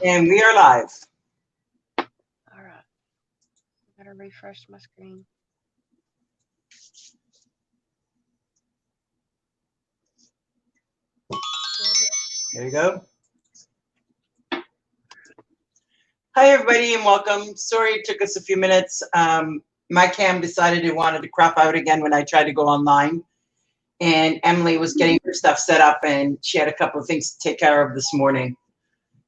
And we are live. All right. I gotta refresh my screen. There you go. Hi, everybody, and welcome. Sorry it took us a few minutes. My cam decided it wanted to crap out again when I tried to go online. And Emily was getting her stuff set up, and she had a couple of things to take care of this morning.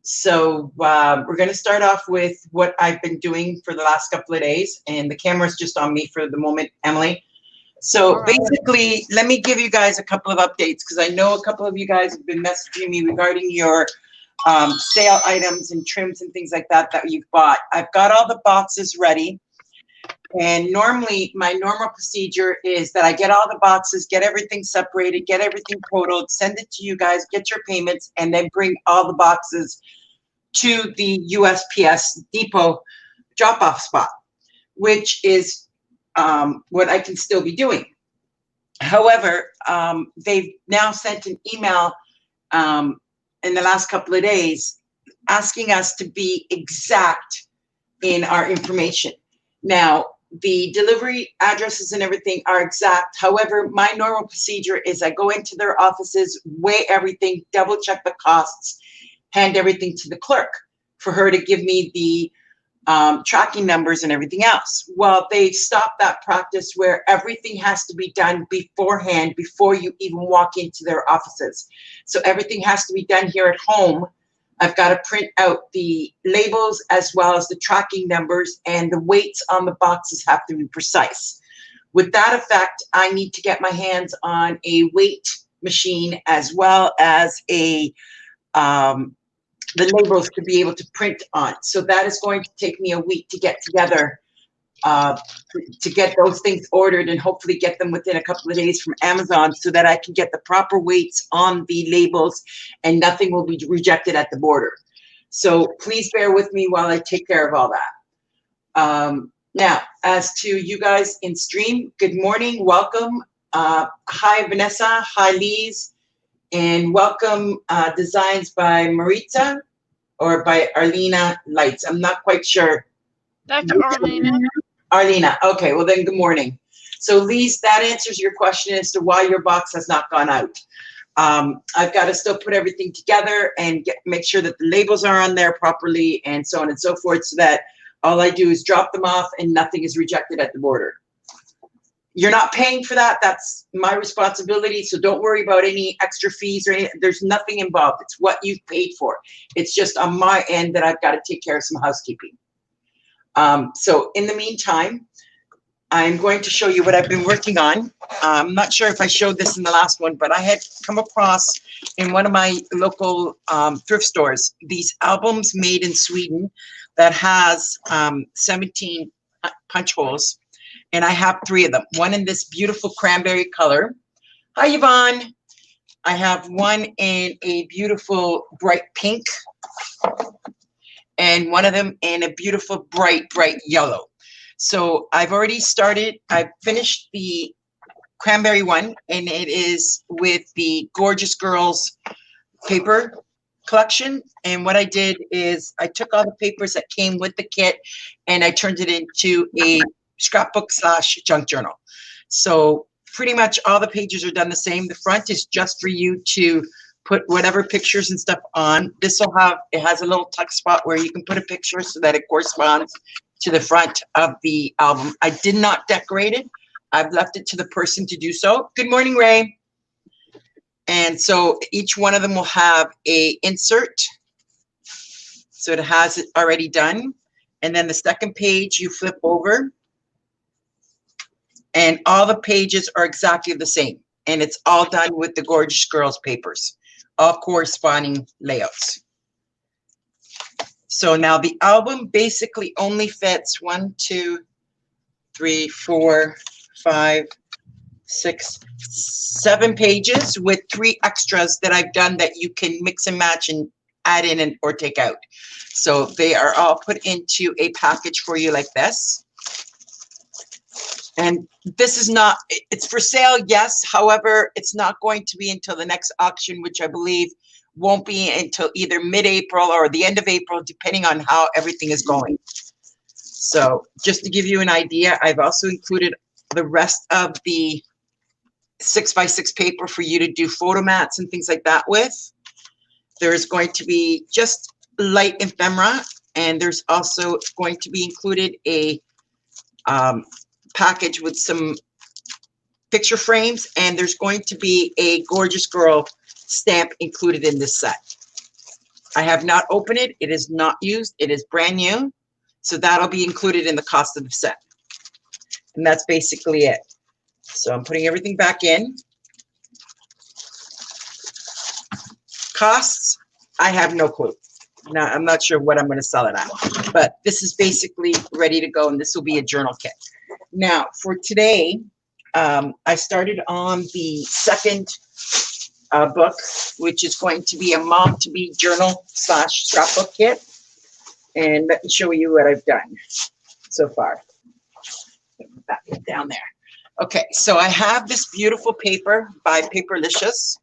So we're going to start off with what I've been doing for the last couple of days. And the camera's just on me for the moment, Emily. So basically, let me give you guys a couple of updates because I know a couple of you guys have been messaging me regarding your sale items and trims and things like that that you've bought. I've got all the boxes ready. And normally, my normal procedure is that I get all the boxes, get everything separated, get everything totaled, send it to you guys, get your payments, and then bring all the boxes to the USPS depot drop-off spot, which is what I can still be doing. However, they've now sent an email in the last couple of days asking us to be exact in our information. Now, the delivery addresses and everything are exact. However, my normal procedure is I go into their offices, weigh everything, double check the costs, hand everything to the clerk for her to give me the tracking numbers and everything else. Well, they stopped that practice where everything has to be done beforehand before you even walk into their offices. So everything has to be done here at home. I've got to print out the labels as well as the tracking numbers, and the weights on the boxes have to be precise. With that effect, I need to get my hands on a weight machine as well as a the labels to be able to print on. So that is going to take me a week to get together to get those things ordered and hopefully get them within a couple of days from Amazon so that I can get the proper weights on the labels and nothing will be rejected at the border. So please bear with me while I take care of all that. Now, as to you guys in stream, good morning, welcome. Hi, Vanessa. Hi, Lise. And welcome Designs by Maritza or by Arlena Lights. I'm not quite sure. That's Arlena. Arlena. Okay, well then good morning. So Lise, that answers your question as to why your box has not gone out. I've got to still put everything together and make sure that the labels are on there properly and so on and so forth so that all I do is drop them off and nothing is rejected at the border. You're not paying for that. That's my responsibility. So don't worry about any extra fees or anything. There's nothing involved. It's what you've paid for. It's just on my end that I've got to take care of some housekeeping. So in the meantime, I'm going to show you what I've been working on. I'm not sure if I showed this in the last one, but I had come across in one of my local thrift stores these albums made in Sweden that has 17 punch holes. And I have 3 of them. One in this beautiful cranberry color. Hi, Yvonne. I have one in a beautiful bright pink. And one of them in a beautiful bright yellow. So I've already started. I've finished the cranberry one. And it is with the Gorgeous Girls paper collection. And what I did is I took all the papers that came with the kit and I turned it into a scrapbook / junk journal. So pretty much all the pages are done the same. The front is just for you to put whatever pictures and stuff on. This will have, it has a little tuck spot where you can put a picture so that it corresponds to the front of the album. I did not decorate it. I've left it to the person to do so. Good morning, Ray. And so each one of them will have a insert. So it has it already done. And then the second page you flip over. And all the pages are exactly the same. And it's all done with the Gorgeous Girls papers, all corresponding layouts. So now the album basically only fits 1, 2, 3, 4, 5, 6, 7 pages with 3 extras that I've done that you can mix and match and add in and or take out. So they are all put into a package for you like this. And this is not, it's for sale, yes. However, it's not going to be until the next auction, which I believe won't be until either mid-April or the end of April, depending on how everything is going. So just to give you an idea, I've also included the rest of the 6x6 paper for you to do photo mats and things like that with. There's going to be just light ephemera, and there's also going to be included a package with some picture frames, and there's going to be a Gorgeous Girl stamp included in this set. I have not opened it. It is not used. It is brand new. So that'll be included in the cost of the set. And that's basically it. So I'm putting everything back in. Costs, I have no clue. No, I'm not sure what I'm going to sell it at. But this is basically ready to go, and this will be a journal kit. Now, for today, I started on the second book, which is going to be a mom-to-be journal / scrapbook kit. And let me show you what I've done so far. Put that down there. Okay, so I have this beautiful paper by Paperlicious,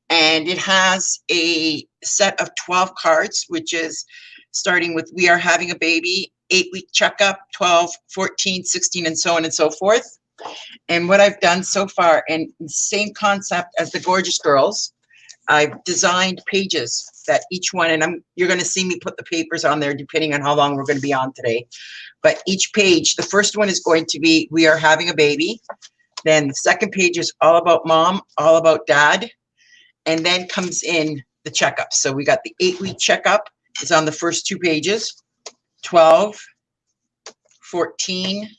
and it has a set of 12 cards, which is starting with We Are Having a Baby, 8-week checkup, 12, 14, 16, and so on and so forth. And what I've done so far, and the same concept as the Gorgeous Girls, I've designed pages that each one, and you're going to see me put the papers on there depending on how long we're going to be on today. But each page, the first one is going to be We Are Having a Baby. Then the second page is all about mom, all about dad. And then comes in the checkup. So we got the 8-week checkup is on the first 2 pages, 12, 14,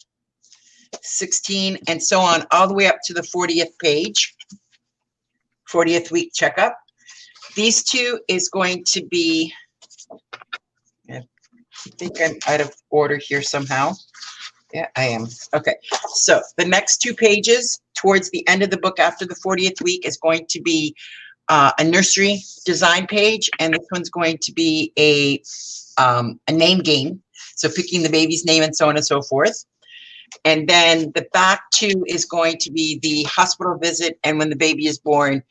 16, and so on, all the way up to the 40th page, 40th week checkup. These 2 is going to be, I think I'm out of order here somehow. Yeah, I am. Okay, so the next 2 pages towards the end of the book after the 40th week is going to be a nursery design page, and this one's going to be a name game. So picking the baby's name and so on and so forth. And then the back 2 is going to be the hospital visit and when the baby is born.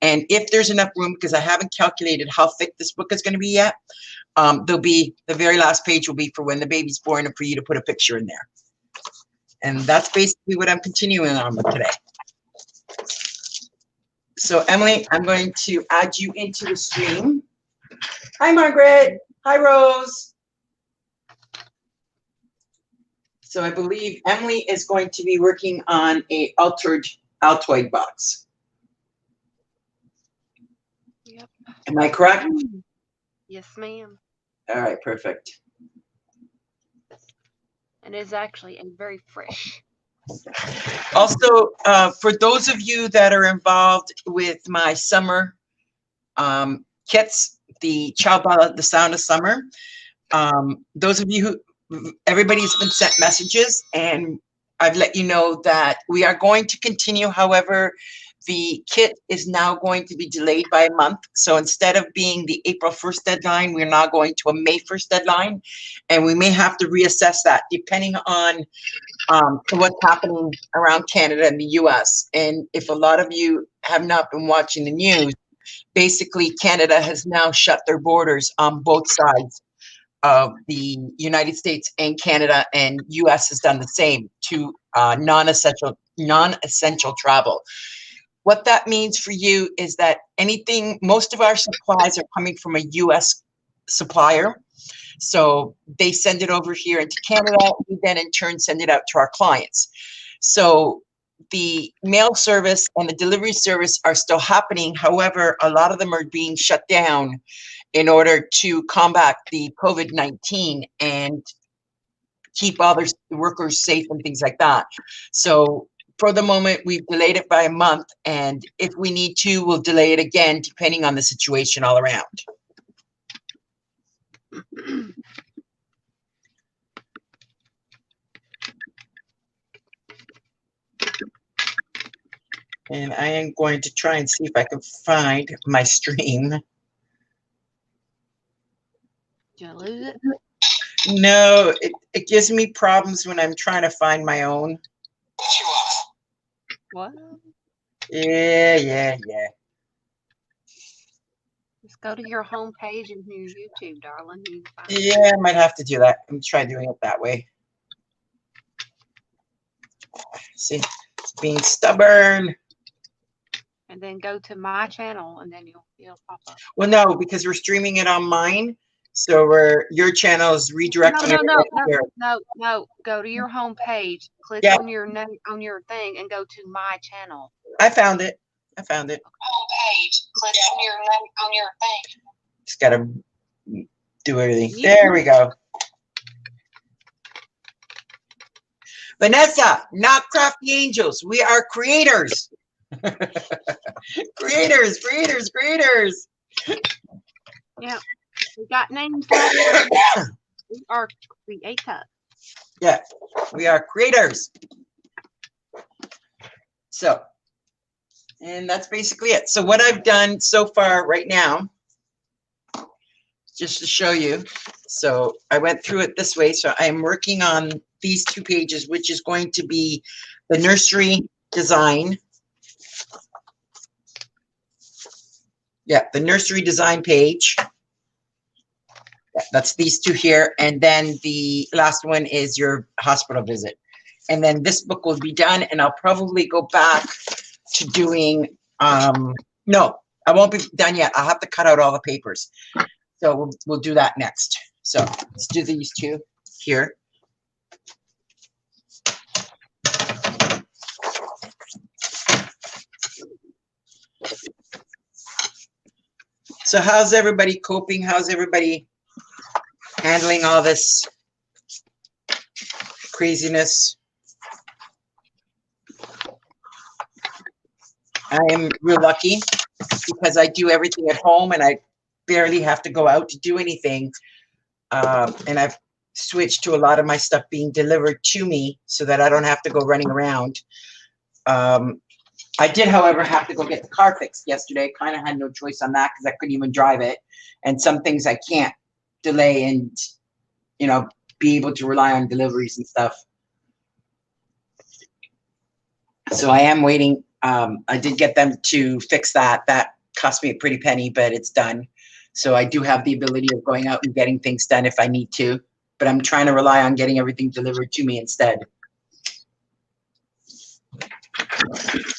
And if there's enough room, because I haven't calculated how thick this book is going to be yet, there'll be, the very last page will be for when the baby's born and for you to put a picture in there. And that's basically what I'm continuing on with today. So Emily, I'm going to add you into the stream. Hi, Margaret. Hi, Rose. So I believe Emily is going to be working on a altered Altoid box. Yep. Am I correct? Yes, ma'am. All right, perfect. And it's actually a very fresh. Also, for those of you that are involved with my summer kits, the Child Ballad, The Sound of Summer, those of you who, everybody's been sent messages, and I've let you know that we are going to continue. However, the kit is now going to be delayed by a month. So instead of being the April 1st deadline, we're now going to a May 1st deadline, and we may have to reassess that depending on what's happening around Canada and the US. And if a lot of you have not been watching the news, basically Canada has now shut their borders on both sides of the United States and Canada, and US has done the same to non-essential travel. What that means for you is that most of our supplies are coming from a US supplier. So they send it over here into Canada. We then in turn send it out to our clients. So the mail service and the delivery service are still happening. However, a lot of them are being shut down in order to combat the COVID-19 and keep all their workers safe and things like that. So for the moment, we've delayed it by a month. And if we need to, we'll delay it again, depending on the situation all around. And I am going to try and see if I can find my stream. Did I lose it? No, it gives me problems when I'm trying to find my own. What? Yeah. Go to your home page in your YouTube, darling. You can find it. Yeah, I might have to do that. I'm gonna try doing it that way. See, being stubborn. And then go to my channel, and then it'll pop up. Well, no, because we're streaming it on mine, so your channel is redirecting. No. Go to your home page, click Yeah. on your name on your thing, and go to my channel. I found it. Home page, click on your name on your thing. Just gotta do everything. There we go. Vanessa, not crafty angels. We are creators. creators. Yeah, we got names like we are creators. Yeah, we are creators. So, and that's basically it. So what I've done so far right now, just to show you. So I went through it this way. So I'm working on these 2 pages, which is going to be the nursery design. Yeah, the nursery design page. That's these 2 here. And then the last one is your hospital visit. And then this book will be done, and I'll probably go back to doing, no, I won't be done yet. I'll have to cut out all the papers. So we'll do that next. So let's do these 2 here. So how's everybody coping? How's everybody handling all this craziness? I am real lucky because I do everything at home and I barely have to go out to do anything. And I've switched to a lot of my stuff being delivered to me so that I don't have to go running around. I did, however, have to go get the car fixed yesterday. Kind of had no choice on that because I couldn't even drive it. And some things I can't delay and, you know, be able to rely on deliveries and stuff. So I am waiting. I did get them to fix that. That cost me a pretty penny, but it's done. So I do have the ability of going out and getting things done if I need to. But I'm trying to rely on getting everything delivered to me instead.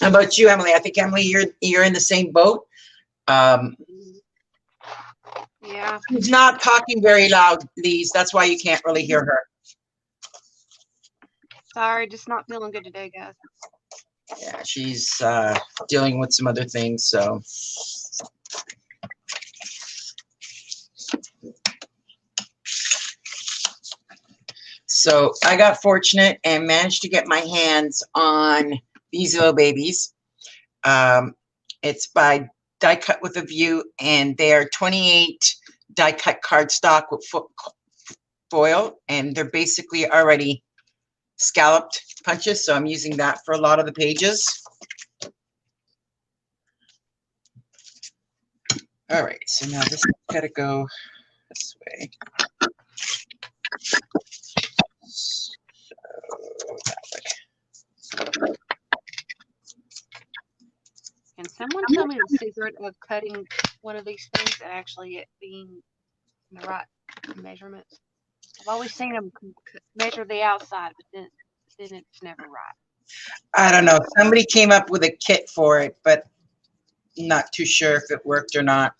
How about you, Emily? I think, Emily, you're in the same boat. Yeah. She's not talking very loud, Lise. That's why you can't really hear her. Sorry, just not feeling good today, guys. Yeah, she's dealing with some other things, so. So I got fortunate and managed to get my hands on these little babies. It's by Die Cut with a View, and they're 28 die cut cardstock with foil, and they're basically already scalloped punches, so I'm using that for a lot of the pages. All right, so now this has got to go this way. So that way. Can someone tell me the secret of cutting one of these things and actually it being the right measurements? I've always seen them measure the outside, but then it's never right. I don't know. Somebody came up with a kit for it, but I'm not too sure if it worked or not.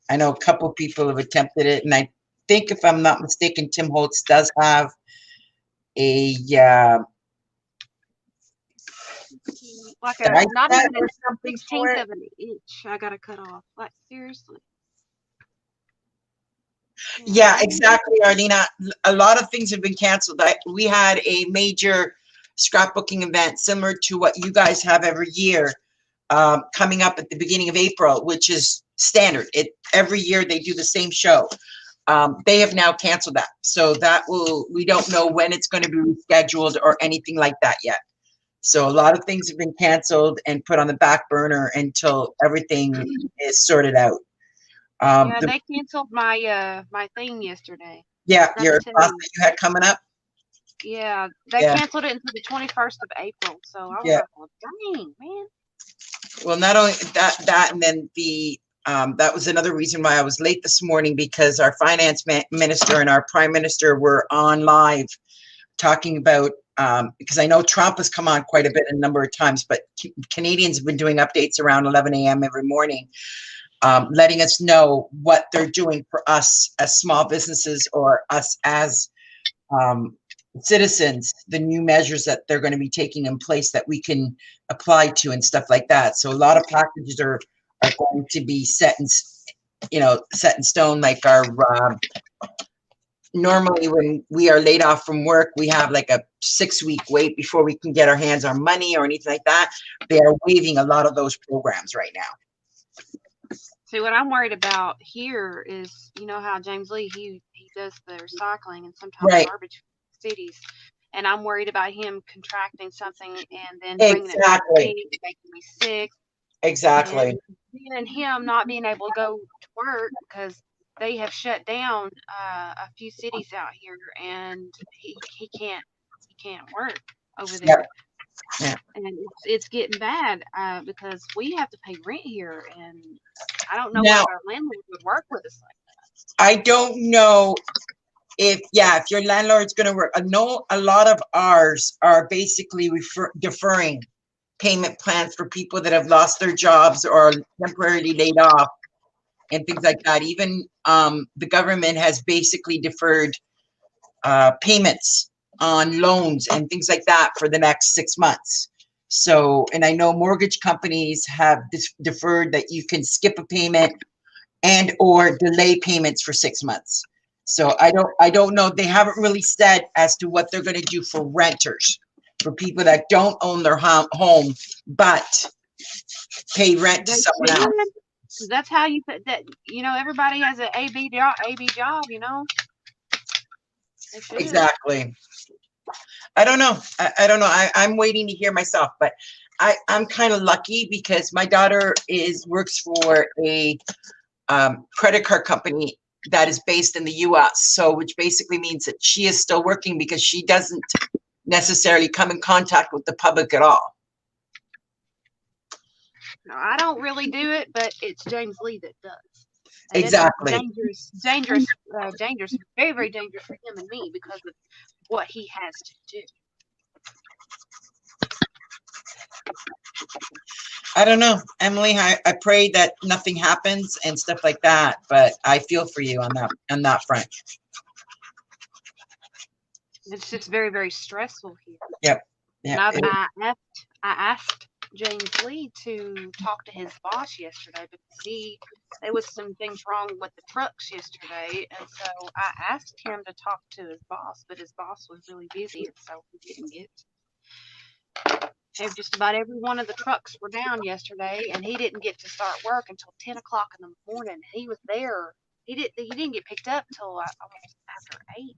I know a couple people have attempted it, and I think, if I'm not mistaken, Tim Holtz does have a like a not even or something for 16th it. of an inch. I gotta cut off. Like, seriously. Yeah, exactly, Arlena. A lot of things have been canceled. We had a major scrapbooking event similar to what you guys have every year, coming up at the beginning of April, which is standard. Every year they do the same show. They have now canceled that. So we don't know when it's going to be rescheduled or anything like that yet. So a lot of things have been canceled and put on the back burner until everything is sorted out. Yeah, they canceled my my thing yesterday. Yeah, your class that you had coming up. Yeah, they canceled it until the 21st of April. So I was like, well, dang, man. Well, not only that, and then the that was another reason why I was late this morning, because our finance minister and our prime minister were on live talking about, because I know Trump has come on quite a bit a number of times, but Canadians have been doing updates around 11 a.m. every morning, letting us know what they're doing for us as small businesses or us as citizens, the new measures that they're going to be taking in place that we can apply to and stuff like that. So a lot of packages are going to be set in stone, like our normally when we are laid off from work, we have like a 6-week wait before we can get our hands on money or anything like that. They are waiving a lot of those programs right now. See, what I'm worried about here is, you know how James Lee, he does the recycling and sometimes garbage cities, and I'm worried about him contracting something and then bringing it back to me, making me sick. Exactly. And him not being able to go to work because they have shut down a few cities out here, and he can't work over there. Yep. Yeah. And it's getting bad because we have to pay rent here, and I don't know if our landlord would work with us like that. I don't know if your landlord's going to work. I know a lot of ours are basically deferring payment plans for people that have lost their jobs or temporarily laid off and things like that. Even the government has basically deferred payments on loans and things like that for the next 6 months. So, and I know mortgage companies have deferred that you can skip a payment and or delay payments for 6 months. So I don't know. They haven't really said as to what they're going to do for renters, for people that don't own their home but pay rent to someone else. That's how you put that. You know, everybody has an AB job. You know. Exactly. I don't know. I don't know. I'm waiting to hear myself, but I'm kind of lucky because my daughter works for a credit card company that is based in the US. So, which basically means that she is still working because she doesn't necessarily come in contact with the public at all. No, I don't really do it, but it's James Lee that does. And exactly. Dangerous, very, very dangerous for him and me because of what he has to do. I don't know, Emily. I pray that nothing happens and stuff like that, but I feel for you on that front. It's just very, very stressful here. Yep. And I asked James Lee to talk to his boss yesterday because there was some things wrong with the trucks yesterday, and so I asked him to talk to his boss, but his boss was really busy, and so he didn't get. And just about every one of the trucks were down yesterday, and he didn't get to start work until 10 o'clock in the morning. He was there. He didn't get picked up until almost after 8.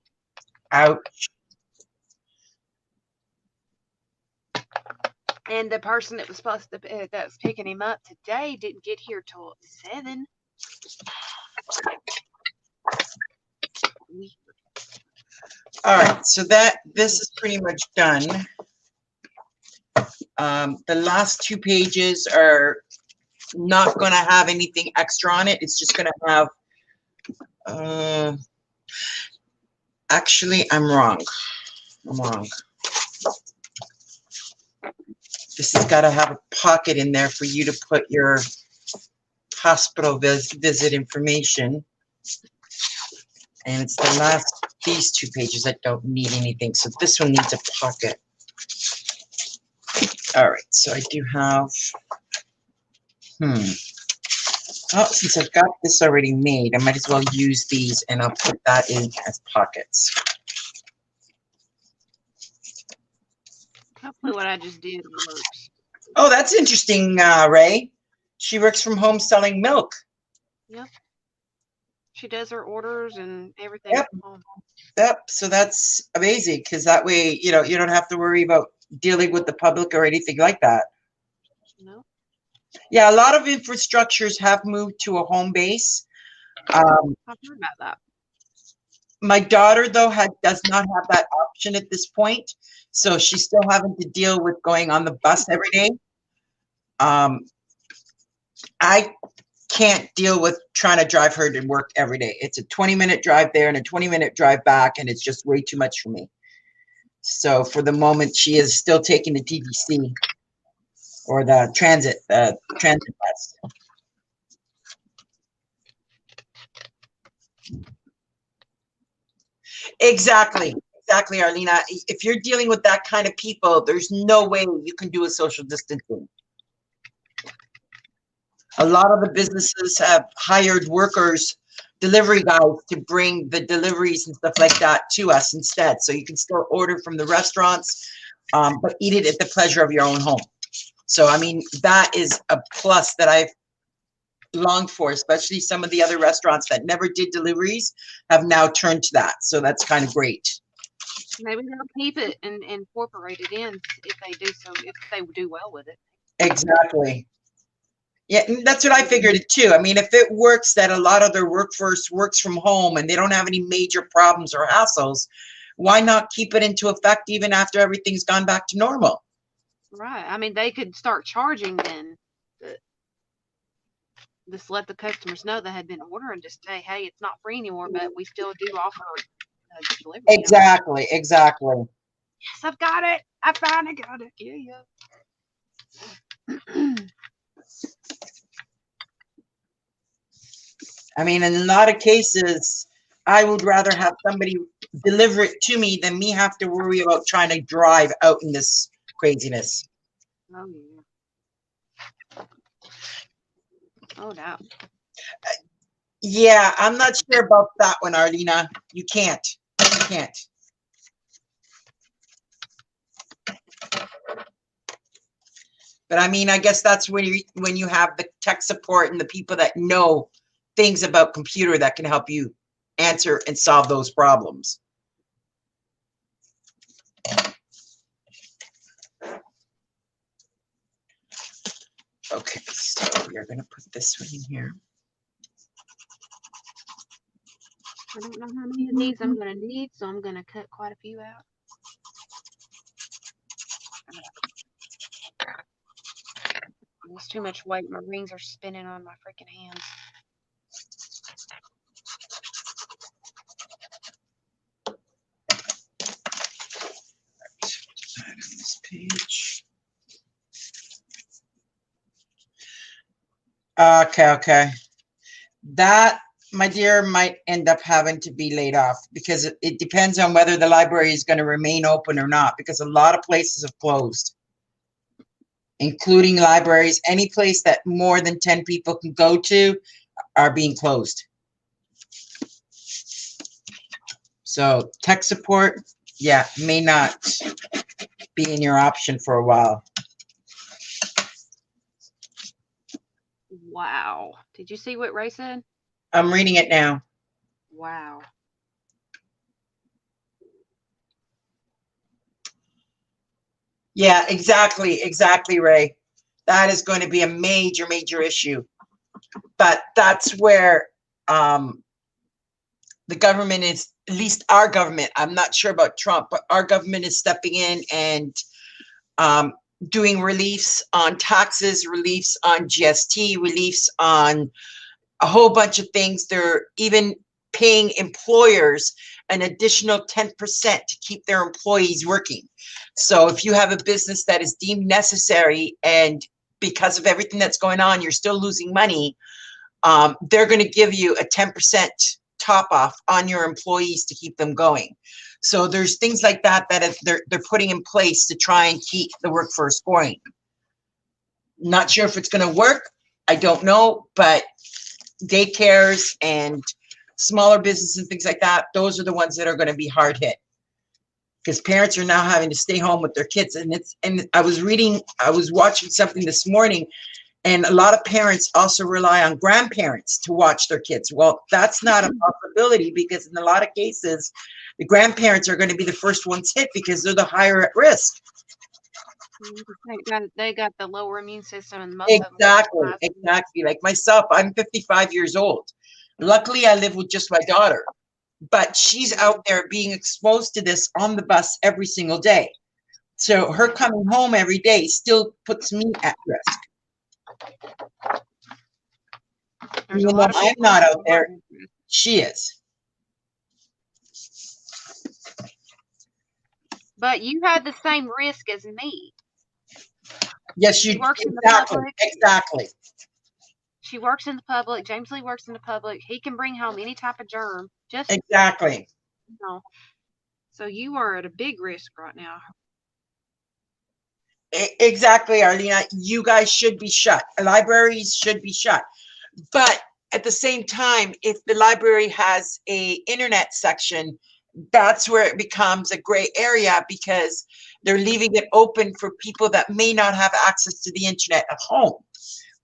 Ouch. And the person that was supposed to that was picking him up today didn't get here till 7. All right, so this is pretty much done. The last 2 pages are not going to have anything extra on it. It's just going to have. Actually, I'm wrong. This has got to have a pocket in there for you to put your hospital visit information. And it's the last, these 2 pages that don't need anything. So this one needs a pocket. All right, so I do have, well, since I've got this already made, I might as well use these and I'll put that in as pockets. Hopefully what I just did works. Oh, that's interesting, Ray. She works from home selling milk. Yep. She does her orders and everything. Yep. Yep. So that's amazing because that way, you don't have to worry about dealing with the public or anything like that. No. Yeah, a lot of infrastructures have moved to a home base. I've heard about that. My daughter, though, does not have that option at this point. So she's still having to deal with going on the bus every day. I can't deal with trying to drive her to work every day. It's a 20-minute drive there and a 20-minute drive back, and it's just way too much for me. So for the moment, she is still taking the TTC or the transit bus. Exactly, Arlena. If you're dealing with that kind of people, there's no way you can do a social distancing. A lot of the businesses have hired workers, delivery guys, to bring the deliveries and stuff like that to us instead. So you can still order from the restaurants, but eat it at the pleasure of your own home. So, I mean, that is a plus that I've longed for, especially some of the other restaurants that never did deliveries have now turned to that. So that's kind of great. Maybe they'll keep it and incorporate it in if they do so, if they do well with it. Exactly. Yeah, that's what I figured it too. I mean, if it works that a lot of their workforce works from home and they don't have any major problems or hassles, why not keep it into effect even after everything's gone back to normal? Right. I mean, they could start charging then. Just let the customers know they had been ordering. Just say, hey, it's not free anymore, but we still do offer delivery. Exactly. Yes, I've got it. I finally got it. Yeah. I mean, in a lot of cases, I would rather have somebody deliver it to me than me have to worry about trying to drive out in this craziness. Oh, yeah. Oh, no. Yeah, I'm not sure about that one, Arlena. You can't. But I mean, I guess that's when you have the tech support and the people that know things about computer that can help you answer and solve those problems. Okay, so we're going to put this one in here. I don't know how many of these I'm going to need, so I'm going to cut quite a few out. It's too much weight. My rings are spinning on my freaking hands. On this page. Okay. That, my dear, might end up having to be laid off because it depends on whether the library is going to remain open or not, because a lot of places have closed, including libraries. Any place that more than 10 people can go to are being closed. So tech support, yeah, may not be in your option for a while. Wow. Did you see what Ray said? I'm reading it now. Wow. Yeah, exactly, Ray. That is going to be a major issue. But that's where the government is, at least our government, I'm not sure about Trump, but our government is stepping in and doing reliefs on taxes, reliefs on GST, reliefs on a whole bunch of things. They're even paying employers an additional 10% to keep their employees working. So if you have a business that is deemed necessary and because of everything that's going on, you're still losing money, they're going to give you a 10% top off on your employees to keep them going. So there's things like that they're putting in place to try and keep the workforce going. Not sure if it's going to work. I don't know, but daycares and smaller businesses and things like that, those are the ones that are going to be hard hit, because parents are now having to stay home with their kids. And I was watching something this morning, and a lot of parents also rely on grandparents to watch their kids. Well, that's not a possibility, because in a lot of cases, the grandparents are going to be the first ones hit because they're the higher at risk. They got the lower immune system, and most Exactly. Like myself, I'm 55 years old. Luckily, I live with just my daughter, but she's out there being exposed to this on the bus every single day. So her coming home every day still puts me at risk. There's a Even lot though of I'm people not that out there, aren't interested. she is. But you had the same risk as me. Yes, She you works in the exactly, public. exactly. She works in the public. James Lee works in the public. He can bring home any type of germ. Just, Exactly. you know. So you are at a big risk right now. Exactly, Arlena. You guys should be shut. Libraries should be shut. But at the same time, if the library has a internet section, that's where it becomes a gray area because they're leaving it open for people that may not have access to the internet at home.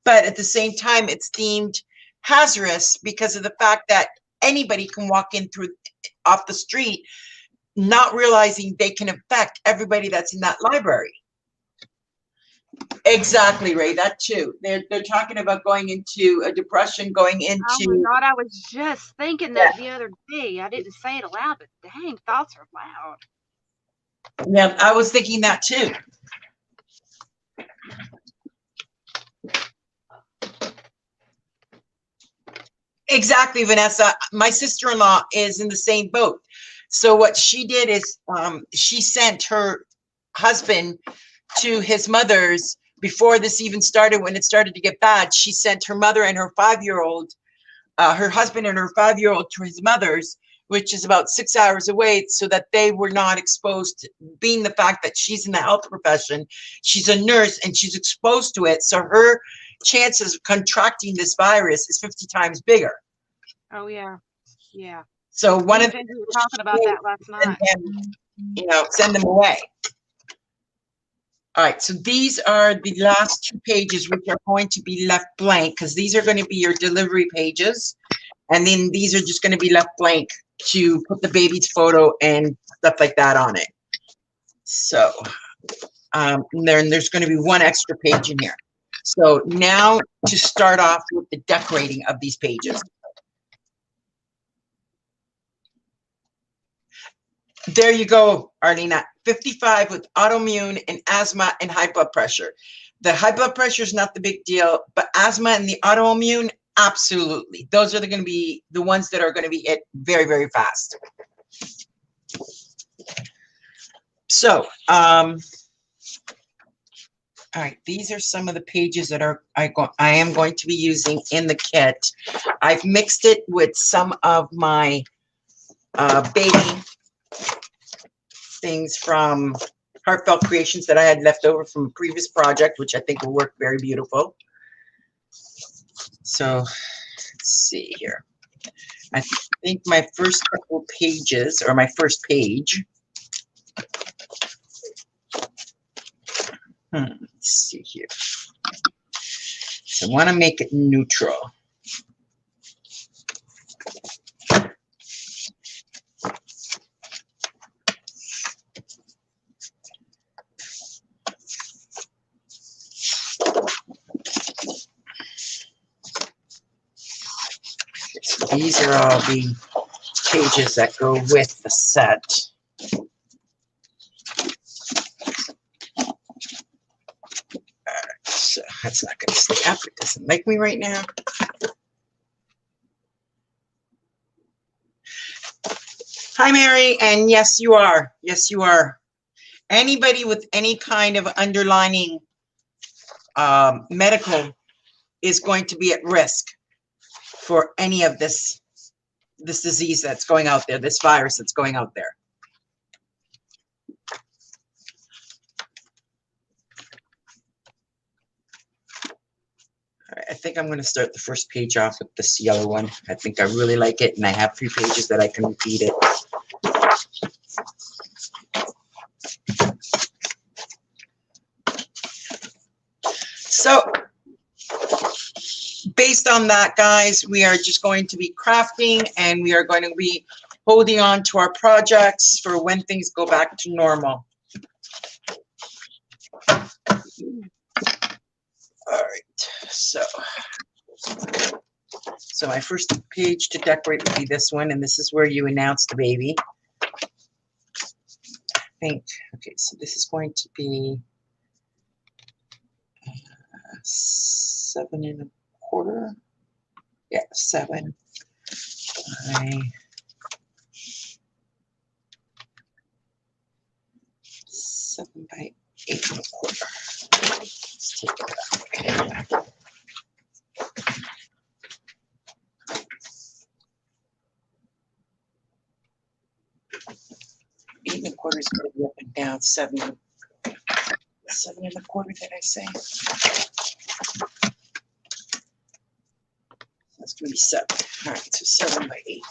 But at the same time, it's deemed hazardous because of the fact that anybody can walk in through off the street, not realizing they can affect everybody that's in that library. Exactly, Ray. That too. They're talking about going into a depression, going Oh my into God, I was just thinking that the other day. I didn't say it aloud, but dang, thoughts are loud. yeah. I was thinking that too. Exactly, Vanessa. My sister-in-law is in the same boat. So what she did is she sent her husband to his mother's before this even started. When it started to get bad, she sent her mother and her 5-year-old, her husband and her 5-year-old to his mother's, which is about 6 hours away, so that they were not exposed to, being the fact that she's in the health profession, she's a nurse and she's exposed to it. So her chances of contracting this virus is 50 times bigger. Oh yeah, yeah. So one of the We were talking about that last night. send them away. All right, so these are the last 2 pages, which are going to be left blank because these are going to be your delivery pages. And then these are just going to be left blank to put the baby's photo and stuff like that on it. So then there's going to be 1 extra page in here. So now to start off with the decorating of these pages. There you go, Arlena. 55 with autoimmune and asthma and high blood pressure. The high blood pressure is not the big deal, but asthma and the autoimmune, absolutely. Those are going to be the ones that are going to be hit very, very fast. So, all right, these are some of the pages that I am going to be using in the kit. I've mixed it with some of my baby things from Heartfelt Creations that I had left over from a previous project, which I think will work very beautiful. So let's see here. I think my first couple pages, or my first page. Let's see here. So I want to make it neutral. So these are all the pages that go with the set. So that's not going to stay up. It doesn't like me right now. Hi, Mary. And yes, you are. Yes, you are. Anybody with any kind of underlying medical is going to be at risk for any of this disease that's going out there, this virus that's going out there. All right, I think I'm going to start the first page off with this yellow one. I think I really like it, and I have 3 pages that I can repeat it. So based on that, guys, we are just going to be crafting, and we are going to be holding on to our projects for when things go back to normal. All right, so my first page to decorate would be this one, and this is where you announce the baby. I think, okay, so this is going to be 7 1/4. Yeah, 7 by 7 by 8 1/4. Let's take it out. 8 1/4 is going to be up and down. 7 1/4, did I say? That's going to be 7. All right, so 7 by 8.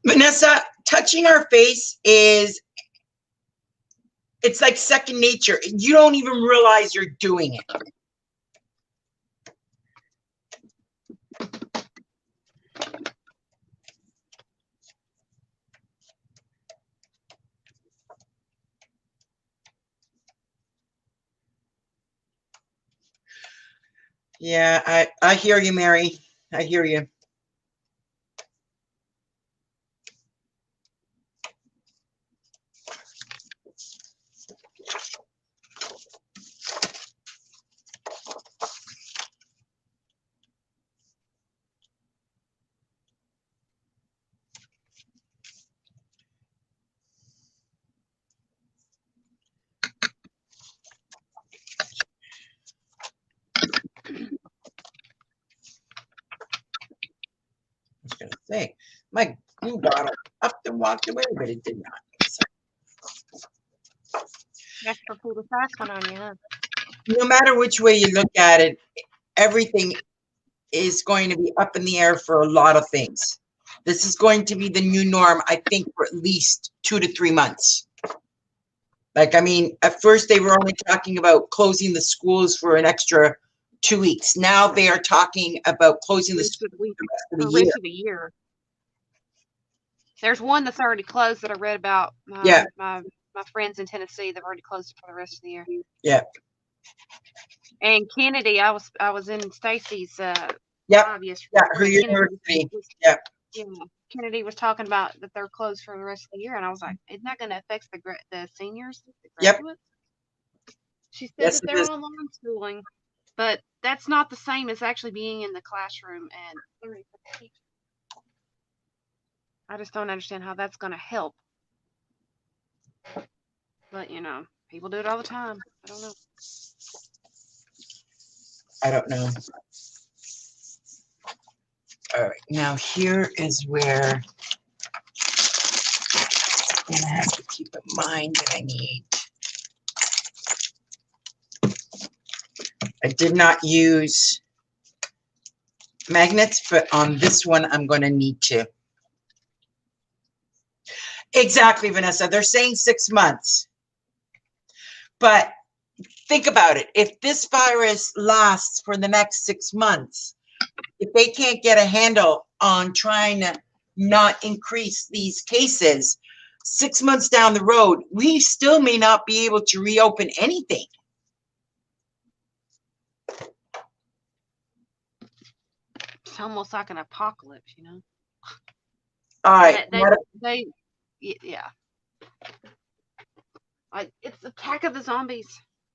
Vanessa, touching our face it's like second nature. You don't even realize you're doing it. Yeah, I hear you, Mary. I hear you. I was going to say, my glue bottle up and walked away, but it did not. So, That's for pull the fast one on you, huh? no matter which way you look at it, everything is going to be up in the air for a lot of things. This is going to be the new norm, I think, for at least 2 to 3 months. Like, I mean, at first they were only talking about closing the schools for an extra 2 weeks. Now they are talking about closing the schools for the rest of the year. Rest of the year. There's one that's already closed that I read about. Yeah. My friends in Tennessee, they've already closed it for the rest of the year. Yeah. And Kennedy, I was in Stacy's Yep. live yesterday. Yeah, her university. Yeah. Yeah. Kennedy was talking about that they're closed for the rest of the year, and I was like, isn't that going to affect the seniors, the graduates? Yep. She said Yes, that they're online schooling, but that's not the same as actually being in the classroom and learning from the teacher. I just don't understand how that's going to help. But, you know, people do it all the time. I don't know. I don't know. All right, now here is where I'm going to have to keep in mind that I did not use magnets, but on this one, I'm going to need to. Exactly, Vanessa. They're saying 6 months. But think about it. If this virus lasts for the next 6 months, if they can't get a handle on trying to not increase these cases, 6 months down the road, we still may not be able to reopen anything. It's almost like an apocalypse, you know? All right. Yeah. It's Attack of the Zombies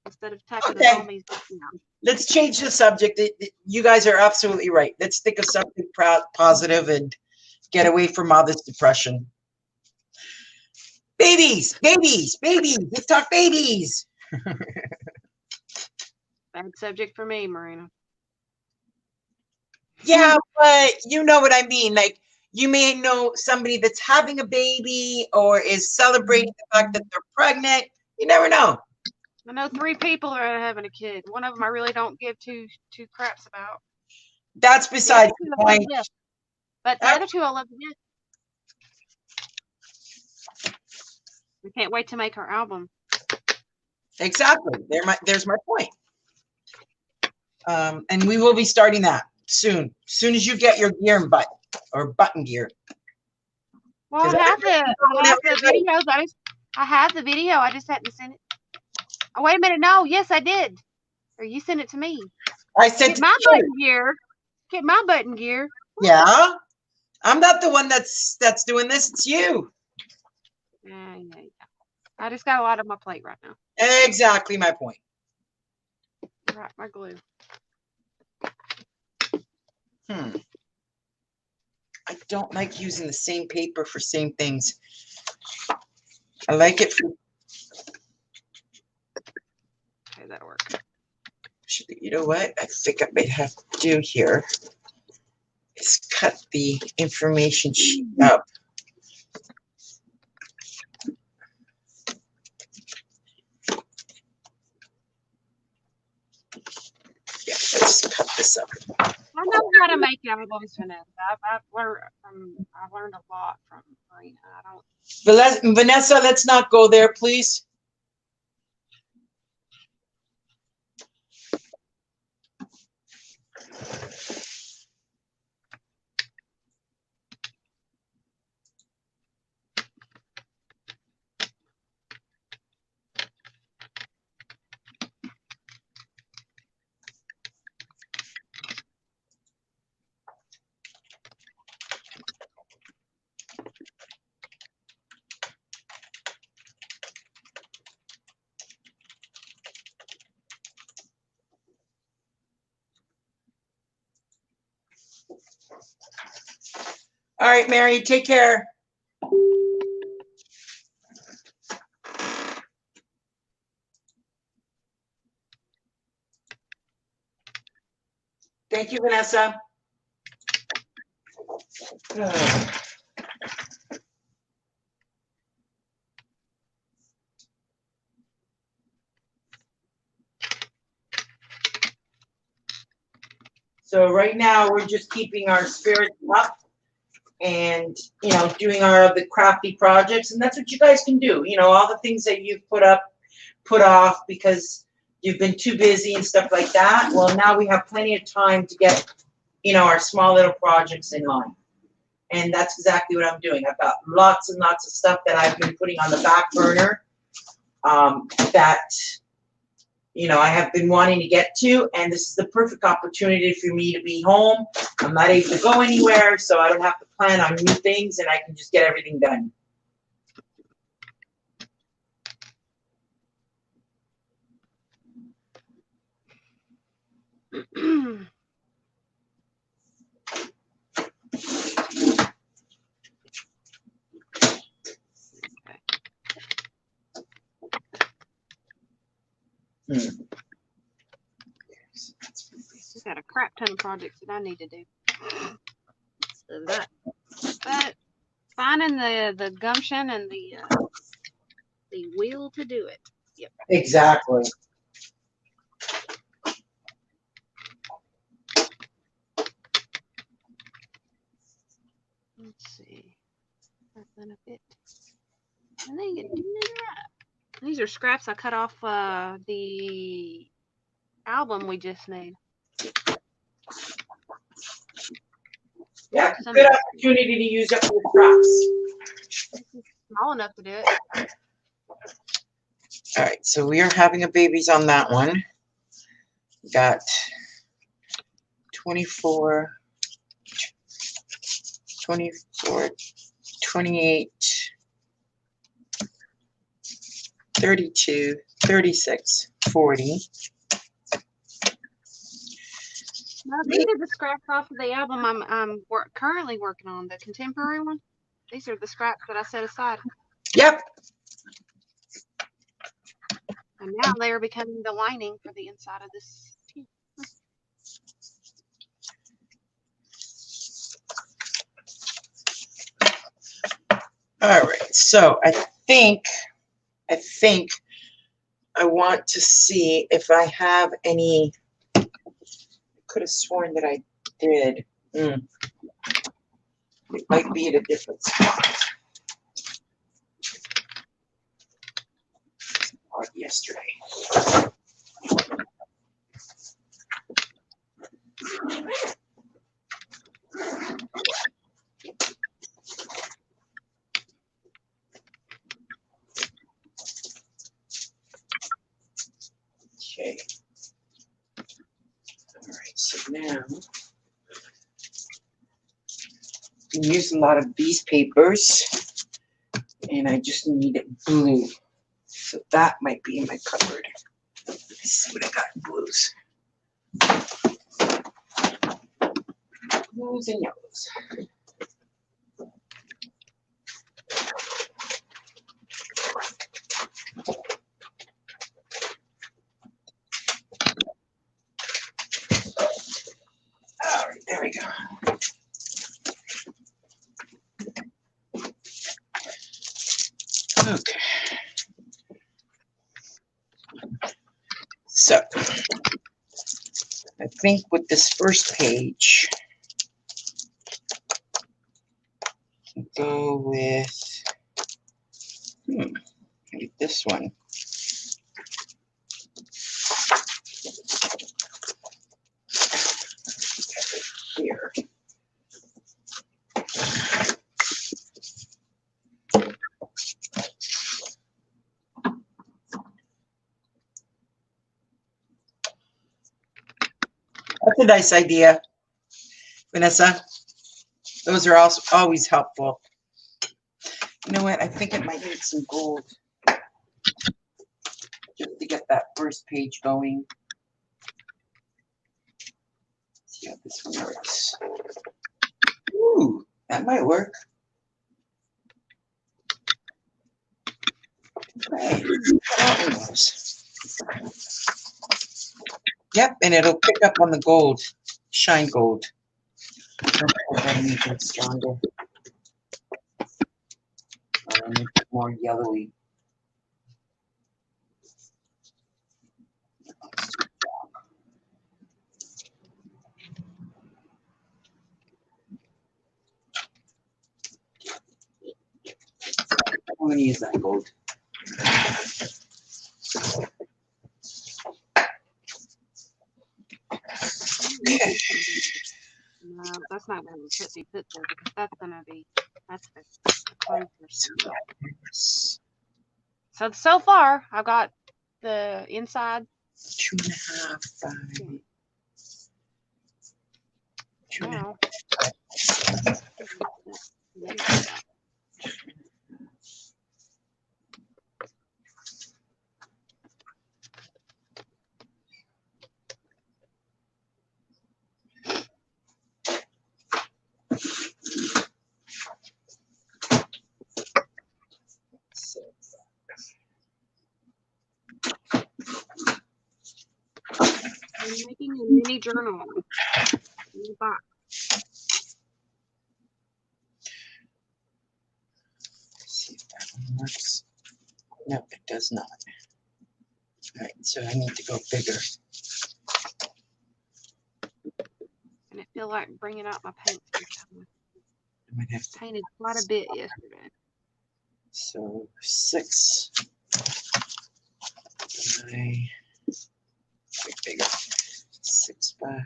instead of Attack of the Zombies. Yeah. Let's change the subject. You guys are absolutely right. Let's think of something positive and get away from all this depression. Babies, babies, babies. Let's talk babies. Bad subject for me, Marina. Yeah, but you know what I mean. Like, you may know somebody that's having a baby or is celebrating the fact that they're pregnant. You never know. I know 3 people are having a kid. One of them I really don't give two craps about. That's besides the point. But the other 2 I love to death. We can't wait to make our album. Exactly. There's my point. And we will be starting that soon. As soon as you get your gear and button gear. Well, I have the videos. I have the video. I just hadn't sent it. Oh, wait a minute. No, yes, I did. Or you sent it to me. I sent Get my button gear. Get my button gear. Yeah. I'm not the one that's doing this. It's you. Yeah. I just got a lot on my plate right now. Exactly my point. Right, my glue. I don't like using the same paper for same things. I like it for. Okay, that'll work. You know what? I think I might have to do here is cut the information sheet up. Yeah, let's cut this up. I know how to make albums, Vanessa. I've learned a lot from Marina. Vanessa, let's not go there, please. All right, Mary, take care. Thank you, Vanessa. So right now we're just keeping our spirits up and, doing the crafty projects. And that's what you guys can do. All the things that you've put off because you've been too busy and stuff like that. Well, now we have plenty of time to get, our small little projects in line. And that's exactly what I'm doing. I've got lots and lots of stuff that I've been putting on the back burner that, I have been wanting to get to. And this is the perfect opportunity for me to be home. I'm not able to go anywhere, so I don't have to plan on new things, and I can just get everything done. I've got a crap ton of projects that I need to do. So but finding the gumption and the will to do it. Yep. Exactly. Let's see. That's gonna fit. I think it did right. These are scraps I cut off the album we just made. Yeah, good opportunity to use up your scraps. Small enough to do it. All right, so we are having a babies on that one. We got 24, 28, 32, 36, 40. Now, these are the scraps off of the album I'm currently working on, the contemporary one. These are the scraps that I set aside. Yep. And now they are becoming the lining for the inside of this tee. All right, so I think I want to see if I have any. I could have sworn that I did. It might be at a different spot. Yesterday. Okay. All right, so now I use a lot of these papers, and I just need blue. So that might be in my cupboard. Let's see what I got in blues. Blues and yellows. All right, there we go. Okay. So I think with this first page, I'll go with maybe this one. Here. That's a nice idea, Vanessa. Those are also always helpful. You know what? I think it might need some gold just to get that first page going. Let's see how this one works. Ooh, that might work. Right. Yep, and it'll pick up on the gold, shine gold. I need it stronger. I need it more yellowy. I'm going to use that gold. No, that's not going to be put there because that's going to be, that's the closers. So far, I've got the inside 2.5 by 2.5. now. I'm making a mini journal in the box. See if that one works. No, it does not. All right, so I need to go bigger. And it feel like bringing out my paint sometimes. I might have to. Painted quite a bit yesterday. So 6 by bigger. 6 by.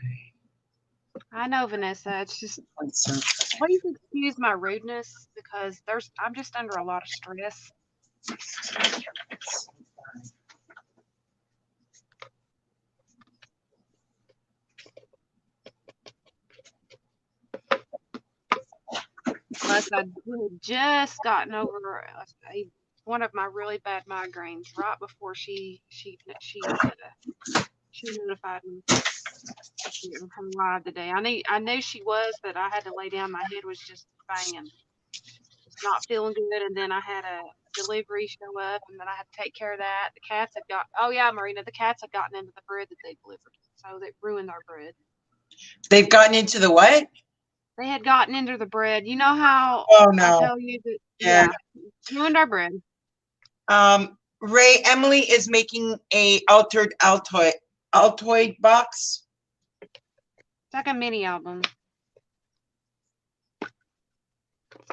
I know, Vanessa. It's just, 1.7. please excuse my rudeness because I'm just under a lot of stress. Plus, I had just gotten over one of my really bad migraines right before she notified me she didn't come live today. I knew she was, but I had to lay down. My head was just banging, just not feeling good. And then I had a delivery show up, and then I had to take care of that. The cats had Marina, the cats had gotten into the bread that they delivered, so they ruined our bread. They've gotten into the what? They had gotten into the bread. You know how no. I tell you that? Yeah, ruined our bread. Ray, Emily is making a altered Altoid box. It's like a mini album. It's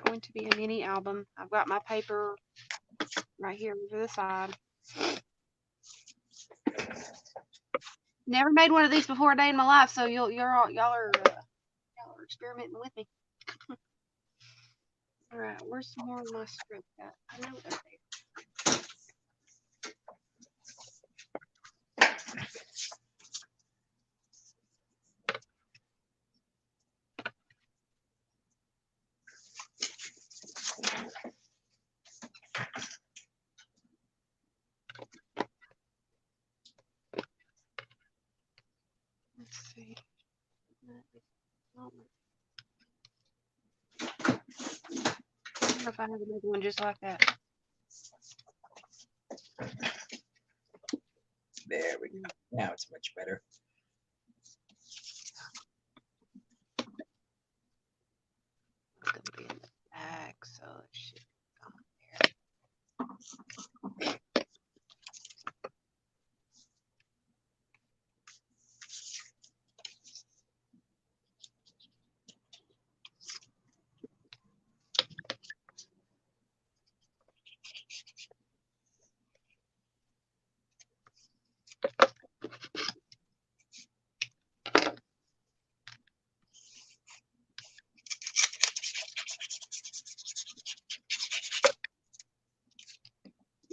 going to be a mini album. I've got my paper right here over the side. Never made one of these before a day in my life, so y'all are experimenting with me. All right, where's some more of my script at? I know they're there. Let's see. I wonder if I have another one just like that. There we go. Now it's much better. It's gonna be in the back, so it should be on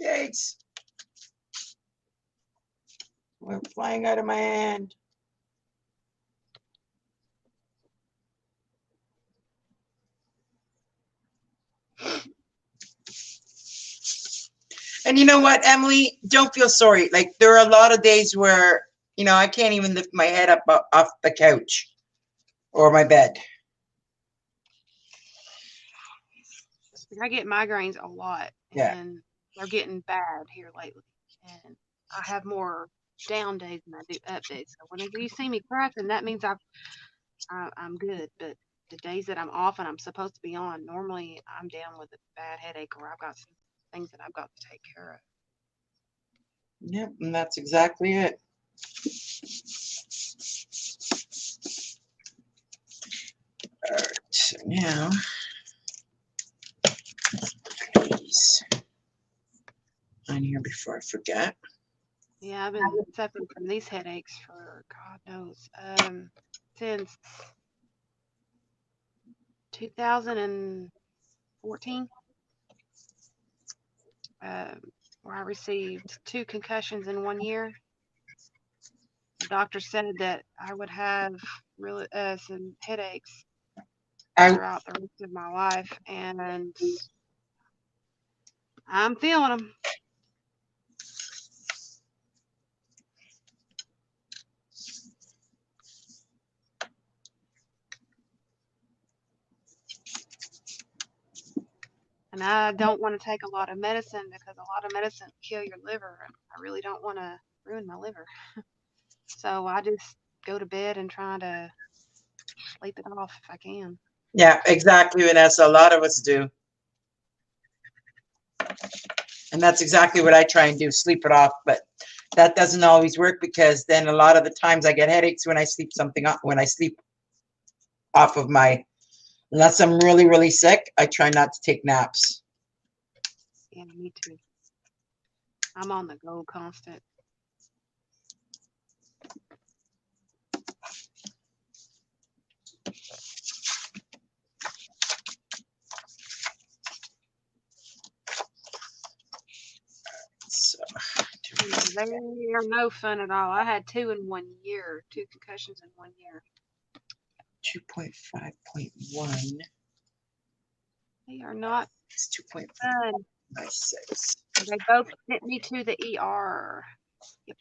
there. Yikes. We're flying out of my hand. And you know what, Emily? Don't feel sorry. Like, there are a lot of days where, you know, I can't even lift my head up off the couch or my bed. I get migraines a lot, Yeah. and they're getting bad here lately. And I have more down days than I do up days. So whenever you see me cracking, that means I'm good. But the days that I'm off and I'm supposed to be on, normally I'm down with a bad headache or I've got some things that I've got to take care of. Yep, and that's exactly it. All right, so now these on here before I forget. Yeah, I've been suffering from these headaches for God knows since 2014, where I received 2 concussions in 1 year. The doctor said that I would have really some headaches throughout the rest of my life, and I'm feeling them. And I don't want to take a lot of medicine because a lot of medicine will kill your liver, and I really don't want to ruin my liver. So I just go to bed and try to sleep it off if I can. Yeah, exactly, Vanessa. A lot of us do. And that's exactly what I try and do, sleep it off. But that doesn't always work, because then a lot of the times I get headaches when I sleep off of my, unless I'm really, really sick, I try not to take naps. Yeah, me too. I'm on the go constant. So, They are no fun at all. I had 2 in 1 year, 2 concussions in 1 year. 2.5.1. They are not It's 2.5 fun. by 6. They both sent me to the ER. Yep.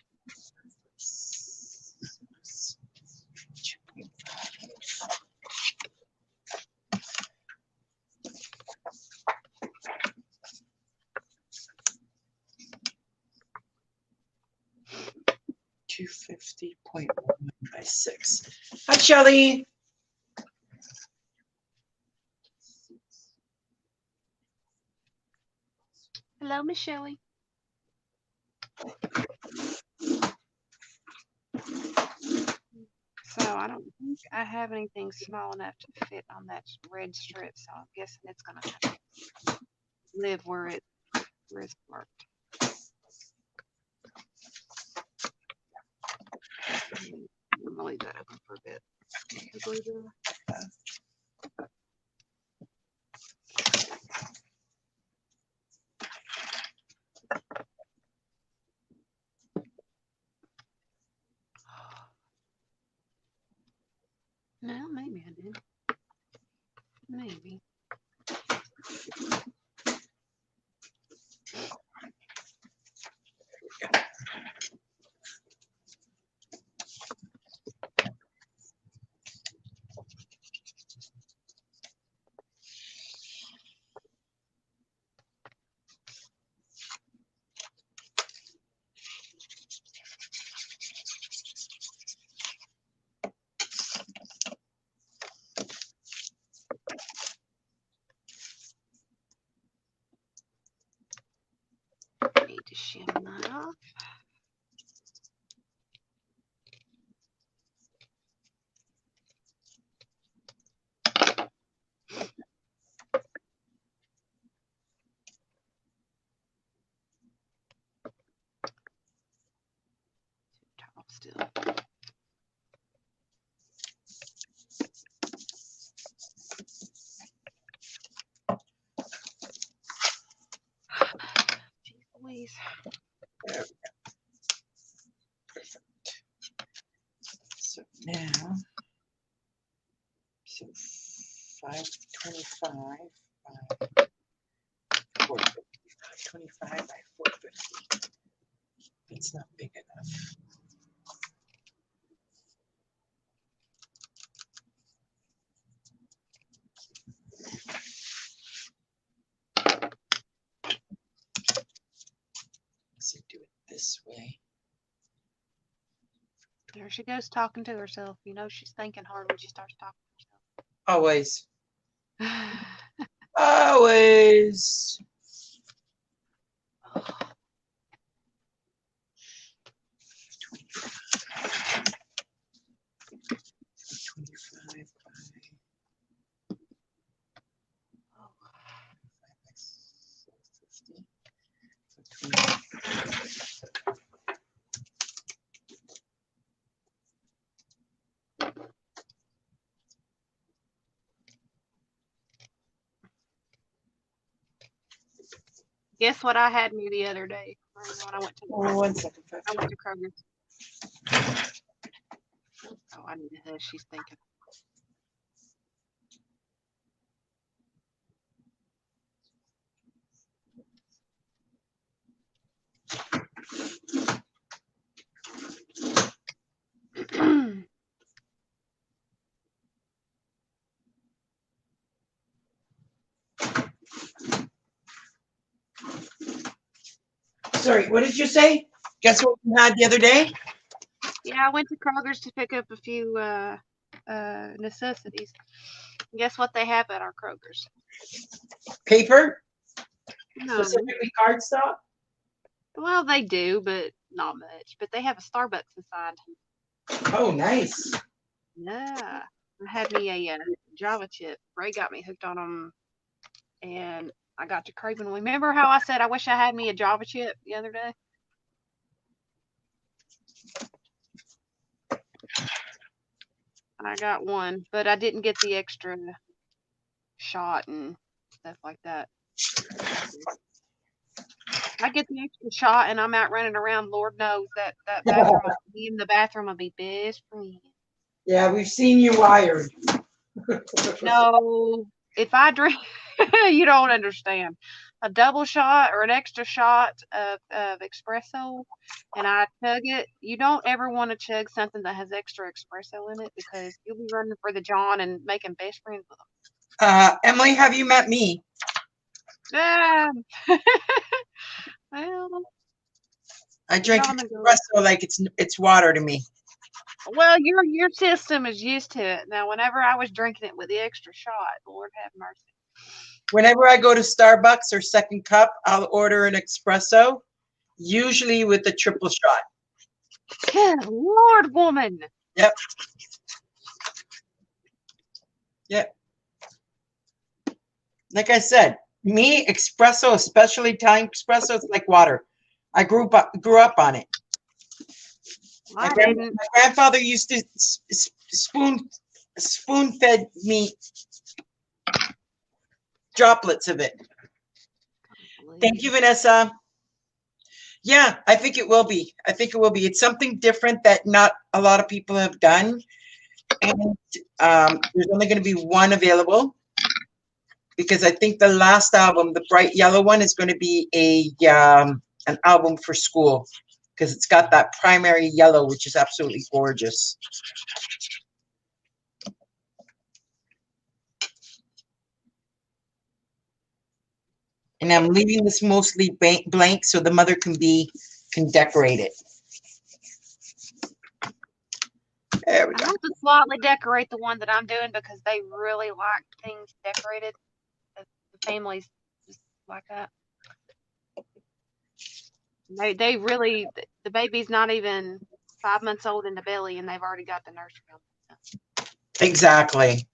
2.5. $250.1 by 6. Hi, Shelly. Hello, Miss Shelley. So I don't think I have anything small enough to fit on that red strip, so I'm guessing it's gonna have to live where it's marked. I'm gonna leave that open for a bit. No, maybe I did. Maybe. Need to shim that off. Towel still. Jeez Louise. So now, so 525 by 450. 525 by 450. It's not big enough. Let's do it this way. There she goes talking to herself. You know she's thinking hard when she starts talking to Always. herself. Always. Guess what I had me the other day when I went to Oh, 1 second. I went to Kroger's. Oh, I need to hush. She's thinking. Sorry, what did you say? Guess what you had the other day? Yeah, I went to Kroger's to pick up a few necessities. Guess what they have at our Kroger's? Paper? No. Specifically cardstock? Well, they do, but not much. But they have a Starbucks inside. Oh, nice. Yeah. I had me a Java chip. Ray got me hooked on them, and I got to craving. Remember how I said I wish I had me a Java chip the other day? I got one, but I didn't get the extra shot and stuff like that. I get the extra shot and I'm out running around. Lord knows that bathroom, me in the bathroom will be best friend. Yeah, we've seen you wired. No, if I drink, you don't understand. A double shot or an extra shot of espresso, and I chug it. You don't ever want to chug something that has extra espresso in it because you'll be running for the John and making best friends with them. Emily, have you met me? Well, I drink John and espresso like it's water to me. well, your system is used to it. Now, whenever I was drinking it with the extra shot, Lord have mercy. Whenever I go to Starbucks or Second Cup, I'll order an espresso, usually with the triple shot. Good Lord, woman. Yep. Yep. Like I said, me, espresso, especially Italian espresso, it's like water. I grew up on it. I didn't. My grandfather used to spoon fed me droplets of it. Thank you, Vanessa. Yeah, I think it will be. I think it will be. It's something different that not a lot of people have done. And there's only going to be one available because I think the last album, the bright yellow one, is going to be an album for school because it's got that primary yellow, which is absolutely gorgeous. And I'm leaving this mostly blank so the mother can decorate it. There we go. I have to slightly decorate the one that I'm doing because they really like things decorated. The families just like that. They really, the baby's not even 5 months old in the belly and they've already got the nursery on. Exactly.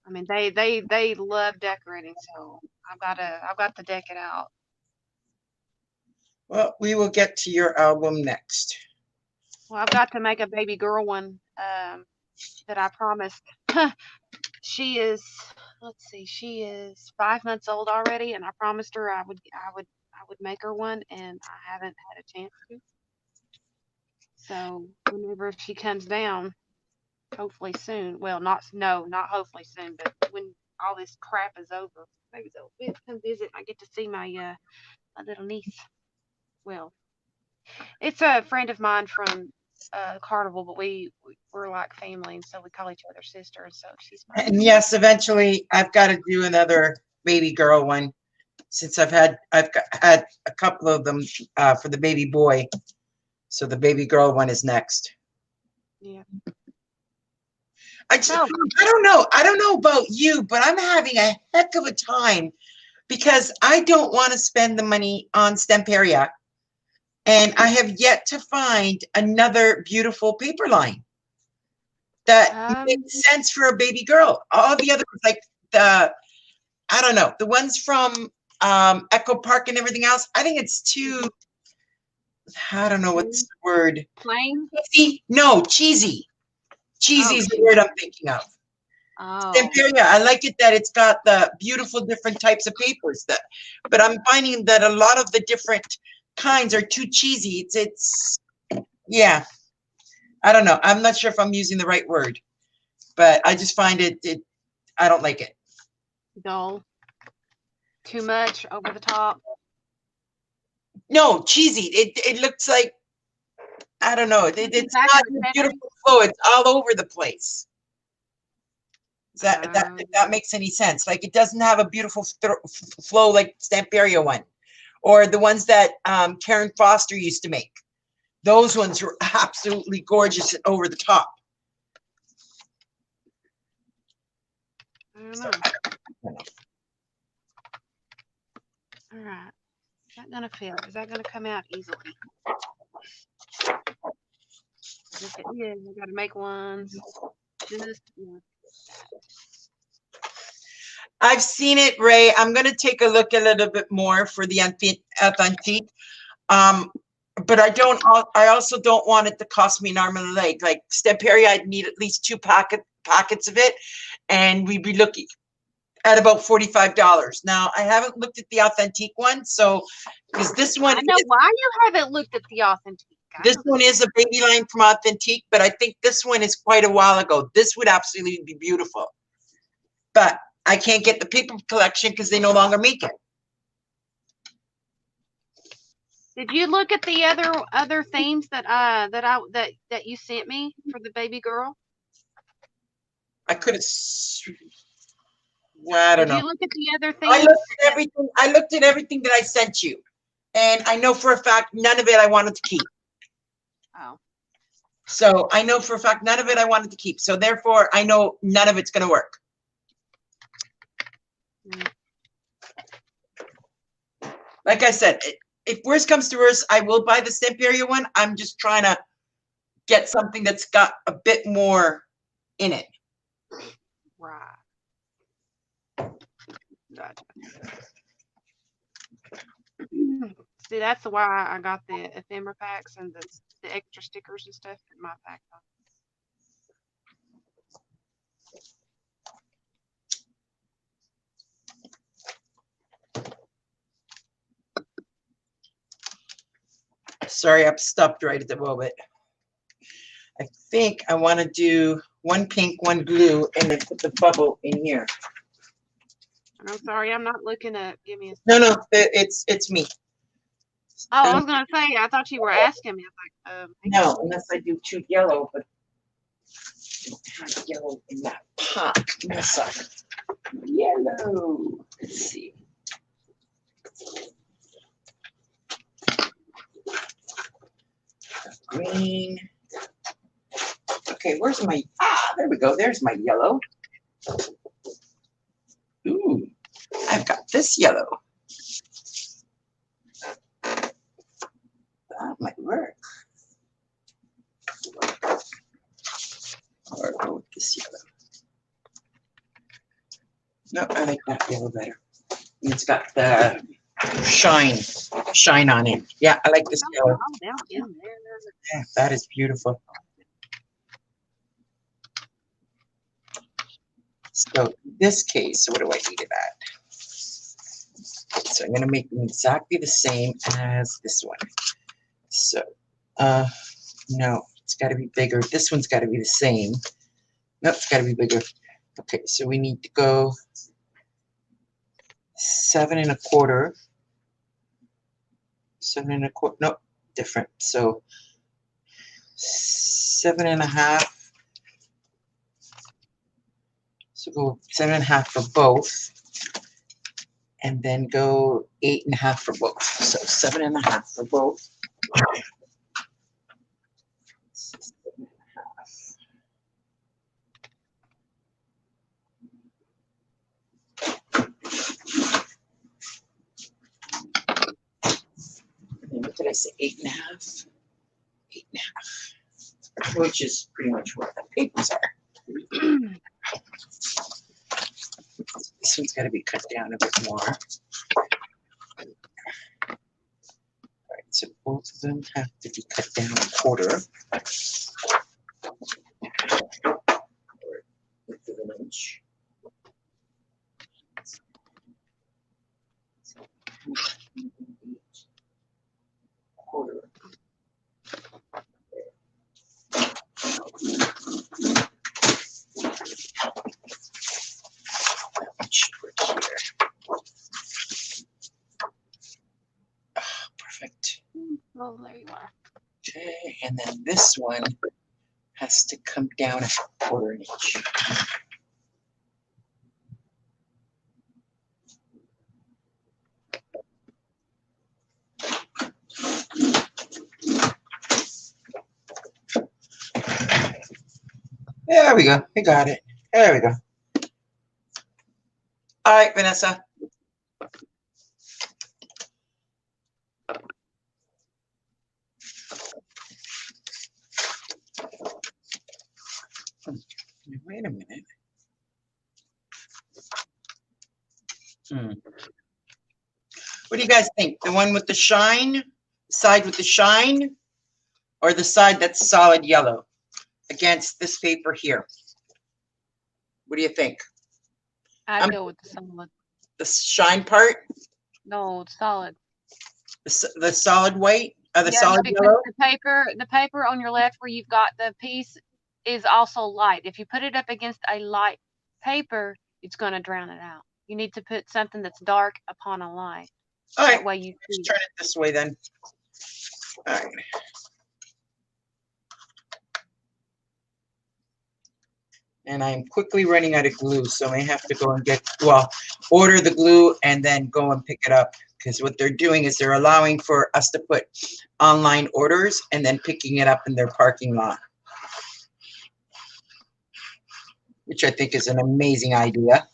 I mean, they love decorating, so I've got to deck it out. Well, we will get to your album next. Well, I've got to make a baby girl one that I promised. She is, let's see, she is 5 months old already, and I promised her I would make her one, and I haven't had a chance to. So whenever she comes down, hopefully soon. Well, not hopefully soon, but when all this crap is over, maybe they'll come visit. I get to see my little niece. Well, it's a friend of mine from Carnival, but we're like family, and so we call each other sisters. So she's my and yes, eventually I've got to do another baby girl one since I've had a couple of them for the baby boy. So the baby girl one is next. Yeah. I don't know. I don't know about you, but I'm having a heck of a time because I don't want to spend the money on Stemperia. And I have yet to find another beautiful paper line that makes sense for a baby girl. All the others, like I don't know, the ones from Echo Park and everything else, I think it's too, I don't know what's the word. Plain? Cheesy? No, cheesy. Cheesy is the word I'm thinking of. Oh. Stemperia, I like it that it's got the beautiful different types of papers but I'm finding that a lot of the different kinds are too cheesy. It's yeah. I don't know. I'm not sure if I'm using the right word, but I just find it I don't like it. Dull. Too much, over the top. No, cheesy. It looks like, I don't know. It's not a beautiful flow. It's all over the place. If that makes any sense. Like it doesn't have a beautiful flow like Stemperia one. Or the ones that Karen Foster used to make. Those ones were absolutely gorgeous and over the top. I don't know. All right. Is that going to fit? Is that going to come out easily? If it is, I got to make ones. I've seen it, Ray. I'm going to take a look a little bit more for the authentique. But I also don't want it to cost me an arm and a leg. Like Stemperia, I'd need at least 2 packets of it. And we'd be looking at about $45. Now, I haven't looked at the authentique one. So, because this one. I know why you haven't looked at the authentique. This one is a baby line from Authentique, but I think this one is quite a while ago. This would absolutely be beautiful. But I can't get the paper collection because they no longer make it. Did you look at the other themes that you sent me for the baby girl? I could have. Well, I don't know. Did you look at the other themes? I looked at everything that I sent you, and I know for a fact none of it I wanted to keep. Oh. So I know for a fact none of it I wanted to keep. So therefore, I know none of it's going to work. Like I said, if worst comes to worst, I will buy the Stemperia one. I'm just trying to get something that's got a bit more in it. Right. Gotcha. See, that's why I got the ephemera packs and the extra stickers and stuff in my pack. Sorry, I'm stopped right at the moment. I think I want to do one pink, one blue, and then put the bubble in here. I'm sorry, I'm not looking up. Give me a No, it's me. Oh, I was gonna say, I thought you were asking me. I was like, no, unless I do two yellow, but I don't have yellow in that pot. Yellow. Let's see. Green. Okay, where's my, there we go. There's my yellow. Ooh, I've got this yellow. That might work. Or go with this yellow. No, I like that yellow better. And it's got the shine on it. Yeah, I like this yellow. down in there. Yeah, that is beautiful. So in this case, what do I need of that? So I'm going to make them exactly the same as this one. So, no, it's got to be bigger. This one's got to be the same. No, it's got to be bigger. Okay, so we need to go 7 1/4. 7 1/4. No, different. So 7 1/2. So go 7 1/2 for both, and then go 8 1/2 for both. So 7 1/2 for both. 7 1/2. And what did I say? 8 1/2. 8 1/2, which is pretty much what the papers are. This one's got to be cut down a bit more. All right, so both of them have to be cut down 1/4. Or 1/8 of an inch. Quarter. Perfect. Oh, there you are. Okay, and then this one has to come down 1/4 inch. There we go. We got it. There we go. All right, Vanessa. Wait a minute. What do you guys think? The one with the shine, side with the shine, or the side that's solid yellow against this paper here? What do you think? I'd go with the solid. The shine part? No, it's solid. The solid white? The Yeah, solid because yellow? the paper on your left where you've got the piece is also light. If you put it up against a light paper, it's going to drown it out. You need to put something that's dark upon a light. All right, that way you see let's turn it this way then. All right. And I'm quickly running out of glue, so I may have to go and order the glue and then go and pick it up. Because what they're doing is they're allowing for us to put online orders and then picking it up in their parking lot, which I think is an amazing idea.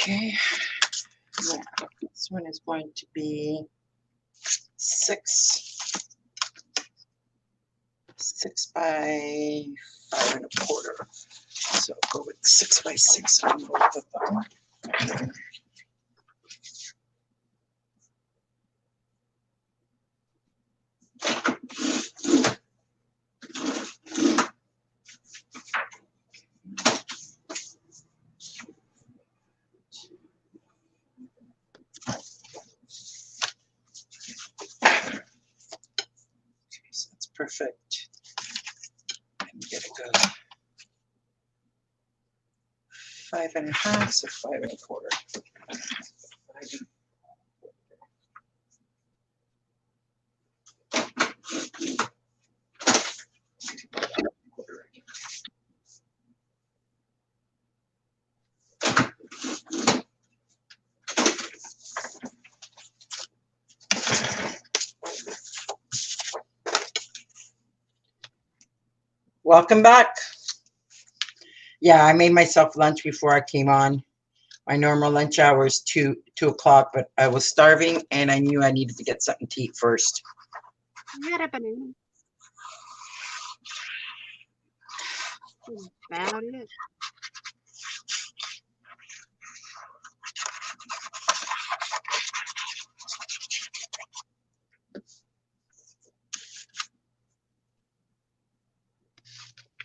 Okay, now this one is going to be 6 by 5 1/4. So go with 6 by 6 on both of them. So that's perfect. And get a good 5 1/2, so 5 1/4. Welcome back. Yeah, I made myself lunch before I came on. My normal lunch hour is 2 o'clock, but I was starving and I knew I needed to get something to eat first. I had a banana. That's about it.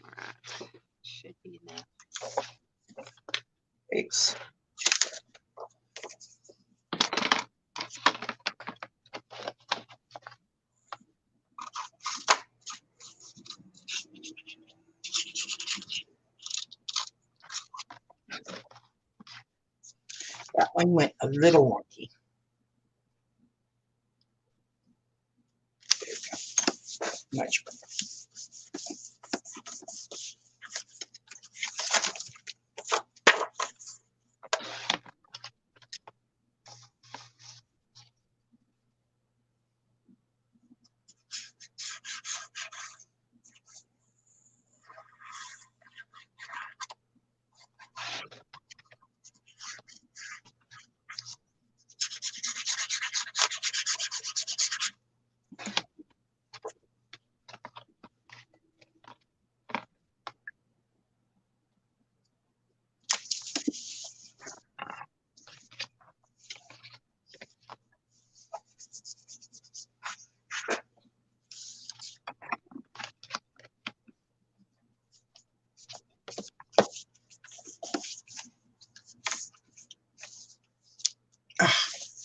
Alright. Should be enough. Thanks. That one went a little wonky. There we go. Much better.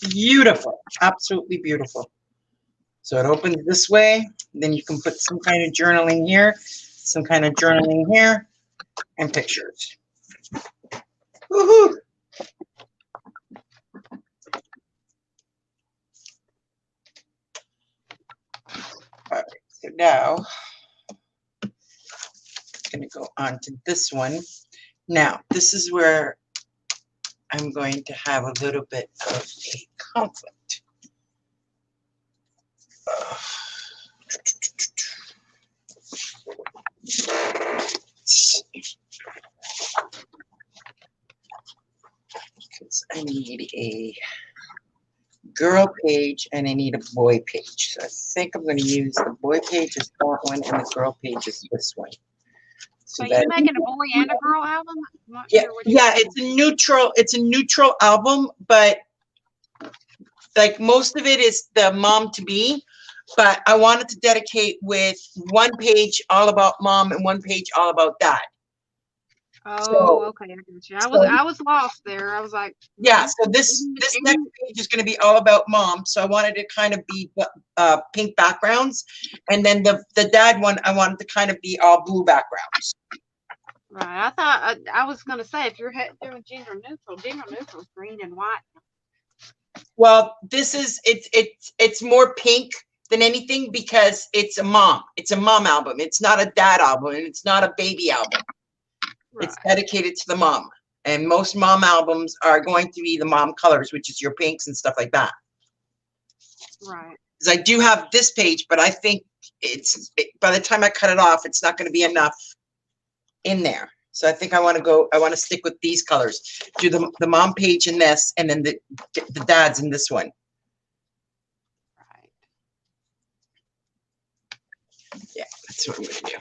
Beautiful, absolutely beautiful. So it opens this way, then you can put some kind of journaling here, some kind of journaling here, and pictures. Woohoo! All right, so now I'm going to go on to this one. Now, this is where I'm going to have a little bit of a conflict. Because I need a girl page and I need a boy page. So I think I'm going to use the boy page as that one and the girl page is this one. So you're making a boy and a girl album? Yeah, it's a neutral album, but like most of it is the mom to be, but I wanted to dedicate with one page all about mom and one page all about dad. Oh, okay, I got you. I was lost there. I was like, yeah. So this next page is going to be all about mom. So I wanted to kind of be pink backgrounds, and then the dad one I wanted to kind of be all blue backgrounds. Right. I thought I was gonna say if you're doing gender neutral is green and white. Well, this is it's more pink than anything because it's a mom. It's a mom album. It's not a dad album, and it's not a baby album. Right. It's dedicated to the mom. And most mom albums are going to be the mom colors, which is your pinks and stuff like that. Right. Because I do have this page, but I think by the time I cut it off, it's not going to be enough in there. So I think I want to stick with these colors. Do the mom page in this, and then the dad's in this one. Right. Yeah, that's what I'm going to do.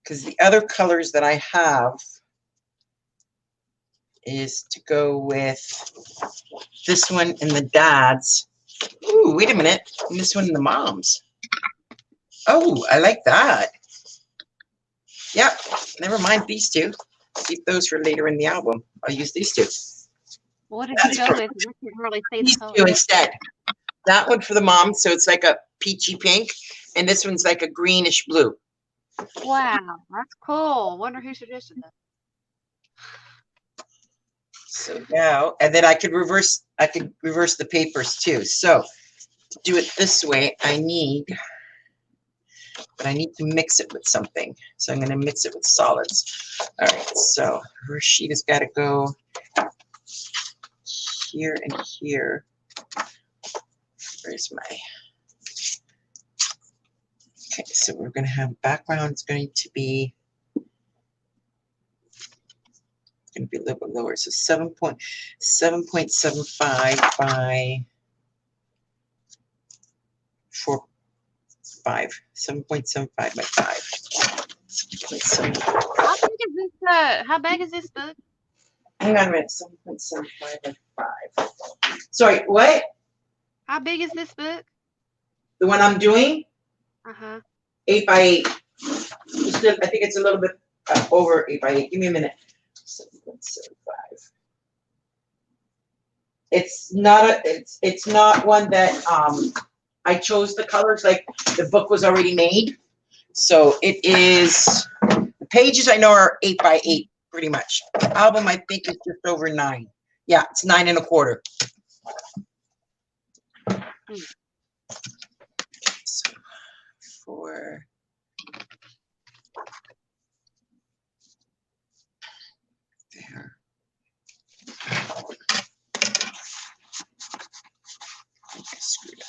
Because the other colors that I have is to go with this one and the dad's. Ooh, wait a minute. And this one and the mom's. Oh, I like that. Yep, never mind these two. Keep those for later in the album. I'll use these two. What did you go with? I can't really see These the two color. instead. That one for the mom, so it's like a peachy pink, and this one's like a greenish blue. Wow, that's cool. Wonder who suggested that. So now, and then I could reverse the papers too. So to do it this way, I need to mix it with something. So I'm going to mix it with solids. All right, so her sheet has got to go here and here. Where's my... Okay, so we're going to have background. It's going to be a little bit lower. So 7.75 by 4.5. 7.75 by 5. 7.75. How big is this book? Hang on a minute. 7.75 by 5. Sorry, what? How big is this book? The one I'm doing? 8 by 8. I think it's a little bit over 8 by 8. Give me a minute. 7.75. It's not one that I chose the colors, like the book was already made. So it is, the pages I know are 8 by 8 pretty much. The album I think is just over 9. Yeah, it's 9 1/4. So for there. I screwed up.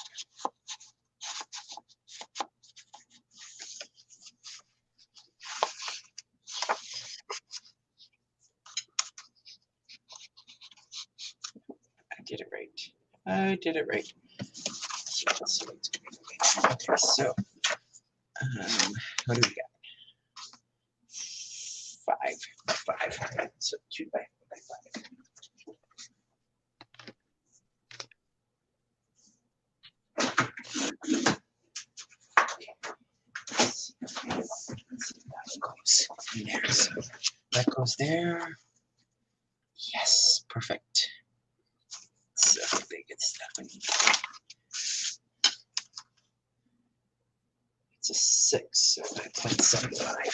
I did it right. I did it right. Okay, so what do we got? 5 by 5. So 2 by 5. That goes in there. So that goes there. Yes, perfect. So how big is that one? It's a 6, so 5.75. All right.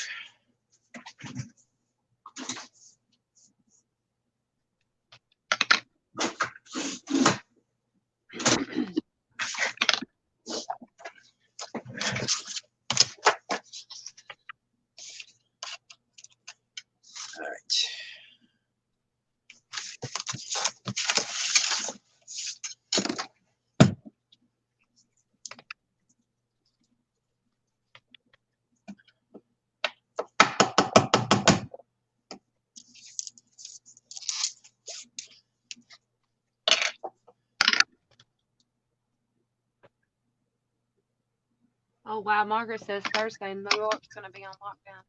Oh wow, Margaret says Thursday New York's gonna be on lockdown,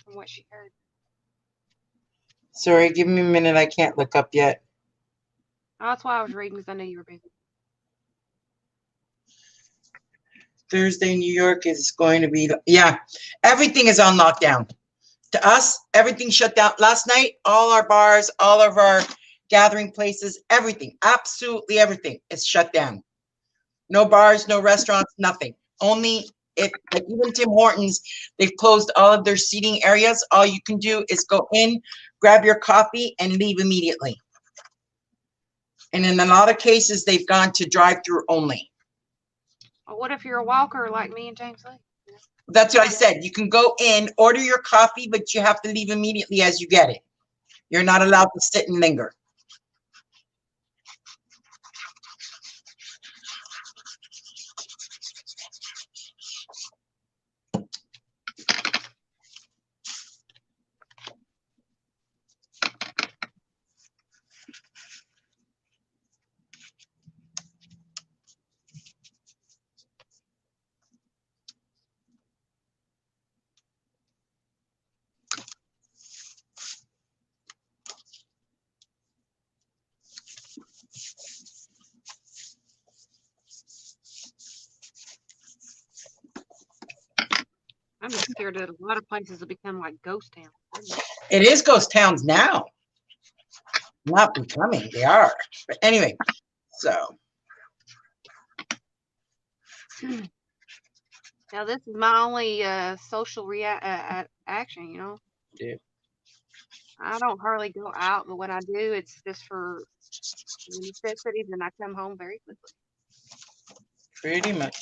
from what she heard. Sorry, give me a minute. I can't look up yet. Oh, that's why I was reading, because I knew you were busy. Thursday, New York is going to be, yeah, everything is on lockdown. To us, everything shut down. Last night, all our bars, all of our gathering places, everything, absolutely everything is shut down. No bars, no restaurants, nothing. Only if like even Tim Hortons, they've closed all of their seating areas. All you can do is go in, grab your coffee, and leave immediately. And in a lot of cases, they've gone to drive-through only. Well, what if you're a walker like me and James Lee? That's what I said. You can go in, order your coffee, but you have to leave immediately as you get it. You're not allowed to sit and linger. I'm just scared that a lot of places will become like ghost towns. It is ghost towns now. Not becoming, they are. But anyway, so. Now this is my only social action, you know. Yeah. I don't hardly go out, but when I do, it's just for necessities, and I come home very quickly. Pretty much.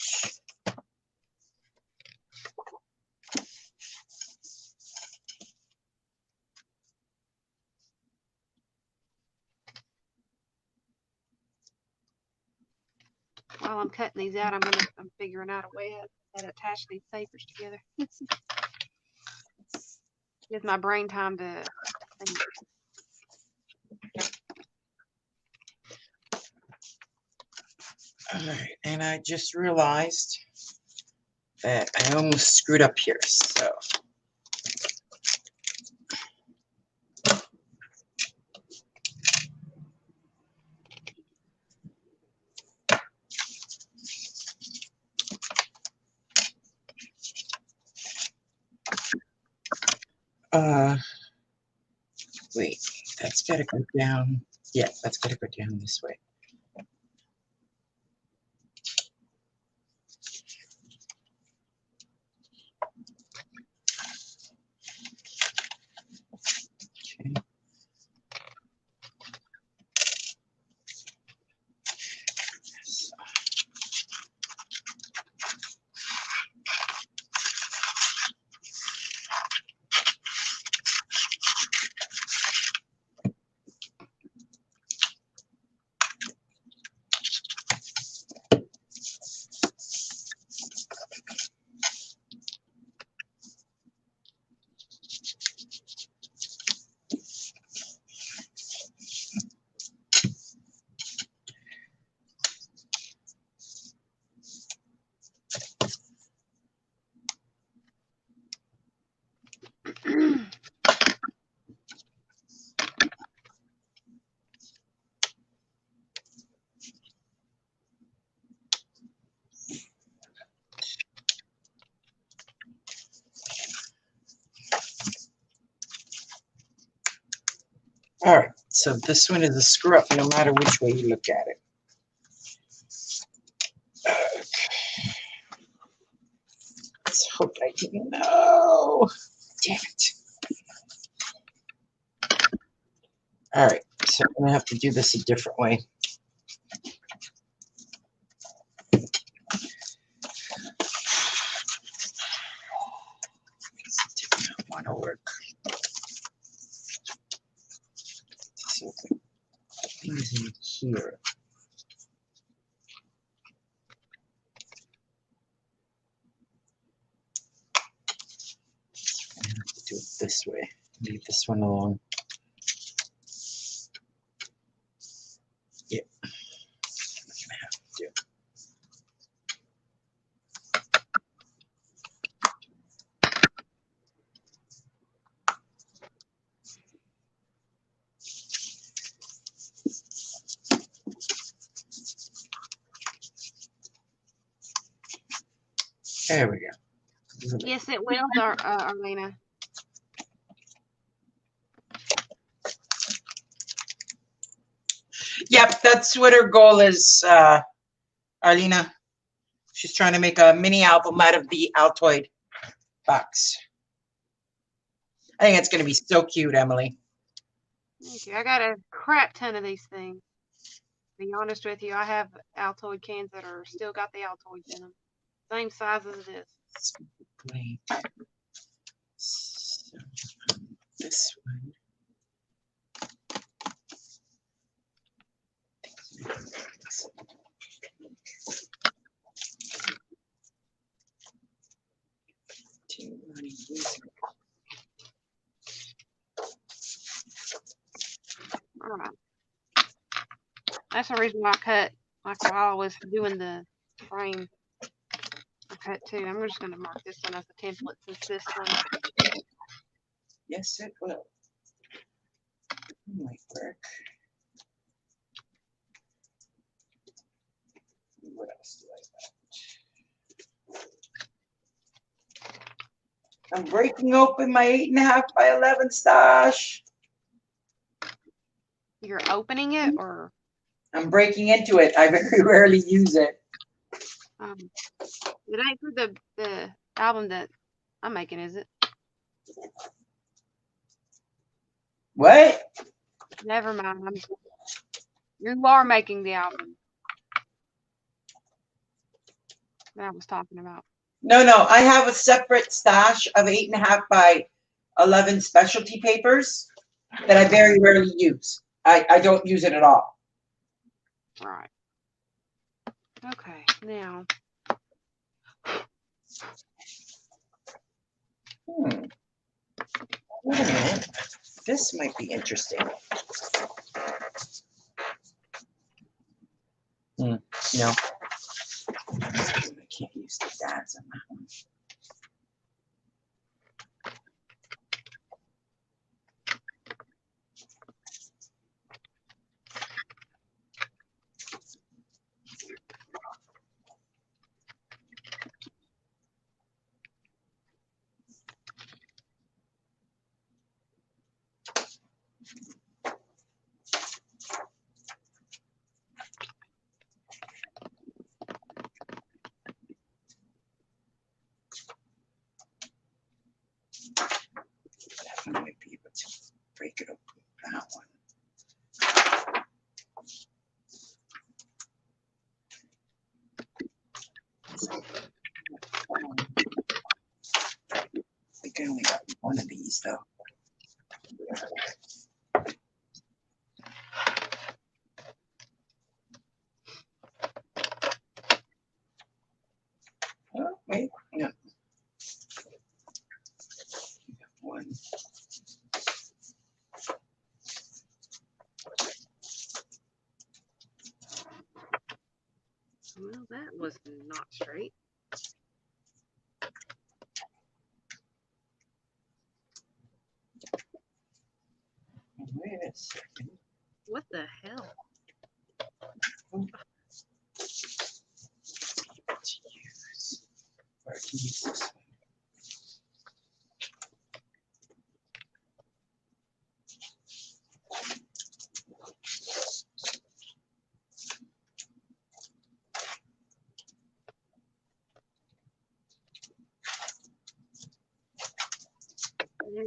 While I'm cutting these out, I'm figuring out a way to attach these papers together. Gives my brain time to think. All right, and I just realized that I almost screwed up here, so. Wait, that's gotta go down. Yeah, that's gotta go down this way. Okay. All right, so this one is a screw up no matter which way you look at it. Okay. Let's hope I can know. Damn it. All right, so I'm gonna have to do this a different way. Did not want to work. So things in here. I have to do it this way. Leave this one alone. Yep. I'm gonna have to do. There we go. Yes, it will, Arlena. Yep, that's what her goal is, Arlena. She's trying to make a mini album out of the Altoid box. I think it's going to be so cute, Emily. Thank you. I got a crap ton of these things. To be honest with you, I have Altoid cans that are still got the Altoids in them. Same size as this. Great. So, this one. All right. That's the reason why I cut, like while I was doing the frame, I cut two. I'm just going to mark this one as a template since this one. Yes, it will. It might work. What else do I got? I'm breaking open my 8.5 by 11 stash. You're opening it, or? I'm breaking into it. I very rarely use it. It ain't for the album that I'm making, is it? What? Never mind. You are making the album that I was talking about. No, no. I have a separate stash of 8.5 by 11 specialty papers that I very rarely use. I don't use it at all. Right. Okay, now. Wait a minute. This might be interesting. No. I can't use the dads on that one. I might be able to break it open with that one. I think I only got one of these though. Oh, wait, no. One. Well, that was not straight. Wait a second. What the hell? To use. Or I can use this one.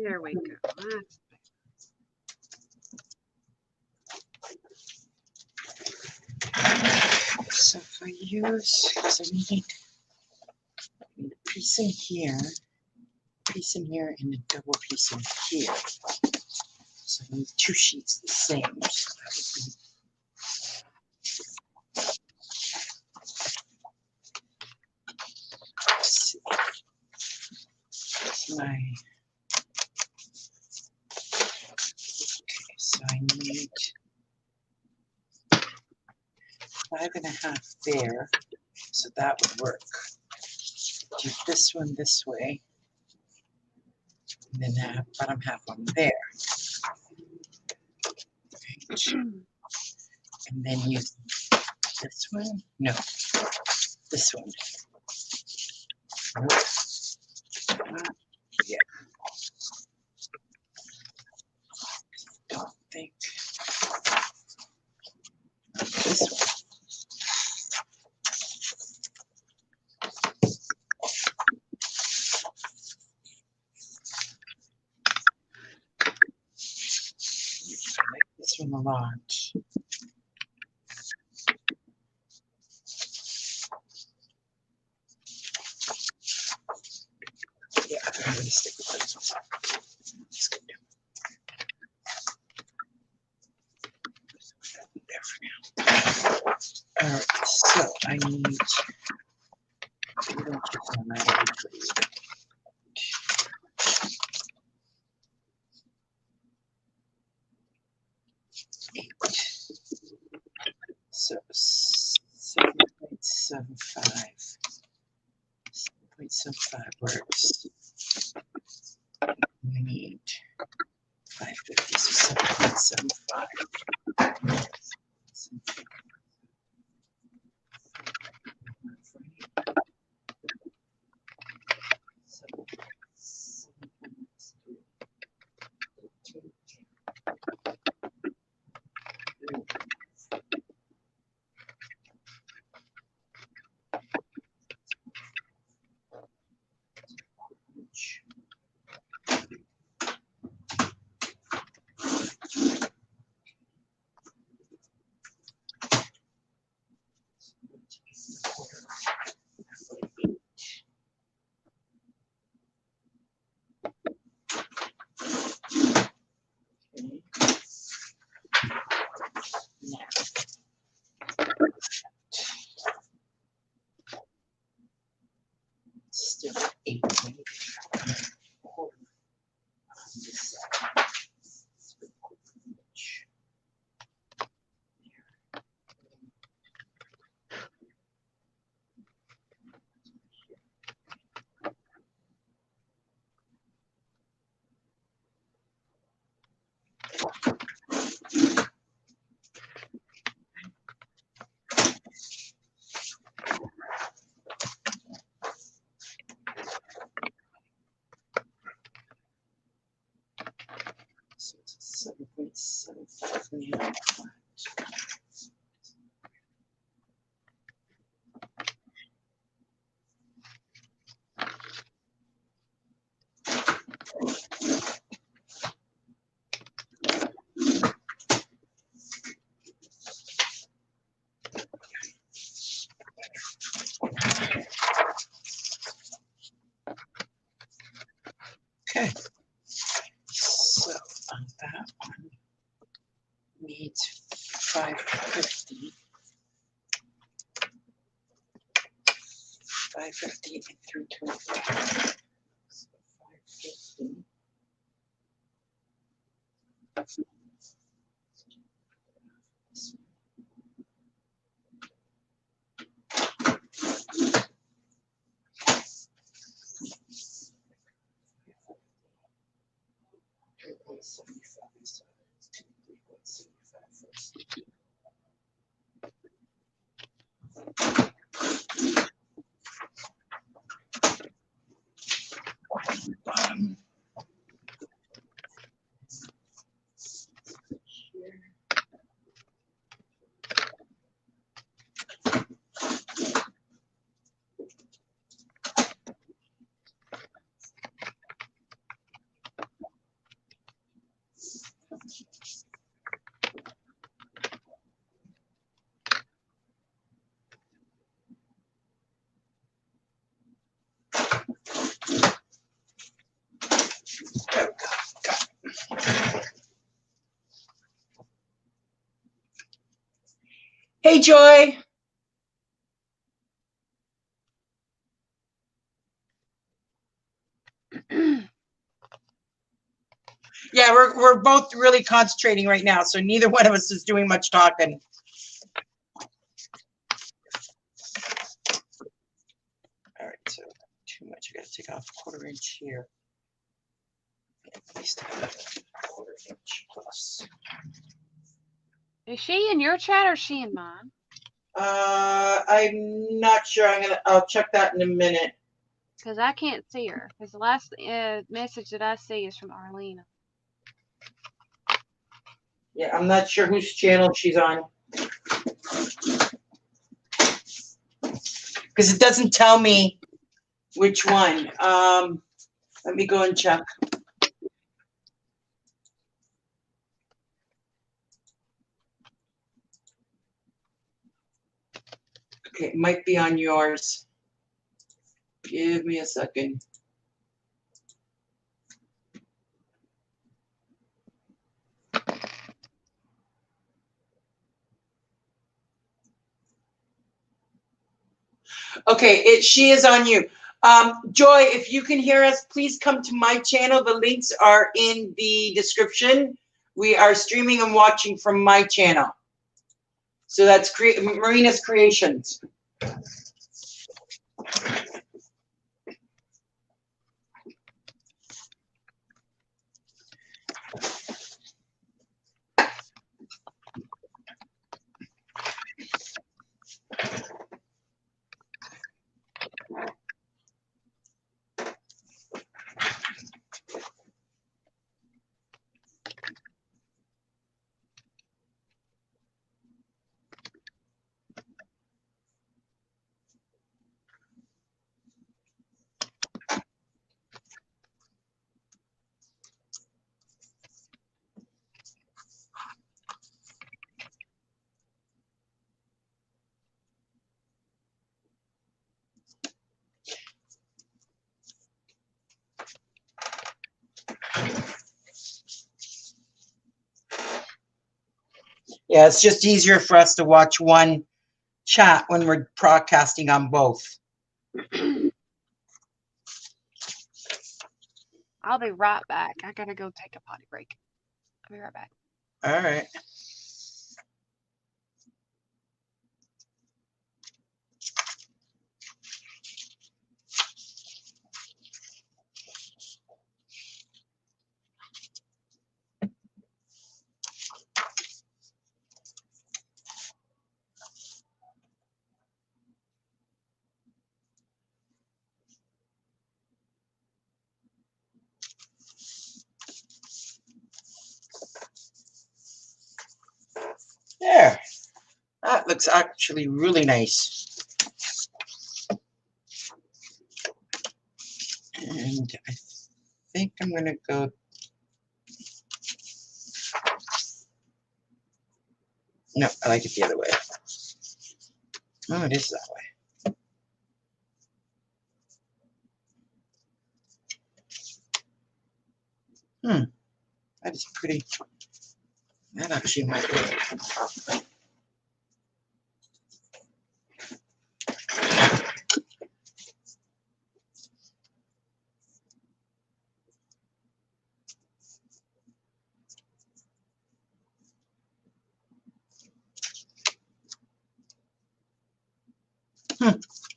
There we go. That's So if I use, because I need a piece in here, and a double piece in here. So I need two sheets the same. So that would be my, okay, so I need 5.5 there, so that would work. Do this one this way, and then have bottom half on there. Right. And then use this one, no, this one. Yeah. Don't think this one. this one a lot. Yeah, I'm going to stick with this one. That's good. There for now. All right, so I need. So 7.75. 7.75 works. We need 550, so 7.75. Still 8. So it's 7.75 now. Okay, so on that one needs 550. 550 and 325. So 550. Bottom. Hey, Joy. Yeah, we're both really concentrating right now, so neither one of us is doing much talking. All right, so too much. I got to take off a 1/4 inch here. At least a 1/4 inch plus. Is she in your chat or is she in mine? I'm not sure. I'll check that in a minute. Because I can't see her. Because the last message that I see is from Arlena. Yeah, I'm not sure whose channel she's on. Because it doesn't tell me which one. Let me go and check. Okay, it might be on yours. Give me a second. Okay, she is on you. Joy, if you can hear us, please come to my channel. The links are in the description. We are streaming and watching from my channel. So that's Marina's Creations. Yeah, it's just easier for us to watch one chat when we're broadcasting on both. I'll be right back. I gotta go take a potty break. I'll be right back. All right. There. That looks actually really nice. And I think I'm going to go. No, I like it the other way. Oh, it is that way. That is pretty. That actually might work.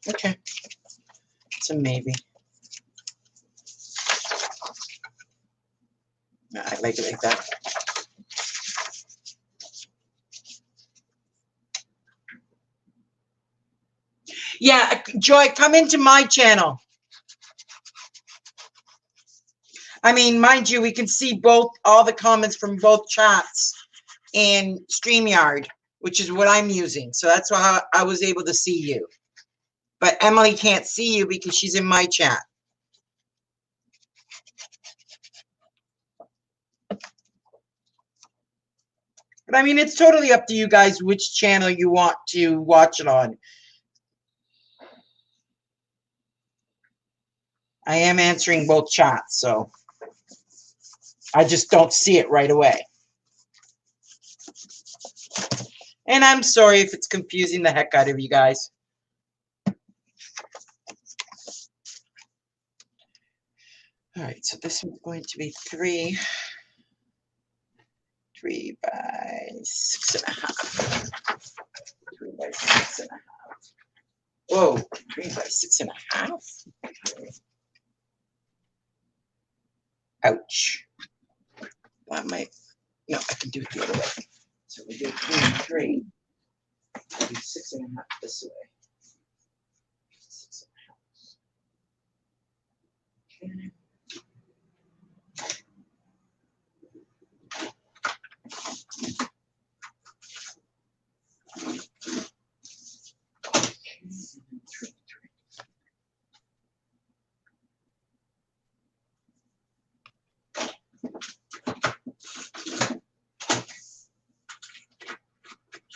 Okay. It's a maybe. No, I like it like that. Yeah, Joy, come into my channel. I mean, mind you, we can see both, all the comments from both chats in StreamYard, which is what I'm using. So that's why I was able to see you. But Emily can't see you because she's in my chat. But I mean, it's totally up to you guys which channel you want to watch it on. I am answering both chats, so I just don't see it right away. And I'm sorry if it's confusing the heck out of you guys. All right, so this one's going to be 3 by 6.5. 3 by 6.5. Whoa, 3 by 6.5. Ouch. That might. No, I can do it the other way. So we do 3 and 3. Do 6.5 this way. 6.5.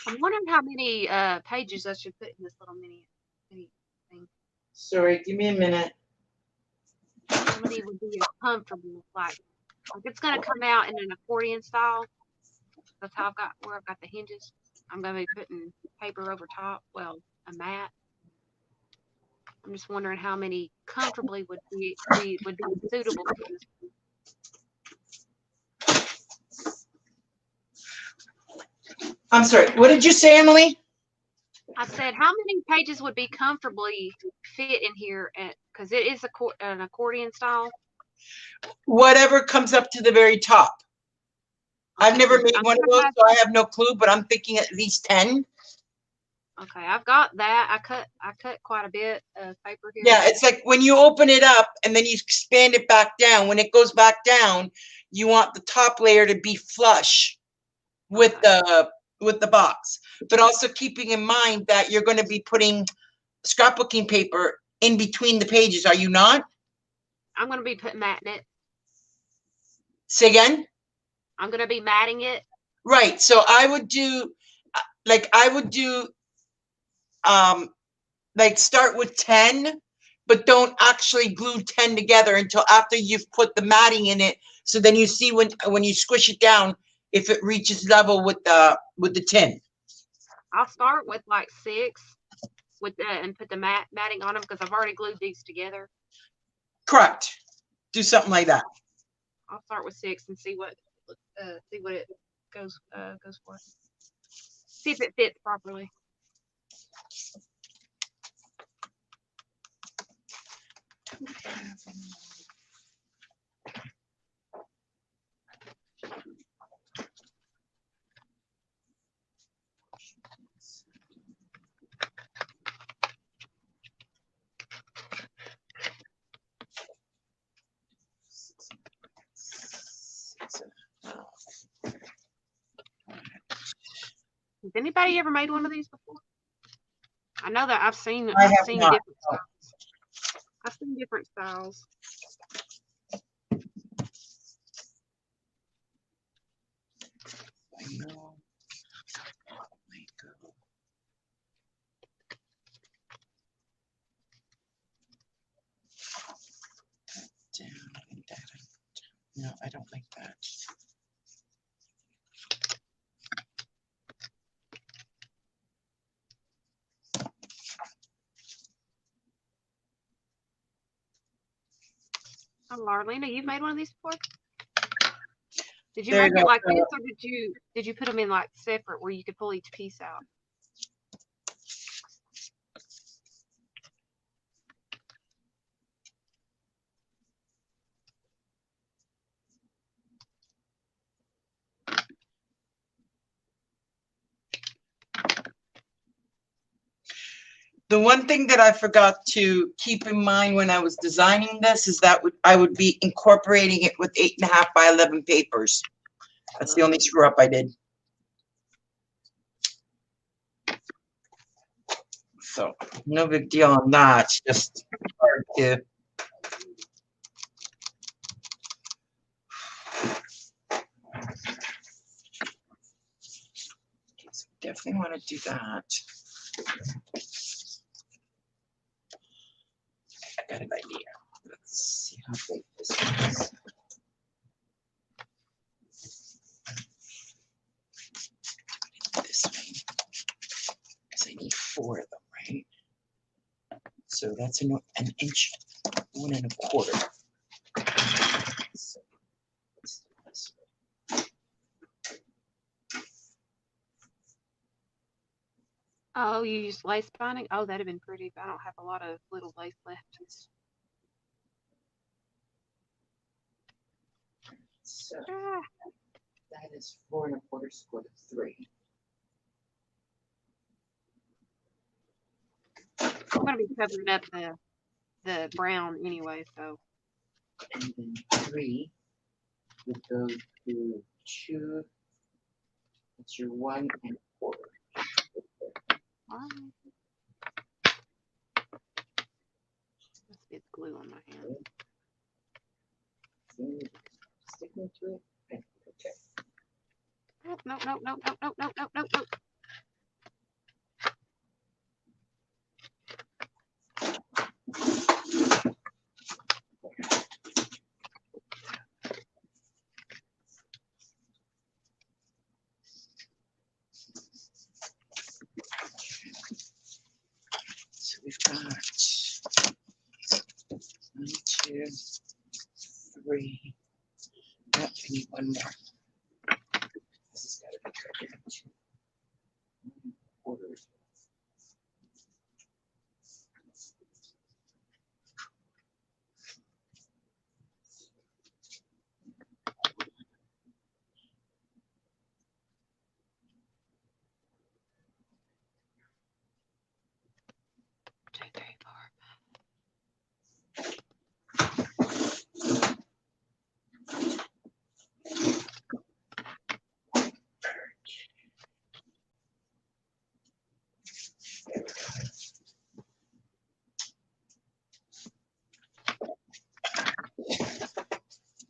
Okay. I'm wondering how many pages I should put in this little mini thing. Sorry, give me a minute. How many would be comfortable? Like it's gonna come out in an accordion style. That's how I've got the hinges. I'm gonna be putting paper over top. Well, a mat. I'm just wondering how many comfortably would be suitable for this. I'm sorry. What did you say, Emily? I said, how many pages would be comfortably fit in here? Because it is an accordion style. Whatever comes up to the very top. I've never made one of those, so I have no clue, but I'm thinking at least 10. Okay, I've got that. I cut quite a bit of paper here. Yeah, it's like when you open it up and then you expand it back down. When it goes back down, you want the top layer to be flush with the box. But also keeping in mind that you're going to be putting scrapbooking paper in between the pages, are you not? I'm going to be putting mat in it. Say again? I'm going to be matting it. Right. So I would do, like start with 10, but don't actually glue 10 together until after you've put the matting in it. So then you see when you squish it down, if it reaches level with the tin. I'll start with like 6 with that and put the matting on them because I've already glued these together. Correct. Do something like that. I'll start with 6 and see what it goes for. See if it fits properly. Has anybody ever made one of these before? I know that I've seen different styles. I've seen different styles. I know. No, I don't like that. Oh, Larlena, you've made one of these before? Did you make it like this, or did you put them in like separate where you could pull each piece out? The one thing that I forgot to keep in mind when I was designing this is that I would be incorporating it with 8.5 by 11 papers. That's the only screw up I did. So no big deal on that. It's just hard to. So definitely want to do that. I got an idea. Let's see how big this is. This way, because I need 4 of them, right? So that's an inch, 1 1/4. So let's do this way. Oh, you used lace binding? Oh, that'd have been pretty, but I don't have a lot of little lace left. So that is 4 1/4 square 3. I'm gonna be covering up the brown anyway, so. And then 3 would go to 2. It's your 1 1/4. Let's get glue on my hand. Sticking to it. Okay. Nope. 3. Oh, I need one more. This has got to be correct. 2 1/4.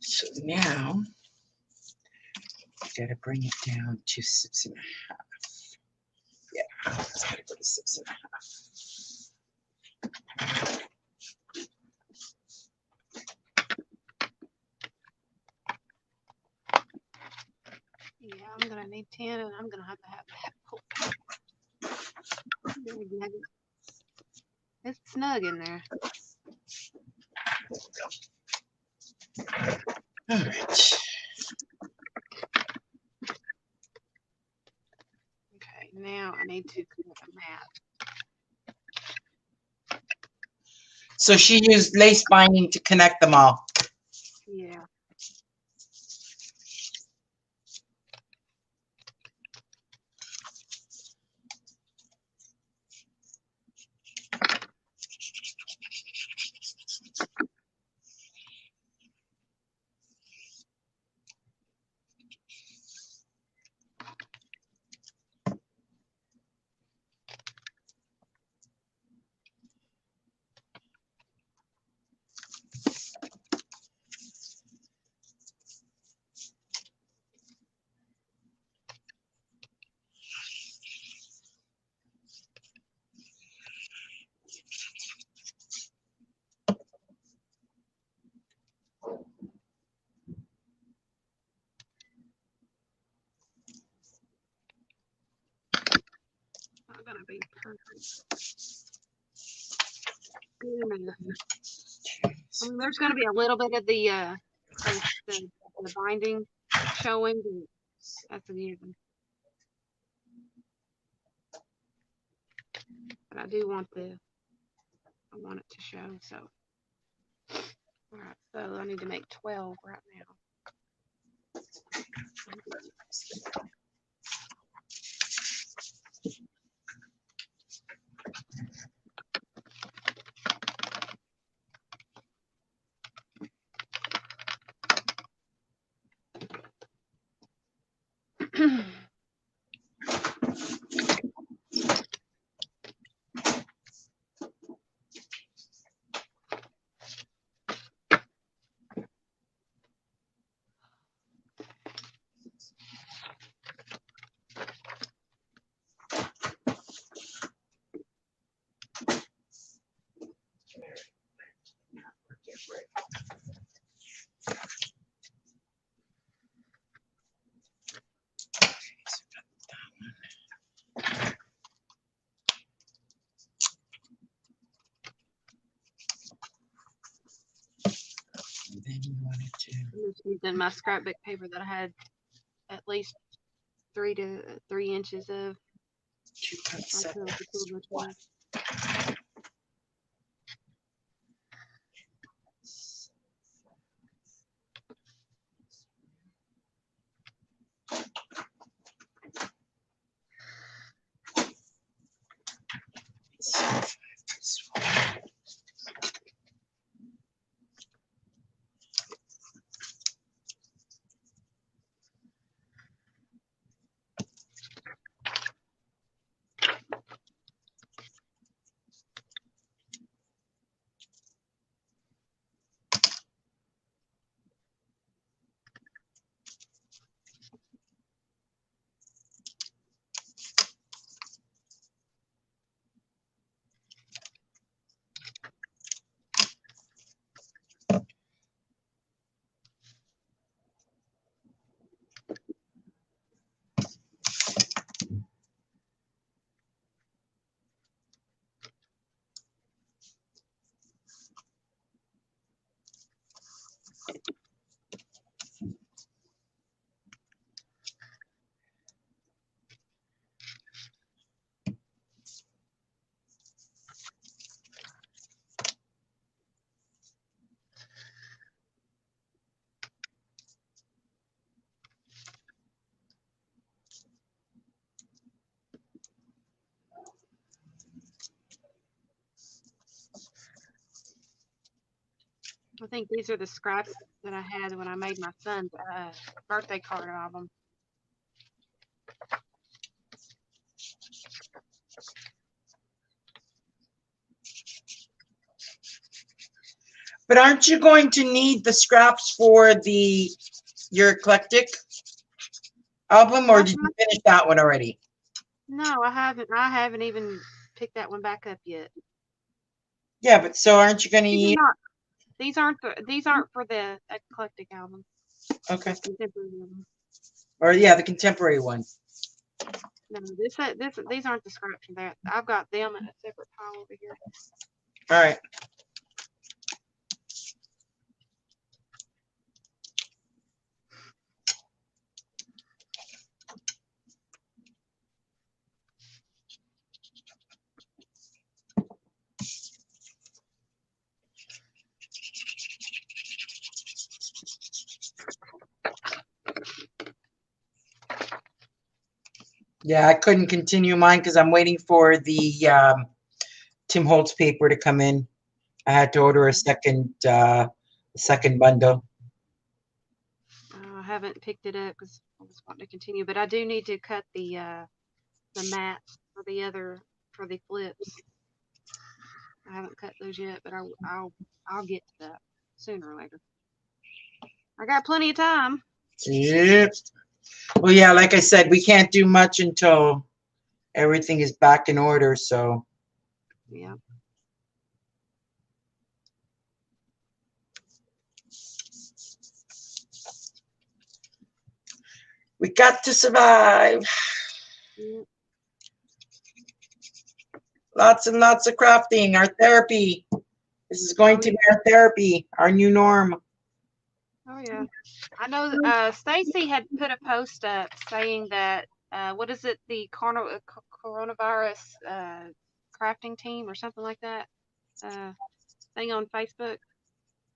So now, got to bring it down to 6 1/2. Yeah, it's got to go to 6 1/2. Yeah, I'm gonna need 10, and I'm gonna have to have that. It's snug in there. All right. Okay, now I need to cut a mat. So she used lace binding to connect them all. Yeah. Not gonna be perfect. Good enough. I mean, there's gonna be a little bit of the binding showing, but that's a given. But I do want I want it to show, so. All right, so I need to make 12 right now. Then you wanted to. I'm just using my scrapbook paper that I had at least 3 inches of. 2.7. I think these are the scraps that I had when I made my son's birthday card album. But aren't you going to need the scraps for your eclectic album, or did you finish that one already? No, I haven't. I haven't even picked that one back up yet. Yeah, but so aren't you going to need? These aren't for the eclectic album. Okay. Contemporary album. Or yeah, the contemporary one. No, these aren't the scraps from that. I've got them in a separate pile over here. All right. Yeah, I couldn't continue mine because I'm waiting for the Tim Holtz paper to come in. I had to order a second bundle. I haven't picked it up because I was wanting to continue, but I do need to cut the mats for the flips. I haven't cut those yet, but I'll get to that sooner or later. I got plenty of time. Yep. Well, yeah, like I said, we can't do much until everything is back in order, so. Yeah. We got to survive. Yep. Lots and lots of crafting, our therapy. This is going to be our therapy, our new norm. Oh, yeah. I know Stacy had put a post up saying that, what is it, the coronavirus crafting team or something like that thing on Facebook,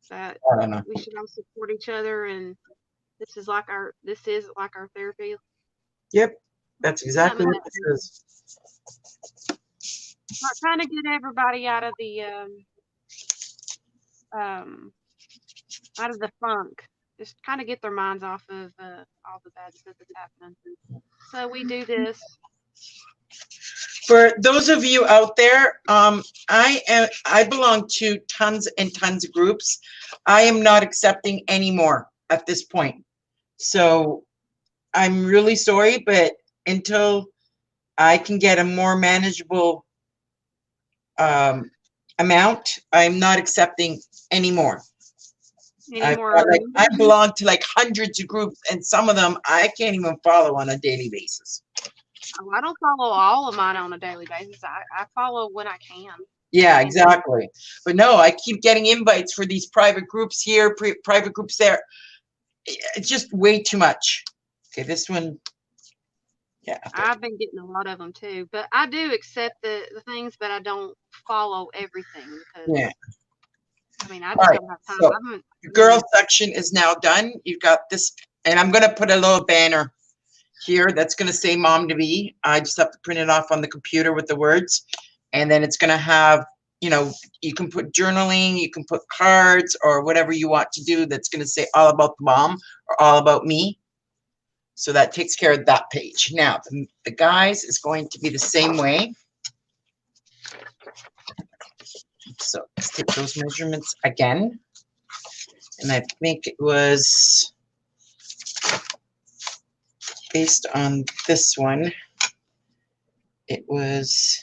that I don't know. we should all support each other, and this is like our therapy. Yep, that's exactly what this is. Not trying to get everybody out of the funk. Just kind of get their minds off of all the bad stuff that's happening. So we do this. For those of you out there, I belong to tons and tons of groups. I am not accepting anymore at this point. So I'm really sorry, but until I can get a more manageable amount, I'm not accepting anymore. I belong to like hundreds of groups, and some of them I can't even follow on a daily basis. Oh, I don't follow all of mine on a daily basis. I follow when I can. Yeah, exactly. But no, I keep getting invites for these private groups here, private groups there. It's just way too much. Okay, this one. Yeah. I've been getting a lot of them too, but I do accept the things, but I don't follow everything because. Yeah. I mean, I just don't have time. So the girl section is now done. You've got this, and I'm gonna put a little banner here that's gonna say "Mom to Be." I just have to print it off on the computer with the words, and then it's gonna have, you know, you can put journaling, you can put cards, or whatever you want to do. That's gonna say all about the mom or all about me. So that takes care of that page. Now the guys is going to be the same way. So let's take those measurements again. And I think it was based on this one. It was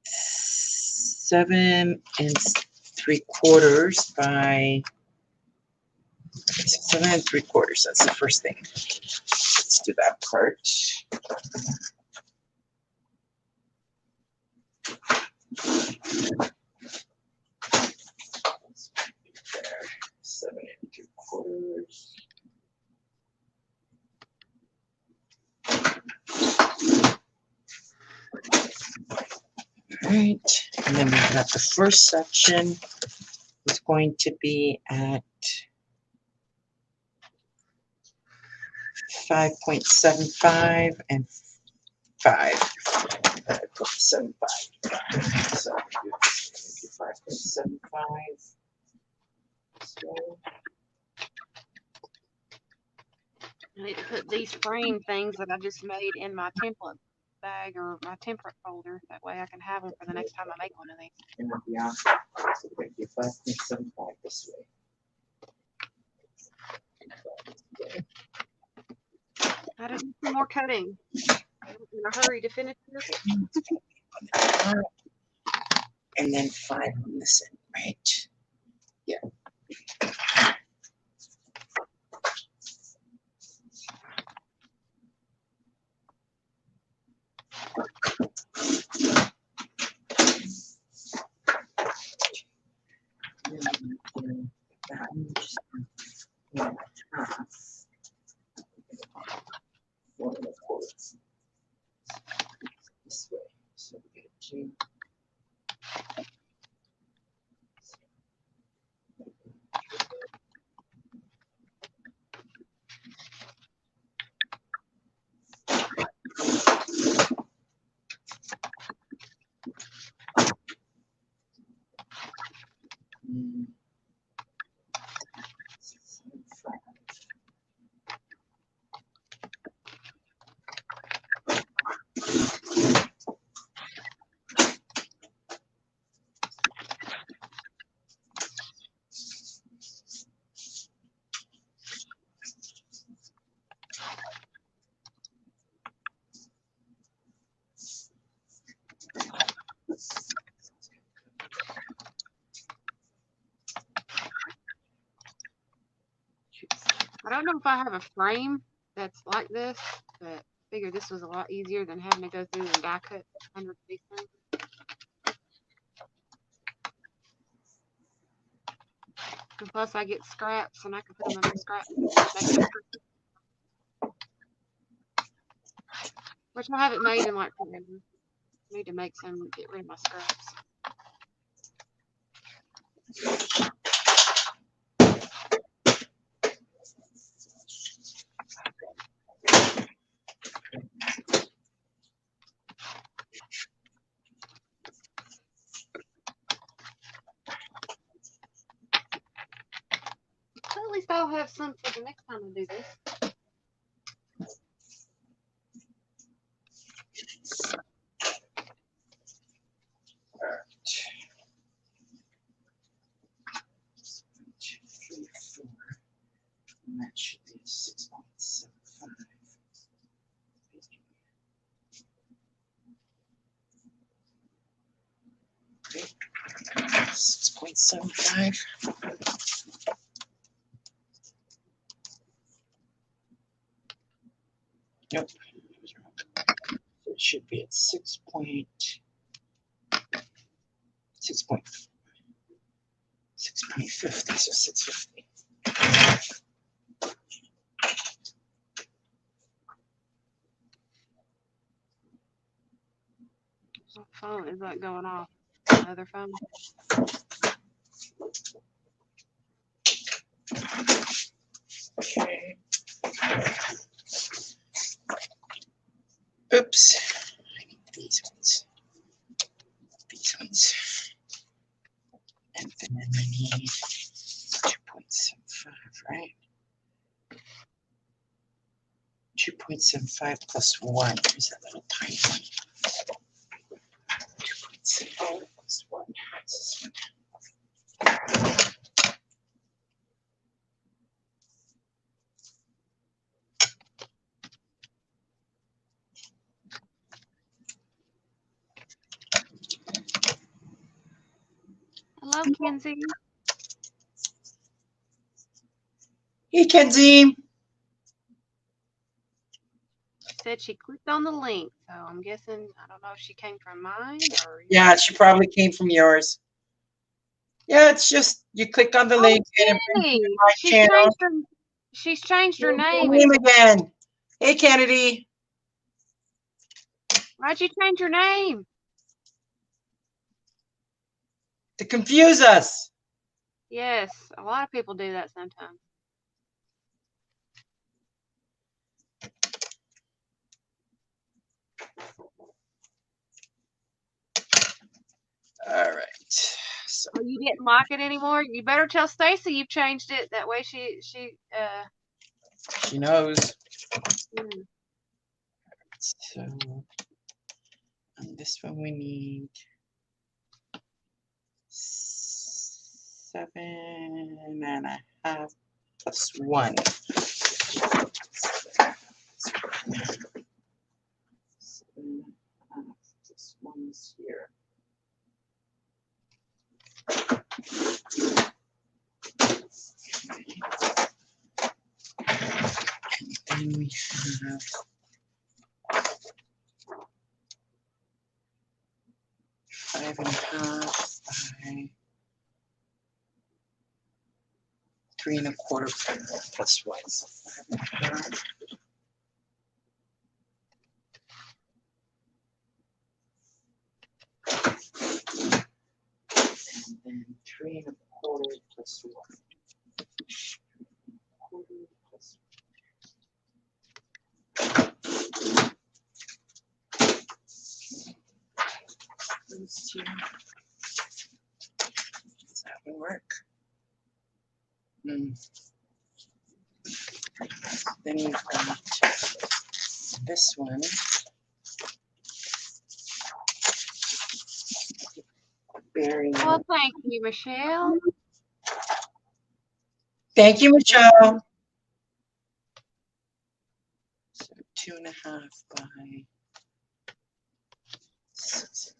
7 3/4 by 7 3/4. That's the first thing. Let's do that part. There, 7 3/4. All right, and then we've got the first section is going to be at 5.75 and 5. 5.75. So 5.75 I need to put these frame things that I just made in my template bag or my template folder. That way I can have them for the next time I make one of these. Yeah. So we're going to do 5.75 this way. I did some more cutting. I'm in a hurry to finish this. And then 5 on this end, right? Yeah. This way. So we get a G. I don't know if I have a frame that's like this, but I figured this was a lot easier than having to go through and die cut hundreds of these things. And plus I get scraps and I can put them in my scrap. Which I haven't made in like forever. I need to make some to get rid of my scraps. So at least I'll have some for the next time I do this. And that should be 6.75. Okay. 6.75. Nope. So it should be at 6.6.50. So 650. My phone is like going off. Another phone. Okay. Oops. I need these ones. These ones. And then I need 2.75, right? 2.75 plus 1. There's that little tiny one. 2.75 plus 1. What's this one? Hello, Kenzie. Hey, Kenzie. Said she clicked on the link, so I'm guessing, I don't know if she came from mine or. Yeah, she probably came from yours. Yeah, it's just you click on the link and it brings you to my channel. She's changed her name. Name again. Hey, Kennedy. Why'd you change your name? To confuse us. Yes, a lot of people do that sometimes. All right. So Oh, you didn't like it anymore? You better tell Stacy you've changed it. That way she knows. Hmm. So on this one we need 7.5 plus 1. 7.5 plus 1 is here. And then we have 5.5 by 3.25 plus 1. So 5.5. And then 3.25 plus 1. 3.25 plus 1. Those two. Does that one work? Then we've got this one. Bearing. Well, thank you, Michelle. Thank you, Michelle. So 2.5 by 6.25.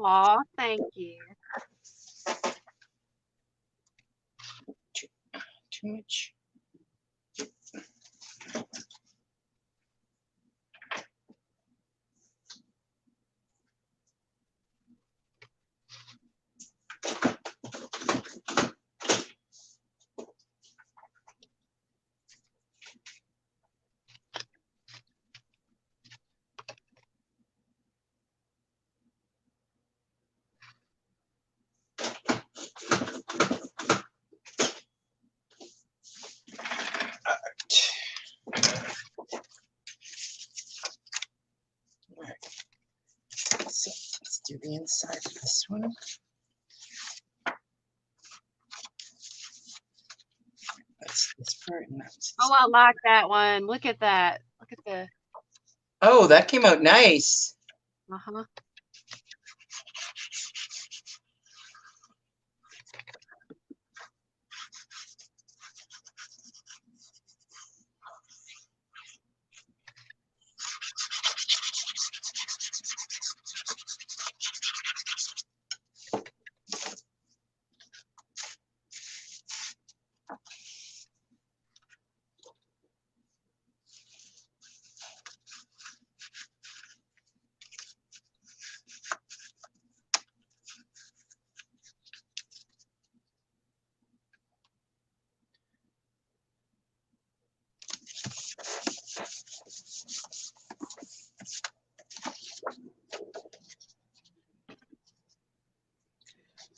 Aw, thank you. Too much. Alright. So let's do the inside of this one. That's this part and that's this. Oh, I like that one. Look at that. Look at the. Oh, that came out nice. Uh-huh.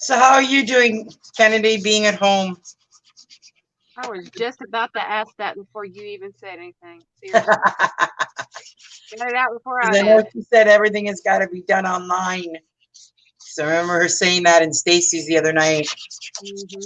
So how are you doing, Kennedy, being at home? I was just about to ask that before you even said anything. Seriously. Got it out before I I know did. she said everything has got to be done online. So I remember her saying that in Stacy's the other night. Mm-hmm.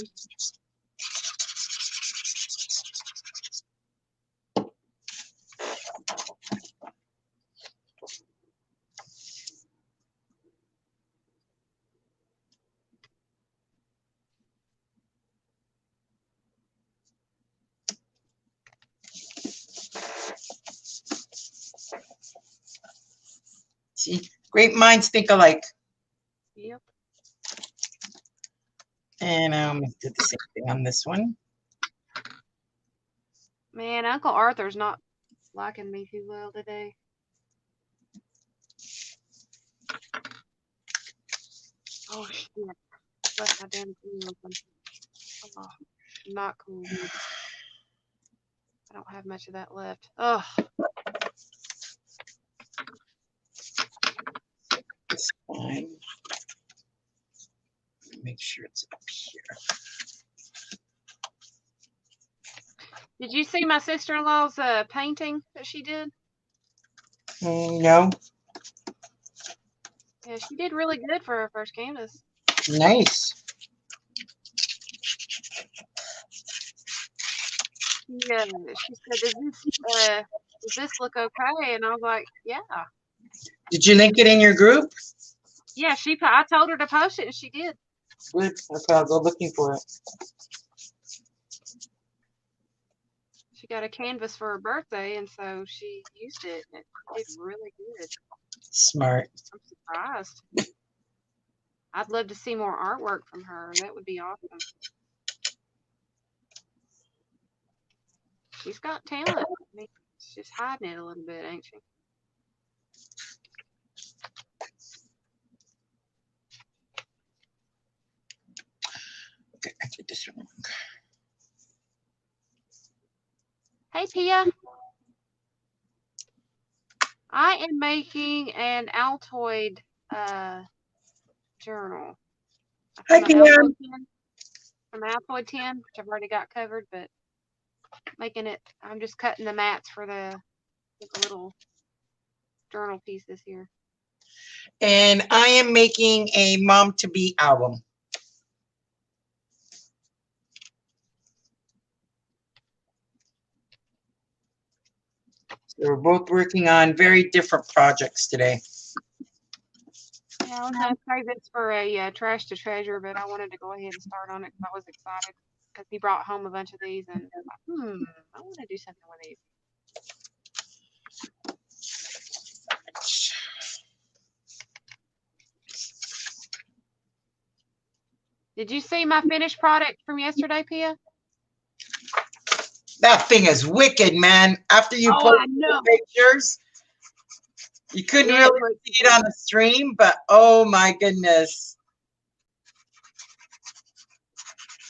See, great minds think alike. Yep. And do the same thing on this one. Man, Uncle Arthur's not liking me too well today. Oh shit! Left my damn thing open. Oh, not cool. I don't have much of that left. Oh, It's fine. Make sure it's up here. did you see my sister-in-law's painting that she did? No. Yeah, she did really good for her first canvas. Nice. Yeah, she said, does this look okay? And I was like, yeah. Did you link it in your group? Yeah, I told her to post it and she did. Good. Okay, I'll go looking for it. She got a canvas for her birthday and so she used it and it did really good. Smart. I'm surprised. I'd love to see more artwork from her. That would be awesome. She's got talent. I mean, she's just hiding it a little bit, ain't she? Okay, I did this one. Hey, Pia. I am making an Altoid journal. Hi, From Pia. From Altoid 10, which I've already got covered, but making it, I'm just cutting the mats for the little journal pieces here. And I am making a mom-to-be album. So we're both working on very different projects today. Yeah, I was going to say this for a trash to treasure, but I wanted to go ahead and start on it because I was excited because he brought home a bunch of these and I thought, I want to do something with these. Did you see my finished product from yesterday, Pia? That thing is wicked, man. After you put the pictures, you couldn't really see it on the stream, but oh my goodness.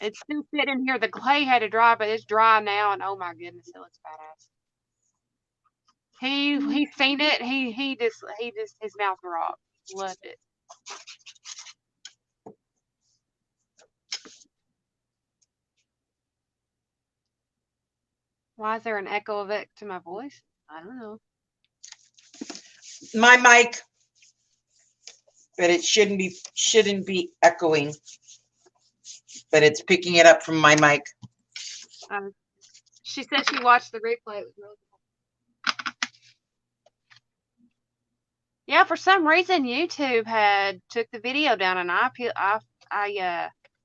It's still sitting here. The clay had to dry, but it's dry now, and oh my goodness, it looks badass. He's seen it. He just his mouth dropped. Loved it. Why is there an echo of it to my voice? I don't know. My mic, but it shouldn't be echoing, but it's picking it up from my mic. She said she watched the replay. It was really cool. Yeah, for some reason YouTube took the video down, and I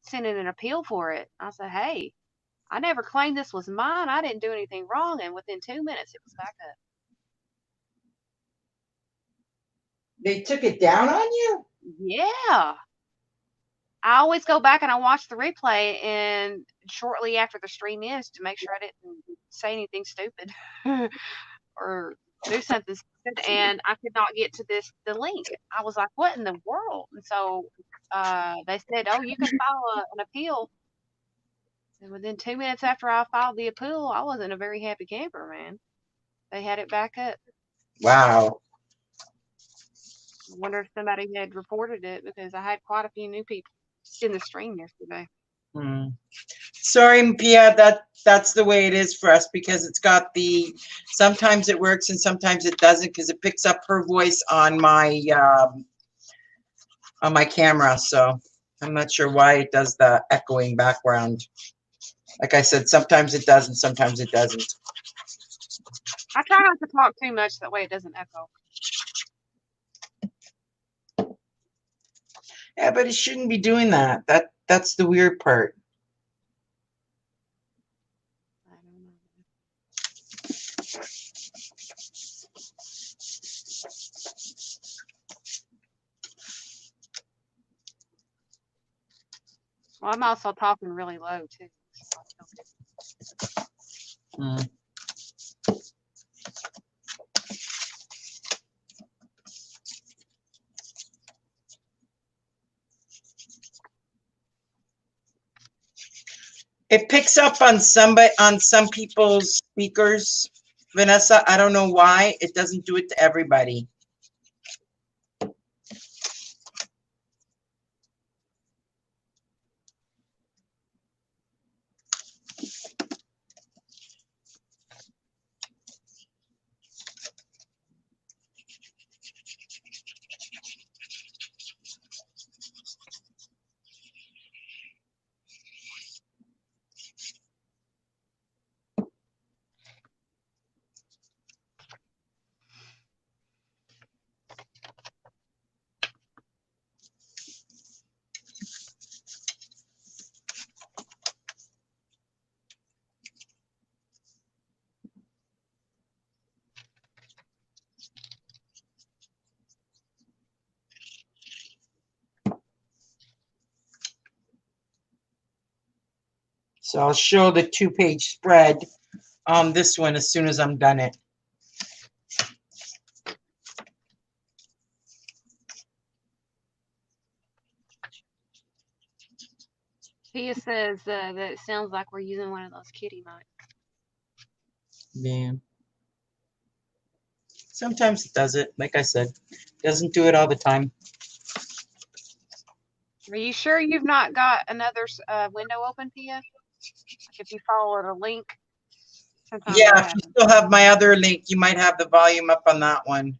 sent in an appeal for it. I said, hey, I never claimed this was mine. I didn't do anything wrong, and within 2 minutes it was back up. They took it down on you? Yeah. I always go back and I watch the replay and shortly after the stream ends to make sure I didn't say anything stupid or do something stupid, and I could not get to the link. I was like, what in the world? And so they said, oh, you can file an appeal. And within 2 minutes after I filed the appeal, I wasn't a very happy camper, man. They had it back up. Wow. I wonder if somebody had reported it because I had quite a few new people in the stream yesterday. Sorry, Pia, that's the way it is for us because it's got sometimes it works and sometimes it doesn't because it picks up her voice on my camera. So I'm not sure why it does the echoing background. Like I said, sometimes it does and sometimes it doesn't. I try not to talk too much, that way it doesn't echo. Yeah, but it shouldn't be doing that. That's the weird part. I don't know. Well, I'm also talking really low too. It picks up on some people's speakers, Vanessa. I don't know why. It doesn't do it to everybody. So I'll show the 2-page spread on this one as soon as I'm done it. Tia says that it sounds like we're using one of those kitty mics. Yeah. Sometimes it does it. Like I said, doesn't do it all the time. Are you sure you've not got another window open, Tia? Like if you followed a link, sometimes Yeah, that if you happens. still have my other link, you might have the volume up on that one.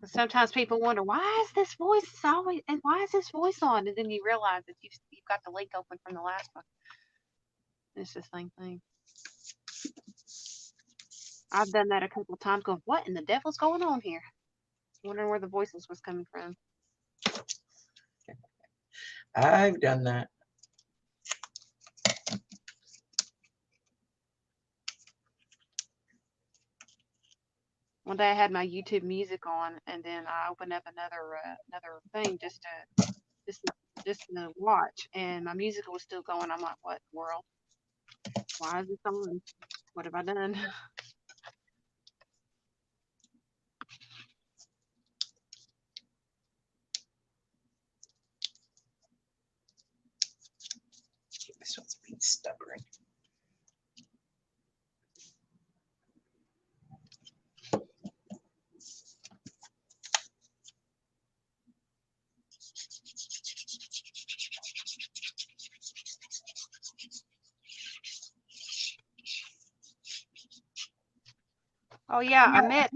Sometimes people wonder why is this voice always, and why is this voice on? And then you realize that you've got the link open from the last one. It's the same thing. I've done that a couple of times, going, "What in the devil's going on here?" Wondering where the voices was coming from. I've done that. One day I had my YouTube music on, and then I opened up another thing just to watch, and my music was still going. I'm like, "What in the world? Why is this on? What have I done?" This one's being stubborn. Oh yeah, I met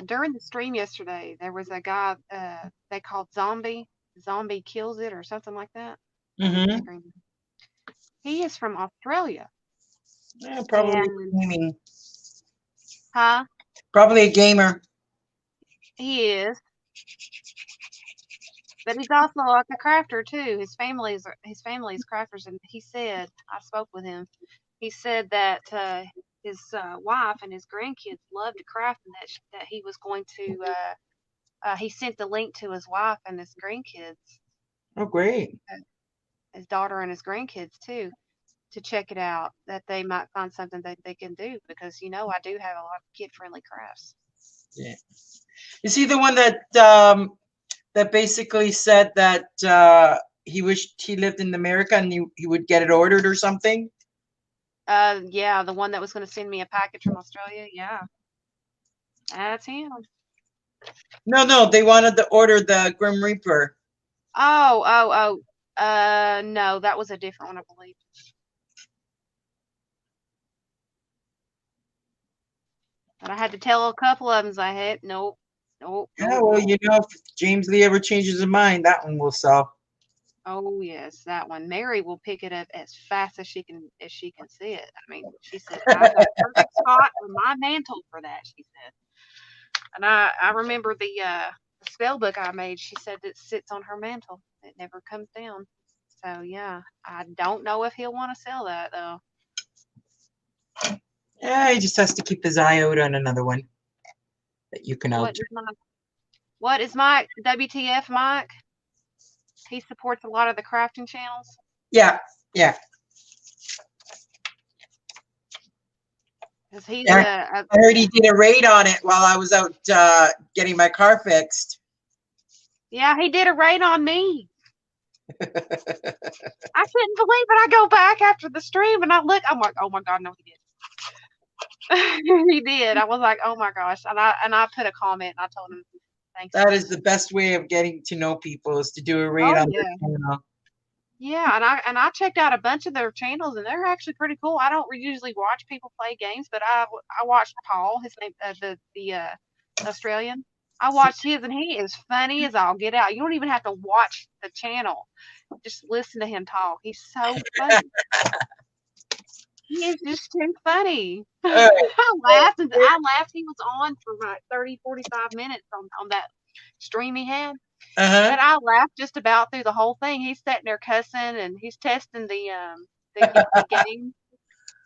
during the stream yesterday. There was a guy they called Zombie. Zombie kills it or something like that. Mm-hmm. He is from Australia. Yeah, probably And gaming. huh? Probably a gamer. He is. But he's also like a crafter too. His family's crafters, and he said I spoke with him. He said that his wife and his grandkids love to craft, and that he was going to. He sent the link to his wife and his grandkids, Oh, great. his daughter and his grandkids too, to check it out. That they might find something that they can do because I do have a lot of kid-friendly crafts. Yeah. Is he the one that that basically said that he wished he lived in America and he would get it ordered or something? Yeah, the one that was going to send me a package from Australia. Yeah, that's him. No, they wanted to order the Grim Reaper. Oh. No, that was a different one, I believe. But I had to tell a couple of them. I had nope. Yeah, well, Nope. if James Lee ever changes his mind, that one will sell. Oh yes, that one. Mary will pick it up as fast as she can see it. I mean, she said I've got a perfect spot on my mantle for that. She said, and I remember the spell book I made. She said it sits on her mantle. It never comes down. So yeah, I don't know if he'll want to sell that though. Yeah, he just has to keep his eye out on another one that you can alter. What is Mike? WTF Mike? He supports a lot of the crafting channels. Yeah. Cause he's Yeah, I heard he did a raid on it while I was out getting my car fixed. yeah, he did a raid on me. I couldn't believe it. I go back after the stream and I look. I'm like, oh my god, no, he did. He did. I was like, oh my gosh, and I put a comment and I told him, thanks. That is the best way of getting to know people, is to do a raid Oh on yeah. their channel. Yeah, and I checked out a bunch of their channels, and they're actually pretty cool. I don't usually watch people play games, but I watched Paul, his name, the Australian. I watched his, and he is funny as all get out. You don't even have to watch the channel; just listen to him talk. He's so funny. He is just too funny. All right. I laughed. He was on for about 30, 45 minutes on that stream he had. Uh-huh. But I laughed just about through the whole thing. He's sitting there cussing and he's testing the game.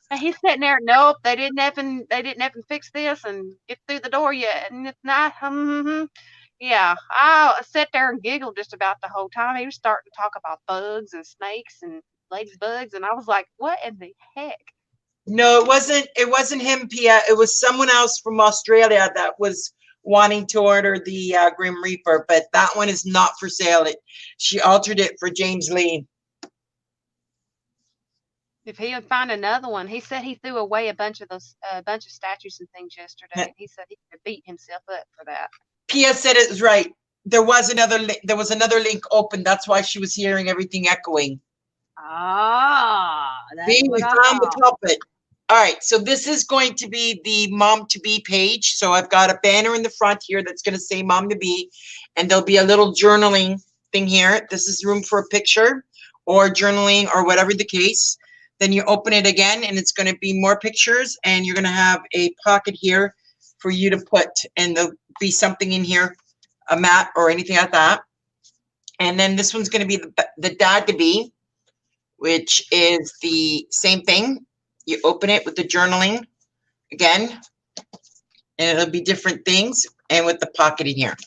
And he's sitting there, nope, they didn't even fix this and get through the door yet. And it's not yeah. I sat there and giggled just about the whole time. He was starting to talk about bugs and snakes and ladybugs, and I was like, what in the heck? No, it wasn't him, Pia. It was someone else from Australia that was wanting to order the Grim Reaper, but that one is not for sale. She altered it for James Lee. If he would find another one, he said he threw away a bunch of statues and things yesterday. He said he could beat himself up for that. Pia said it was right. There was another link open. That's why she was hearing everything echoing. Ah, see, we found the culprit. All right, so this is going to be the mom to be page. So I've got a banner in the front here that's going to say mom to be, and there'll be a little journaling thing here. This is room for a picture or journaling or whatever the case. Then you open it again and it's going to be more pictures, and you're going to have a pocket here for you to put, and there'll be something in here, a mat or anything like that. And then this one's going to be the dad to be, which is the same thing. You open it with the journaling again, and it'll be different things, and with the pocket in here.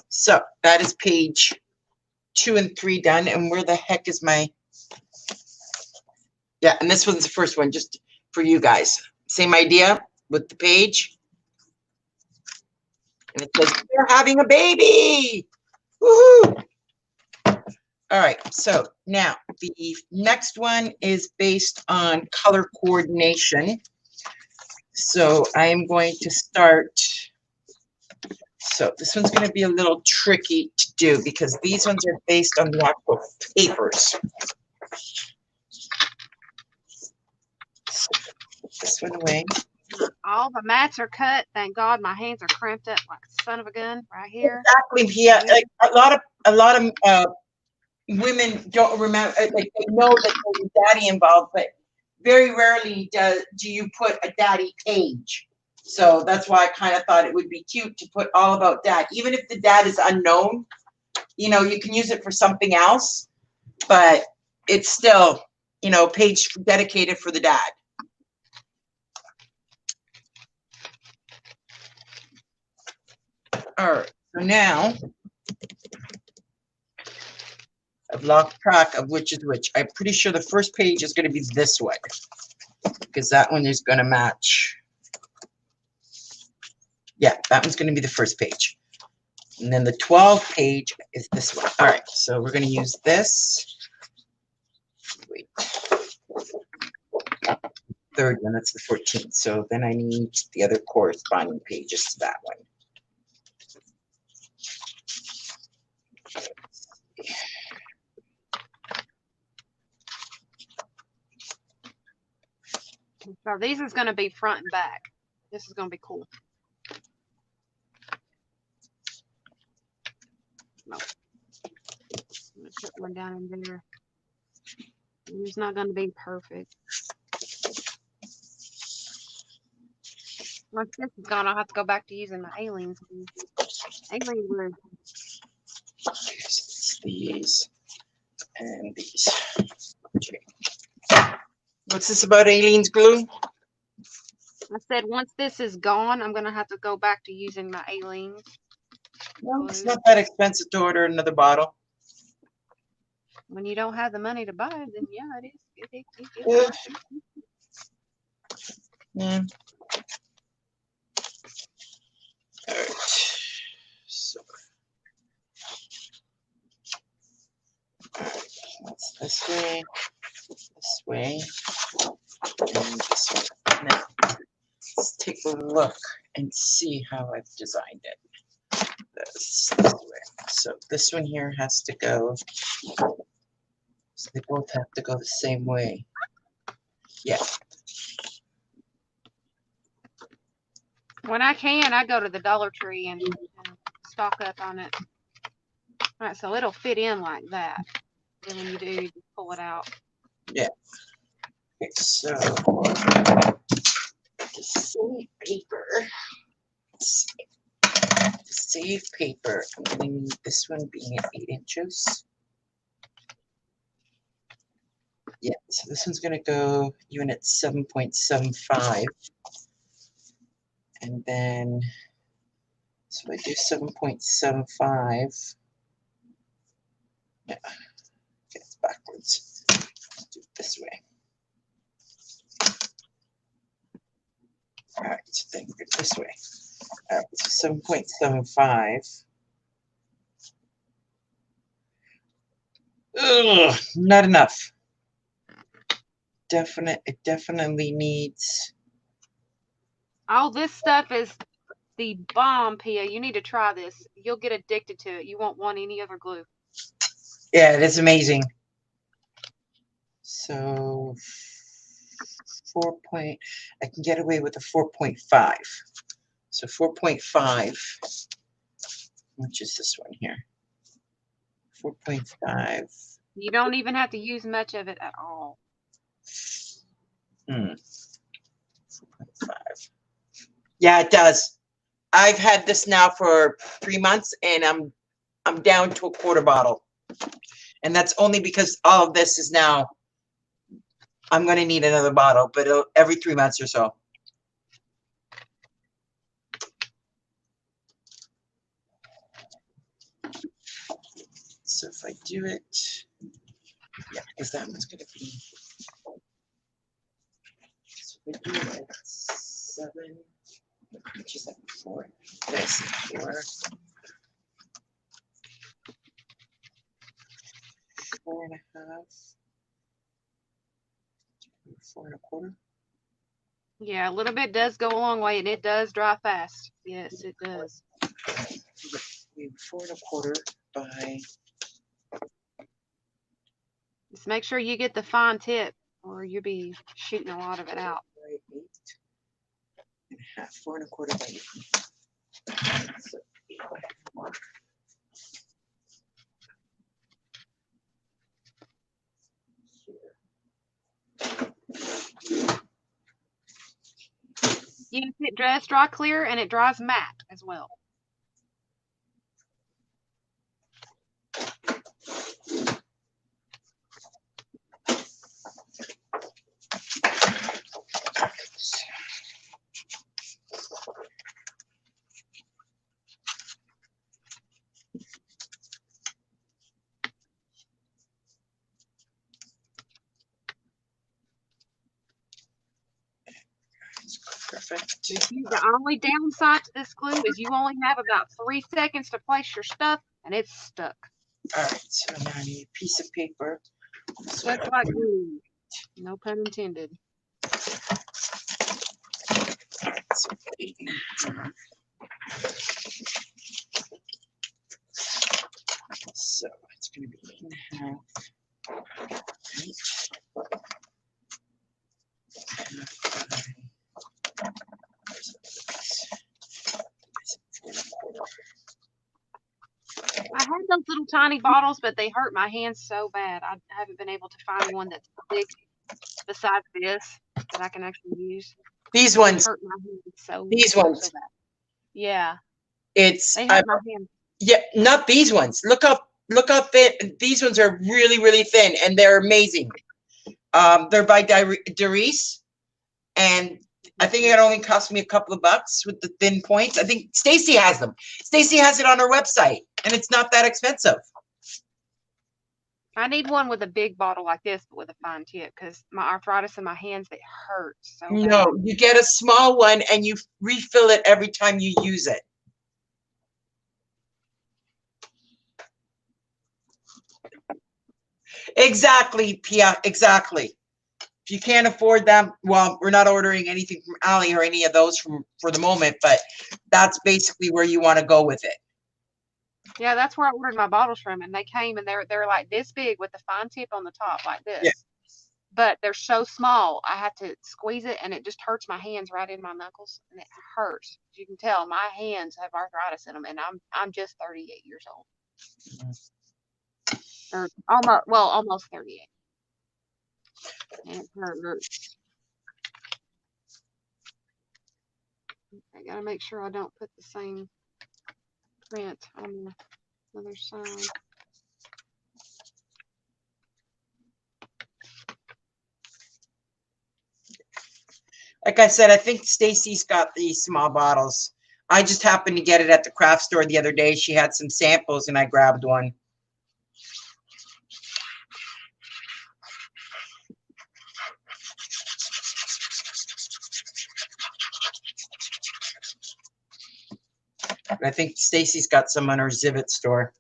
So that is page 2 and 3 done. And where the heck is my, yeah, and this one's the first one, just for you guys. Same idea with the page. And it says, we're having a baby. Woohoo! All right, so now the next one is based on color coordination. So I am going to start. So this one's going to be a little tricky to do because these ones are based on the actual papers. So put this one away. All the mats are cut. Thank God my hands are cramped up like a son of a gun right here. Exactly. Yeah, like a lot of women don't remember, like they know that there's a daddy involved, but very rarely do you put a daddy page. So that's why I kind of thought it would be cute to put all about dad. Even if the dad is unknown, you know, you can use it for something else, but it's still, you know, page dedicated for the dad. All right, so now I've lost track of which is which. I'm pretty sure the first page is going to be this one because that one is going to match. Yeah, that one's going to be the first page. And then the 12th page is this one. All right, so we're going to use this. Wait. Third one, that's the 14th. So then I need the other corresponding pages to that one. So these is going to be front and back. This is going to be cool. No. I'm going to put one down in there. It's not going to be perfect. Once this is gone, I'll have to go back to using my aliens. Alien glue. These and these. Okay. What's this about aliens glue? I said once this is gone, I'm going to have to go back to using my aliens. No, it's not that expensive to order another bottle. When you don't have the money to buy it, then yeah, it is. Yeah. Yeah. All right. So that's this way, and this way. Now, let's take a look and see how I've designed it. This way. So this one here has to go. So they both have to go the same way. Yeah. When I can, I go to the Dollar Tree and stock up on it. All right, so it'll fit in like that. Then when you do, you just pull it out. Yeah. Okay, so to save paper, I'm going to need this one being at 8 inches. Yeah, so this one's going to go even at 7.75. And then, so I do 7.75. Yeah, okay, it's backwards. Let's do it this way. All right, so then we're this way. All right, so 7.75. Ugh, not enough. It definitely needs. All this stuff is the bomb, Pia. You need to try this. You'll get addicted to it. You won't want any other glue. Yeah, it is amazing. So I can get away with a 4.5. So 4.5, which is this one here. 4.5. You don't even have to use much of it at all. 4.5. Yeah, it does. I've had this now for 3 months, and I'm down to a quarter bottle, and that's only because all of this is now. I'm going to need another bottle, but every 3 months or so. So if I do it, yeah, because that one's going to be. So if I do it at 7, which is at 4. This 4. 4.5. 4.25. Yeah, a little bit does go a long way, and it does dry fast. Yes, it does. 4.25 by. Just make sure you get the fine tip, or you'll be shooting a lot of it out. 8.5. 4.25 by 8. So 8. Yes, it does dry clear, and it dries matte as well. Perfect. The only downside to this glue is you only have about 3 seconds to place your stuff, and it's stuck. All right, so now I need a piece of paper. Stuck like glue. No pun intended. All right, so 8.5. So it's going to be 8.5. I had those little tiny bottles, but they hurt my hands so bad. I haven't been able to find one that's big besides this that I can actually use. These ones. Hurt my hands so. These ones. So bad. Yeah. It's. They hurt my hands. Yeah, not these ones. Look how thin. These ones are really, really thin, and they're amazing. They're by Darice, and I think it only cost me a couple of bucks with the thin points. I think Stacy has them. Stacy has it on her website, and it's not that expensive. I need one with a big bottle like this, but with a fine tip, because my arthritis in my hands, it hurts so bad. No, you get a small one and you refill it every time you use it. Exactly, Pia, exactly. If you can't afford them, well, we're not ordering anything from Ali or any of those for the moment, but that's basically where you want to go with it. Yeah, that's where I ordered my bottles from, and they came and they're like this big with the fine tip on the top like this. Yeah. But they're so small, I have to squeeze it, and it just hurts my hands right in my knuckles, and it hurts. As you can tell, my hands have arthritis in them, and I'm just 38 years old, or almost 38, and it hurts. I gotta make sure I don't put the same print on the other side. Like I said, I think Stacy's got these small bottles. I just happened to get it at the craft store the other day. She had some samples and I grabbed one. I think Stacy's got some on her Zivit store.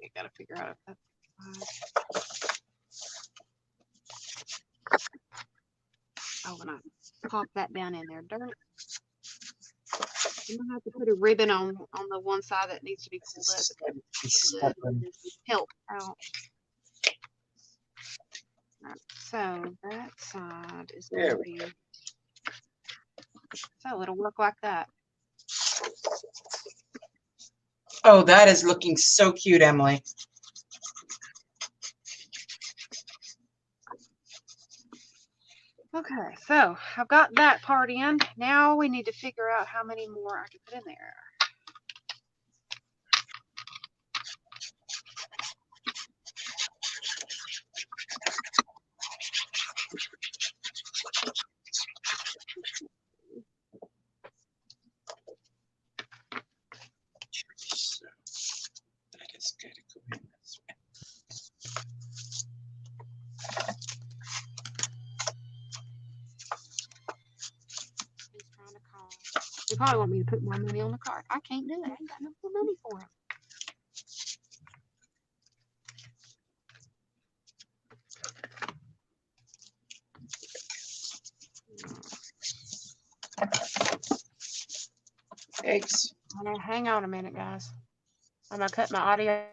I gotta figure out if that's oh, and I pop that down in there. Darn it. I'm gonna have to put a ribbon on the one side that needs to be pulled up. Help out. Right, so that side is going to be, so it'll work like that. Oh, that is looking so cute, Emily. Okay, so I've got that part in. Now we need to figure out how many more I can put in there. That is good to go in this way. They probably want me to put more money on the card. I can't do it. I ain't got no more money for them. Thanks. Hang on a minute, guys. I'm gonna cut my audio.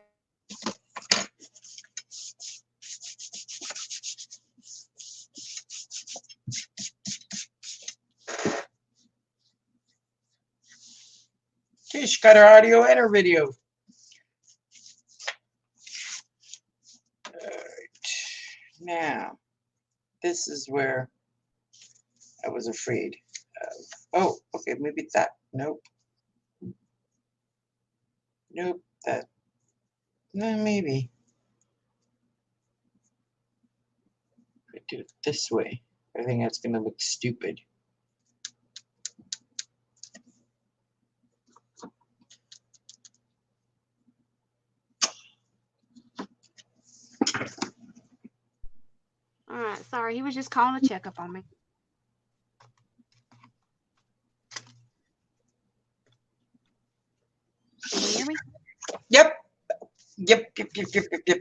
Okay, she got her audio and her video. All right. Now, this is where I was afraid of. Oh, okay, maybe it's that. Nope. Nope, that. No, maybe. I do it this way. I think that's going to look stupid. All right, sorry, he was just calling to check up on me. Can you hear me? Yep. Yep. I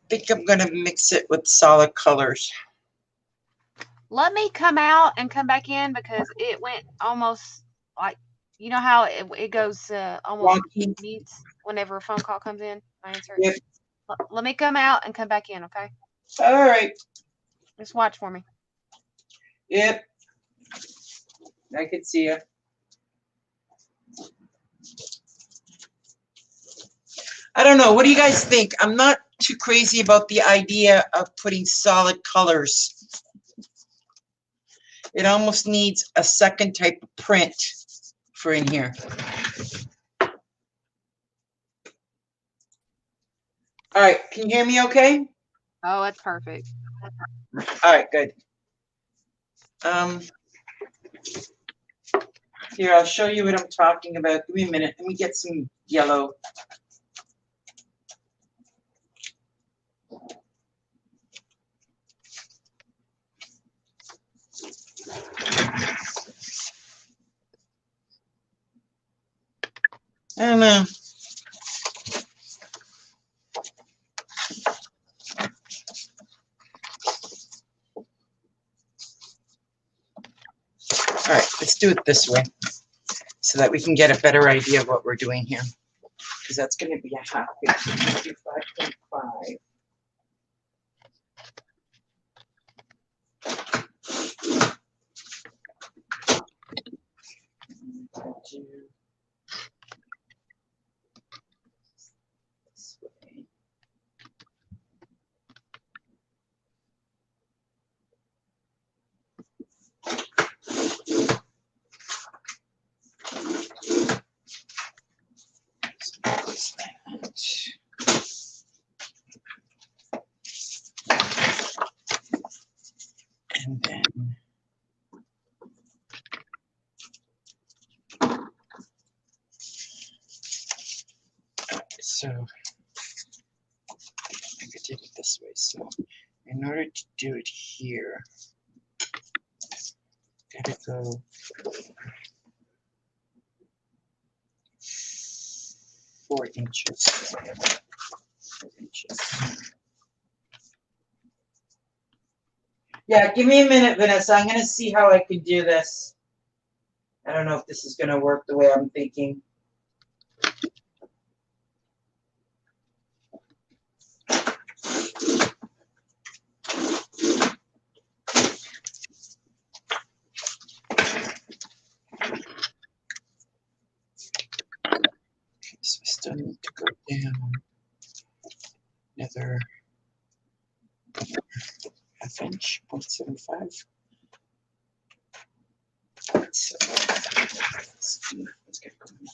think I'm going to mix it with solid colors. Let me come out and come back in because it went almost like, you know how it goes almost mutes whenever a phone call comes in. I answer it. Yep. Let me come out and come back in, okay? All right. Just watch for me. Yep. I could see you. I don't know. What do you guys think? I'm not too crazy about the idea of putting solid colors. It almost needs a second type of print for in here. All right. Can you hear me okay? Oh, that's perfect. All right, good. Here, I'll show you what I'm talking about. Give me a minute. Let me get some yellow. I don't know. All right, let's do it this way so that we can get a better idea of what we're doing here. Because that's going to be a half page, 5.5. This way. And then so I could do it this way. So in order to do it here, gotta go 4 inches. 4 inches. Yeah, give me a minute, Vanessa. I'm gonna see how I can do this. I don't know if this is gonna work the way I'm thinking. So I still need to go down another half inch, 0.75. So let's get going.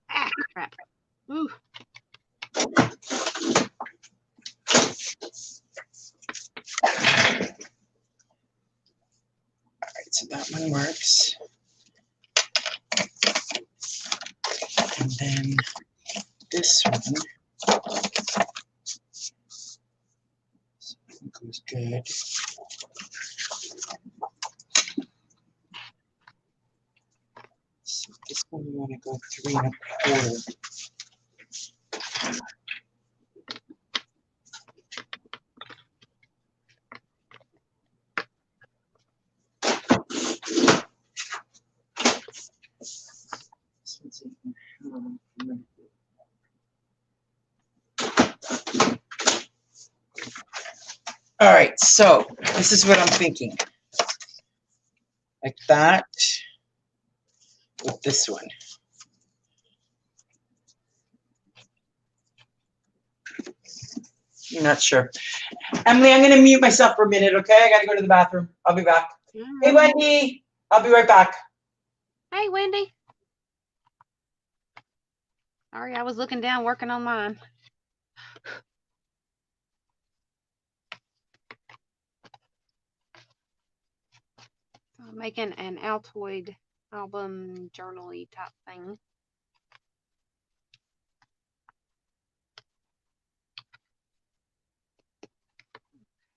Ah, crap. Ooh. Alright, so that one works. And then this one goes good. So this one we want to go 3 1/4. This one's 8 1/2. All right, so this is what I'm thinking. Like that with this one. I'm not sure. Emily, I'm going to mute myself for a minute, okay? I got to go to the bathroom. I'll be back. Hey, Wendy. I'll be right back. Hey, Wendy. Sorry, I was looking down working on mine. I'm making an Altoid album journal-y type thing.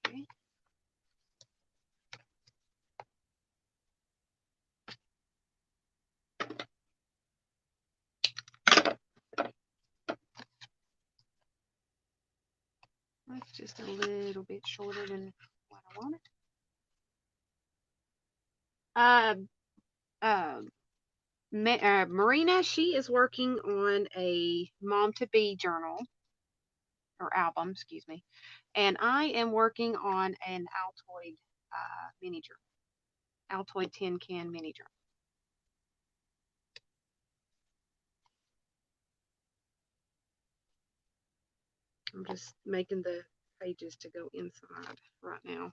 Okay. Let's just just a little bit shorter than what I wanted. Marina, she is working on a mom-to-be journal or album, excuse me, and I am working on an Altoid mini journal, Altoid tin can mini journal. I'm just making the pages to go inside right now.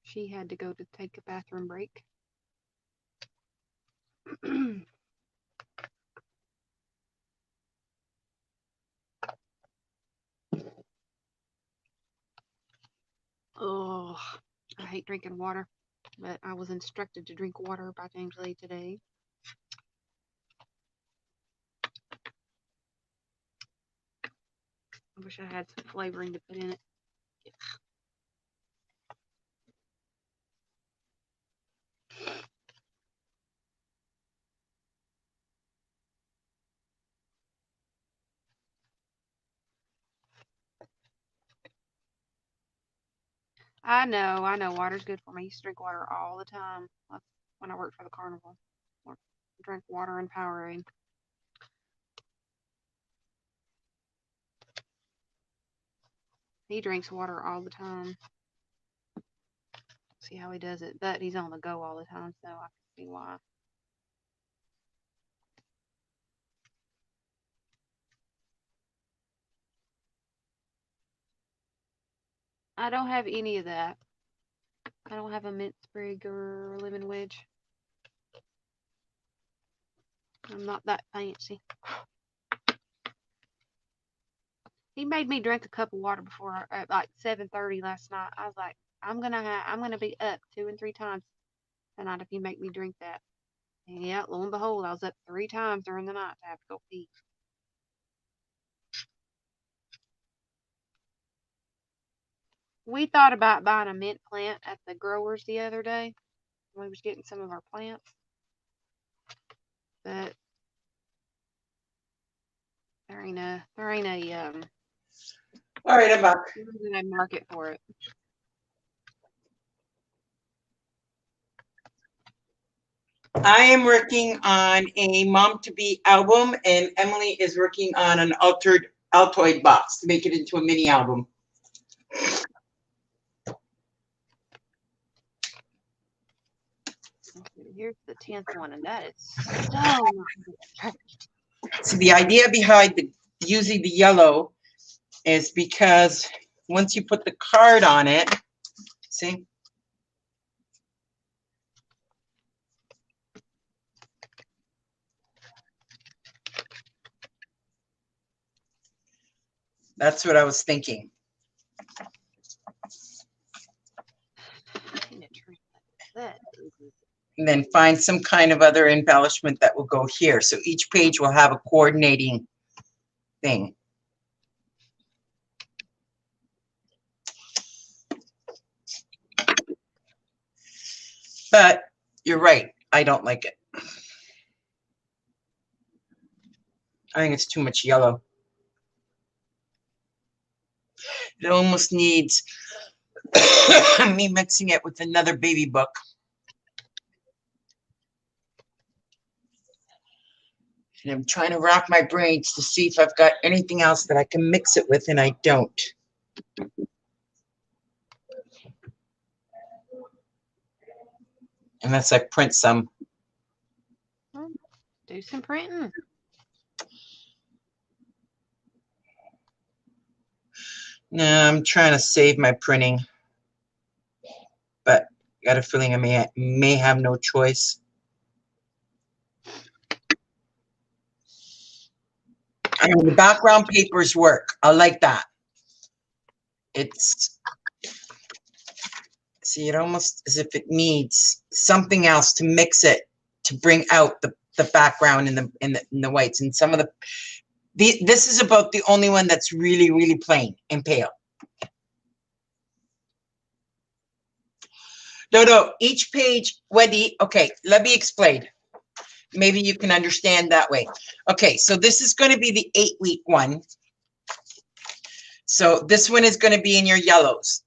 She had to go to take a bathroom break. Oh, I hate drinking water, but I was instructed to drink water by James Lee today. I wish I had some flavoring to put in it. I know, water's good for me. I used to drink water all the time when I worked for the carnival. I drank water and Powerade. He drinks water all the time. See how he does it, but he's on the go all the time, so I can see why. I don't have any of that. I don't have a mint sprig or a lemon wedge. I'm not that fancy. He made me drink a cup of water before at like 7:30 last night. I was like, I'm gonna be up 2 and 3 times tonight if you make me drink that. And yeah, lo and behold, I was up 3 times during the night to have to go pee. We thought about buying a mint plant at the growers the other day when we was getting some of our plants, but there ain't a All right, I'm back. market for it. I am working on a mom-to-be album, and Emily is working on an altered Altoid box to make it into a mini album. Here's the 10th one, and that is so not good. So the idea behind using the yellow is because once you put the card on it, see? That's what I was thinking. And then find some kind of other embellishment that will go here. So each page will have a coordinating thing. But you're right. I don't like it. I think it's too much yellow. It almost needs me mixing it with another baby book. And I'm trying to rack my brains to see if I've got anything else that I can mix it with, and I don't. Unless I print some. Do some printing. No, I'm trying to save my printing. But I got a feeling I may have no choice. I mean, the background papers work. I like that. It's, see, it almost as if it needs something else to mix it, to bring out the background in the whites. And some of this is about the only one that's really, really plain and pale. No, each page, Wendy, okay, let me explain. Maybe you can understand that way. Okay, so this is going to be the 8-week one. So this one is going to be in your yellows.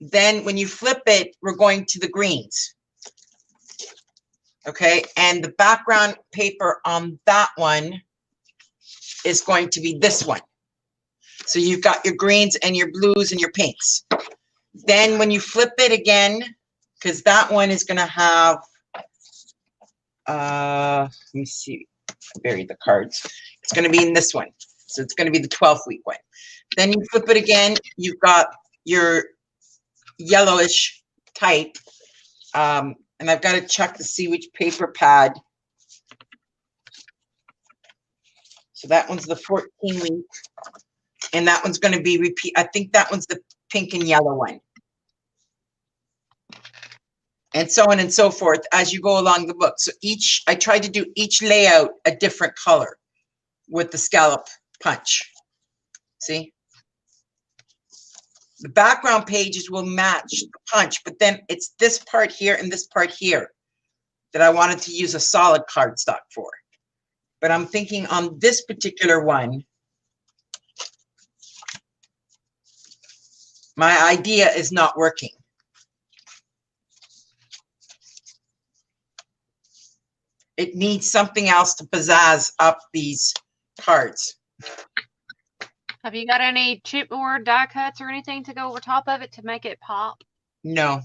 Then when you flip it, we're going to the greens. Okay, and the background paper on that one is going to be this one. So you've got your greens and your blues and your pinks. Then when you flip it again, because that one is going to have, let me see, I buried the cards. It's going to be in this one. So it's going to be the 12-week one. Then you flip it again, you've got your yellowish type. And I've got to check to see which paper pad. So that one's the 14-week. And that one's going to be repeat. I think that one's the pink and yellow one. And so on and so forth as you go along the book. So I tried to do each layout a different color with the scallop punch. See? The background pages will match the punch, but then it's this part here and this part here that I wanted to use a solid cardstock for. But I'm thinking on this particular one, my idea is not working. It needs something else to pizzazz up these cards. Have you got any chipboard die cuts or anything to go over top of it to make it pop? No.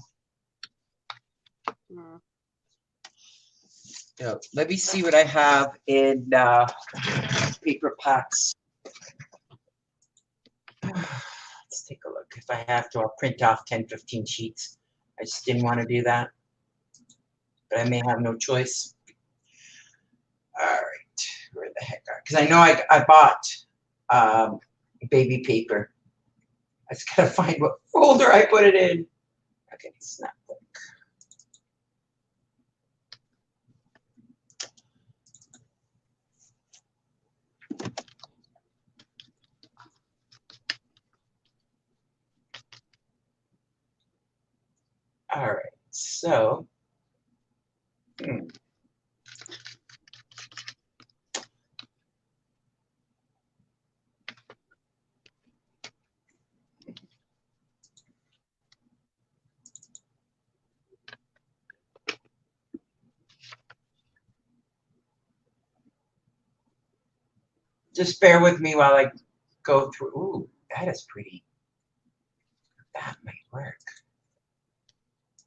So let me see what I have in paper packs. Let's take a look. If I have to, I'll print off 10, 15 sheets. I just didn't want to do that. But I may have no choice. All right. Where the heck are? Because I know I bought baby paper. I just gotta find what folder I put it in. Okay, snapbook. All right, so just bear with me while I go through. Ooh, that is pretty. That might work.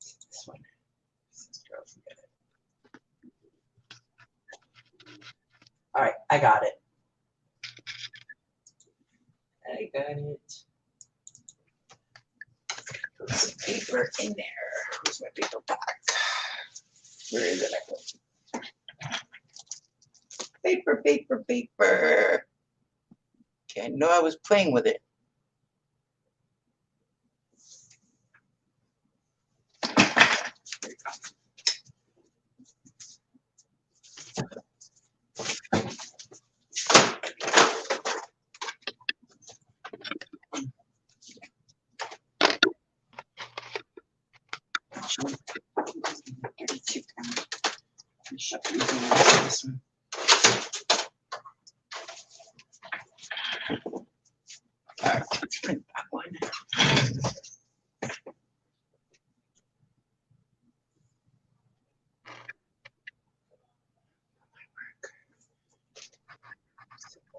This one. All right, I got it. I got it. Put some paper in there. Where's my paper pack? Where is it? Paper, paper, paper. Okay, I know I was playing with it. There you go. This one. All right, let's print that one.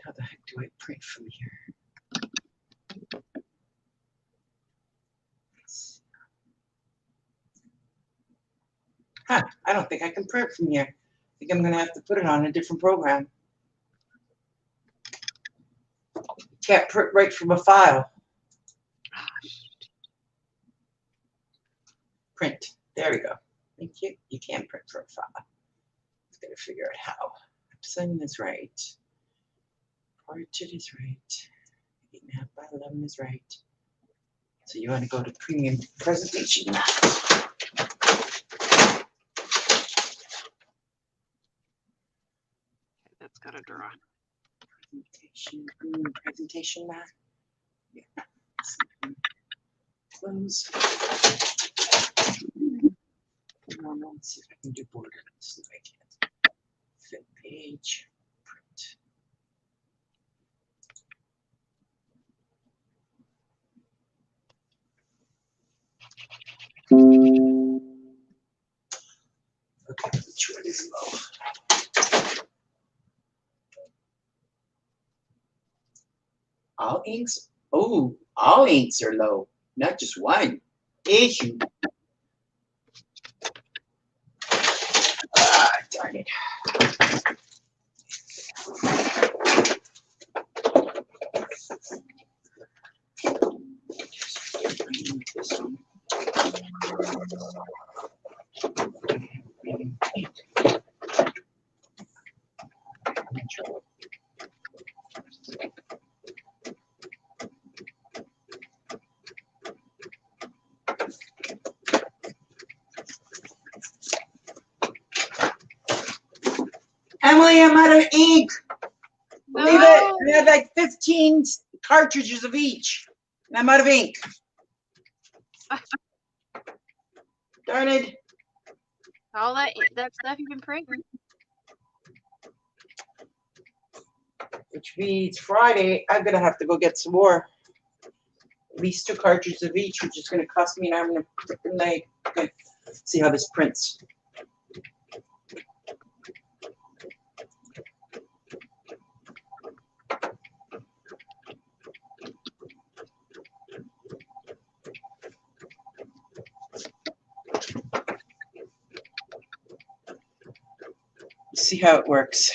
How the heck do I print from here? Huh, I don't think I can print from here. I think I'm going to have to put it on a different program. Can't print right from a file. Print. There we go. Thank you. You can print from a file. Just got to figure out how. Sign is right. Portrait is right. 8.5 by 11 is right. So you want to go to premium presentation. That's got to draw. Presentation map. Yeah. Close. Let's see if I can do border. This I can't. Fit page. Print. Okay, which one is low? All inks? Oh, all inks are low, not just one. Issue. Ah, darn it. This one. Emily, I'm out of ink. Believe it. I had like 15 cartridges of each. And I'm out of ink. Darn it. All that stuff you've been printing. Which means Friday, I'm going to have to go get some more. At least 2 cartridges of each, which is going to cost me an arm and a freaking leg. Okay, see how this prints. See how it works.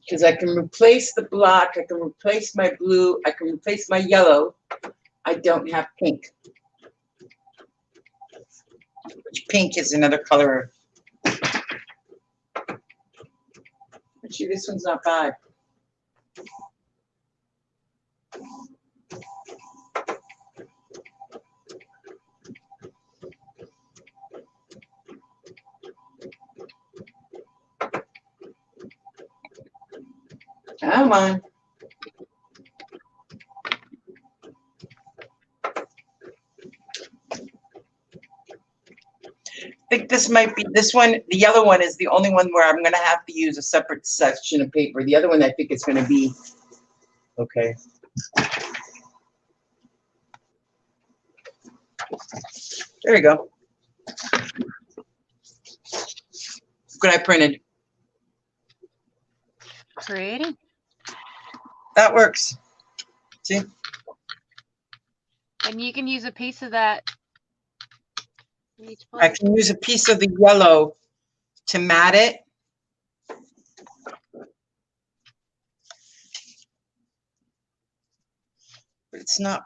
Because I can replace the black, I can replace my blue, I can replace my yellow. I don't have pink. Which pink is another color. Actually, this one's not bad. Come on. I think this might be, this one, the yellow one is the only one where I'm going to have to use a separate section of paper. The other one I think is going to be okay. There you go. Look what I printed. Pretty. That works. See? And you can use a piece of that. I can use a piece of the yellow to mat it. But it's not,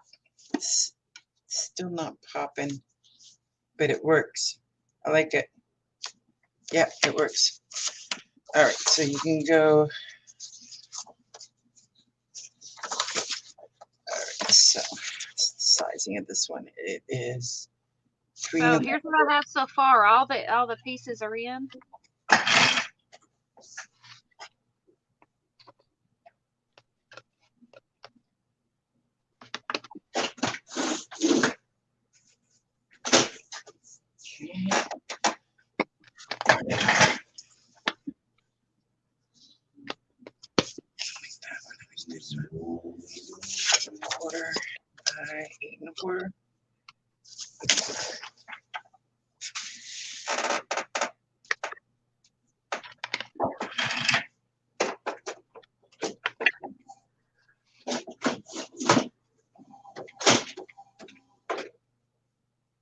it's still not popping, but it works. I like it. Yeah, it works. All right, so you can go. All right, so sizing of this one, it is 3. So here's what I have so far. All the pieces are in. Quarter by 8 1/4.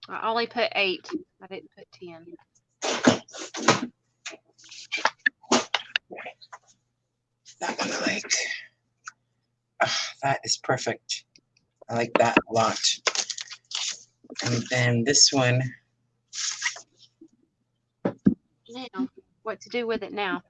I only put 8. I didn't put 10. That one I like. Oh, that is perfect. I like that a lot. And then this one. Now, what to do with it now?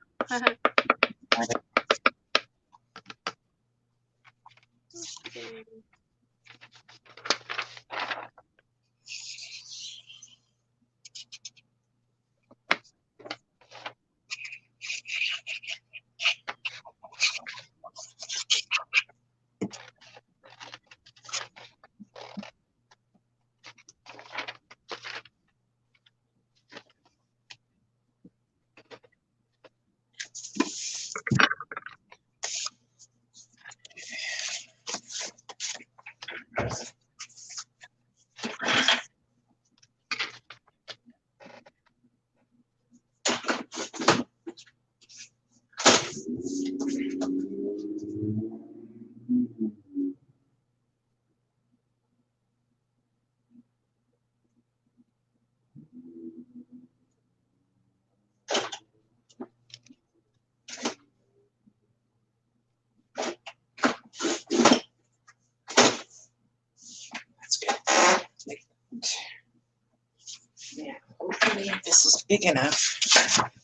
is big enough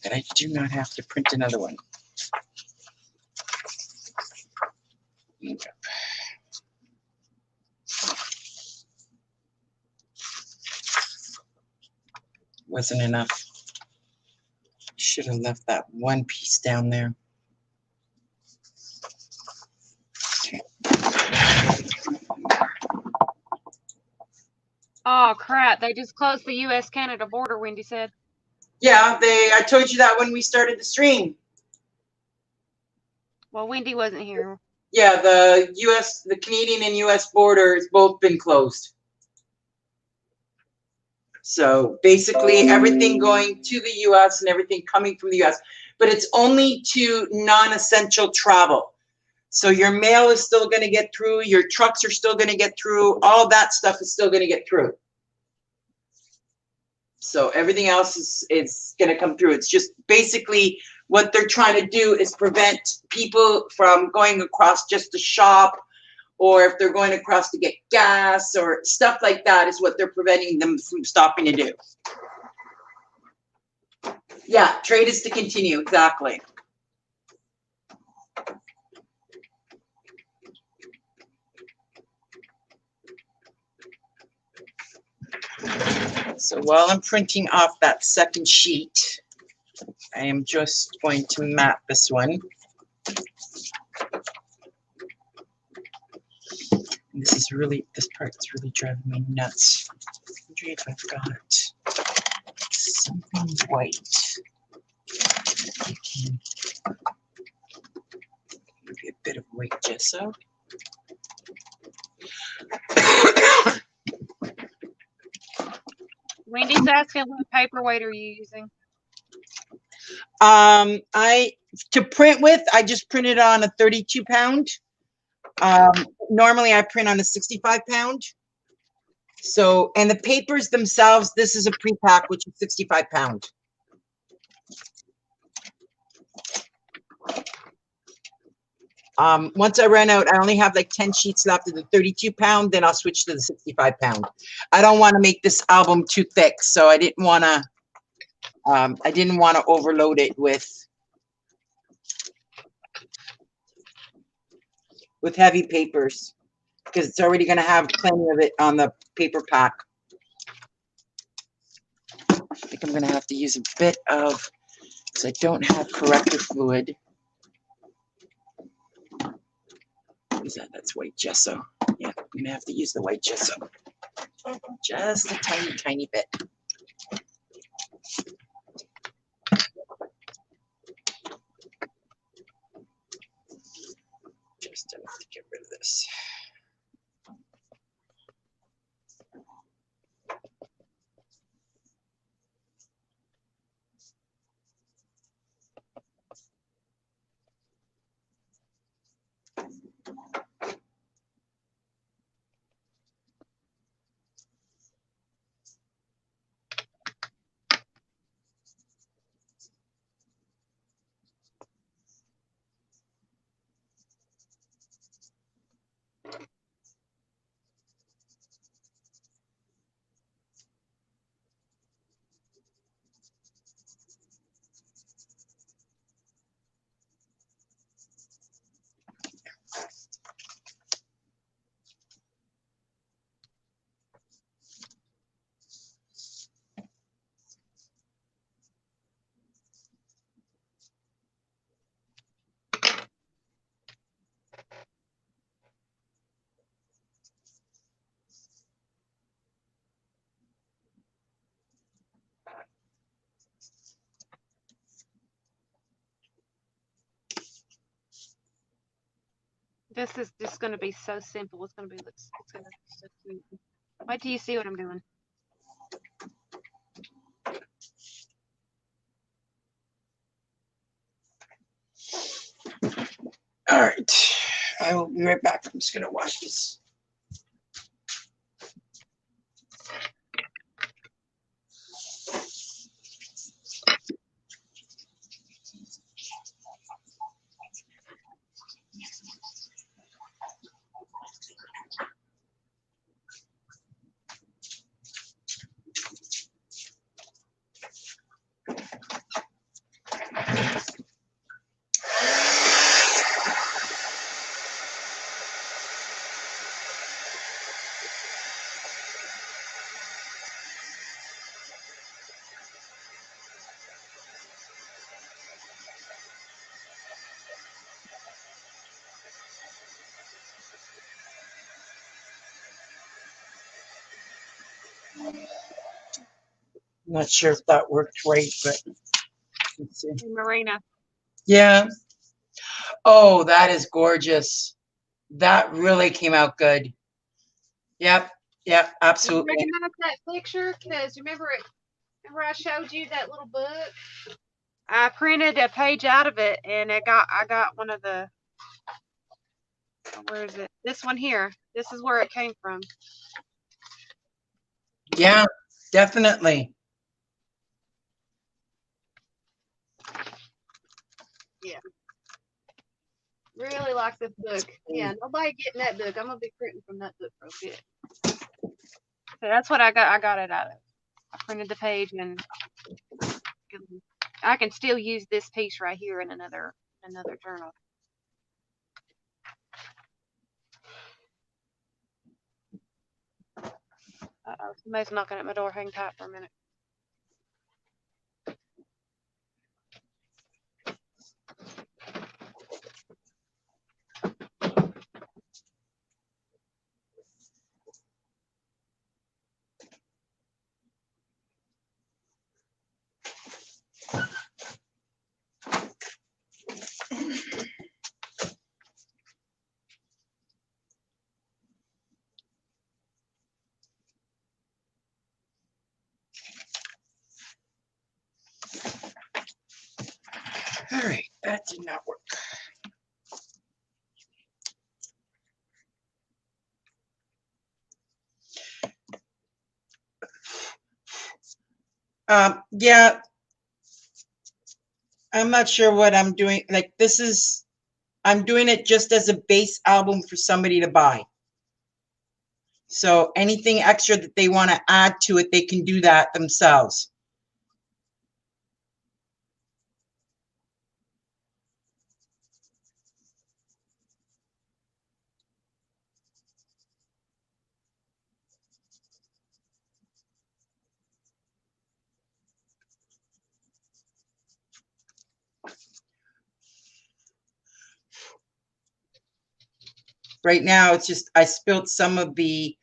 that I do not have to print another one. Okay. Wasn't enough. Should have left that one piece down there. Oh crap! They just closed the U.S.-Canada border. Wendy said. Yeah, I told you that when we started the stream. Well, Wendy wasn't here. Yeah, the Canadian and U.S. border has both been closed. So basically everything going to the U.S. and everything coming from the U.S., but it's only to non-essential travel. So your mail is still going to get through, your trucks are still going to get through, all that stuff is still going to get through. So everything else is going to come through. It's just basically what they're trying to do is prevent people from going across just to shop, or if they're going across to get gas or stuff like that is what they're preventing them from stopping to do. Yeah, trade is to continue, exactly. So while I'm printing off that second sheet, I am just going to map this one. This part is really driving me nuts. I wonder if I've got something white. Maybe a bit of white gesso. Wendy's asking what paperweight are you using? To print with, I just printed on a 32 pound. Normally I print on a 65 pound. So, and the papers themselves, this is a pre-pack, which is 65 pound. Once I run out, I only have like 10 sheets left of the 32 pound, then I'll switch to the 65 pound. I don't want to make this album too thick, so I didn't want to overload it with heavy papers, because it's already going to have plenty of it on the paper pack. I think I'm going to have to use a bit of, because I don't have corrector fluid. What is that? That's white gesso. Yeah, I'm going to have to use the white gesso. Just a tiny, tiny bit. Just enough to get rid of this. This is just going to be so simple. It's going to be so sweet. Wait till you see what I'm doing. All right, I will be right back. I'm just going to wash this. I'm not sure if that worked right, but let's see. Marina. Yeah. Oh, that is gorgeous. That really came out good. Yep. Yep. You Absolutely. recognize that picture? Because remember I showed you that little book? I printed a page out of it, and I got one of the. Where is it? This one here. This is where it came from. Yeah, definitely. Yeah. Really like this book. Yeah, nobody getting that book. I'm gonna be printing from that book for a bit. So that's what I got. I got it out of. I printed the page, and I can still use this piece right here in another journal. Uh-oh, somebody's knocking at my door. Hang tight for a minute. All right, that did not work. Yeah, I'm not sure what I'm doing. Like this is, I'm doing it just as a base album for somebody to buy. So anything extra that they want to add to it, they can do that themselves. Right now, it's just I spilled some of the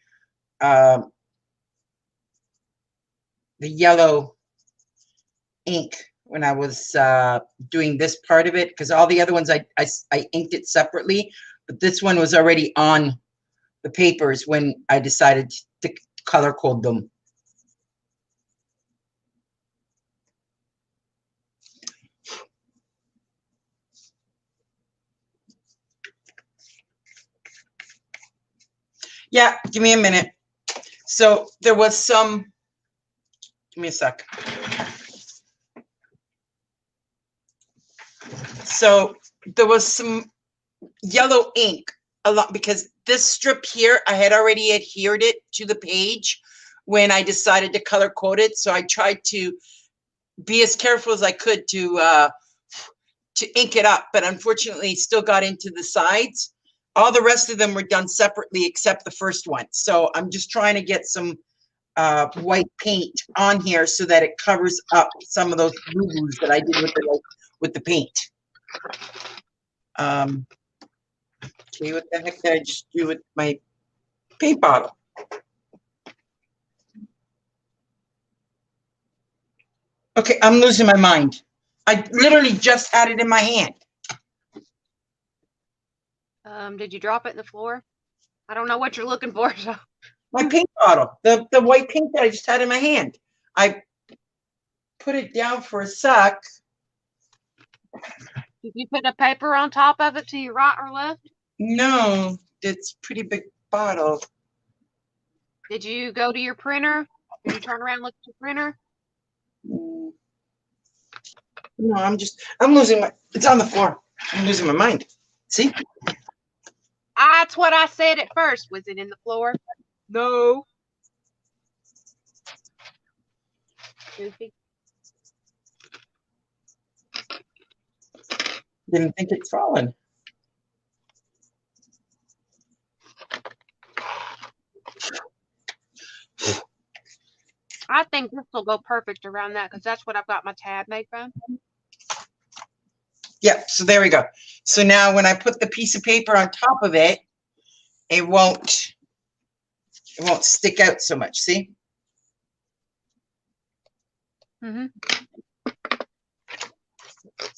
yellow ink when I was doing this part of it, because all the other ones I inked it separately, but this one was already on the papers when I decided to color code them. Yeah, give me a minute. So there was some, give me a sec. So there was some yellow ink a lot, because this strip here, I had already adhered it to the page when I decided to color code it. So I tried to be as careful as I could to ink it up, but unfortunately still got into the sides. All the rest of them were done separately except the first one. So I'm just trying to get some white paint on here so that it covers up some of those boo-boos that I did with the paint. Okay, what the heck did I just do with my paint bottle? Okay, I'm losing my mind. I literally just had it in my hand. Did you drop it in the floor? I don't know what you're looking for. So. My paint bottle, the white paint that I just had in my hand. I put it down for a sec. Did you put a paper on top of it to your right or left? No, it's a pretty big bottle. Did you go to your printer? Did you turn around and look at your printer? No, I'm losing my, it's on the floor. I'm losing my mind. See? That's what I said at first. Was it in the floor? No. Goofy. Didn't think it's fallen. I think this will go perfect around that because that's what I've got my tab made from. Yep, so there we go. So now when I put the piece of paper on top of it, it won't stick out so much, see? Mm-hmm.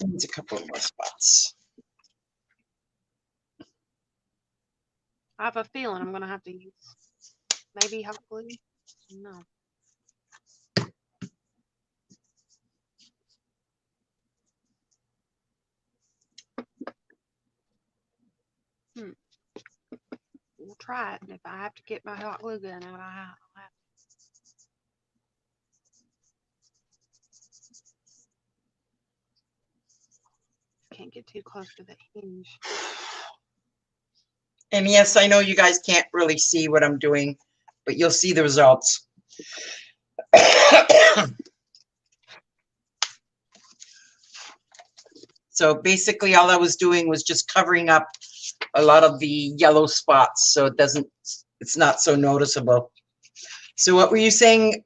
Needs a couple of more spots. I have a feeling I'm gonna have to use maybe hot glue. No. We'll try it, and if I have to get my hot glue gun out, I'll have to. Can't get too close to the hinge. And yes, I know you guys can't really see what I'm doing, but you'll see the results. So basically all I was doing was just covering up a lot of the yellow spots so it's not so noticeable. So what were you saying,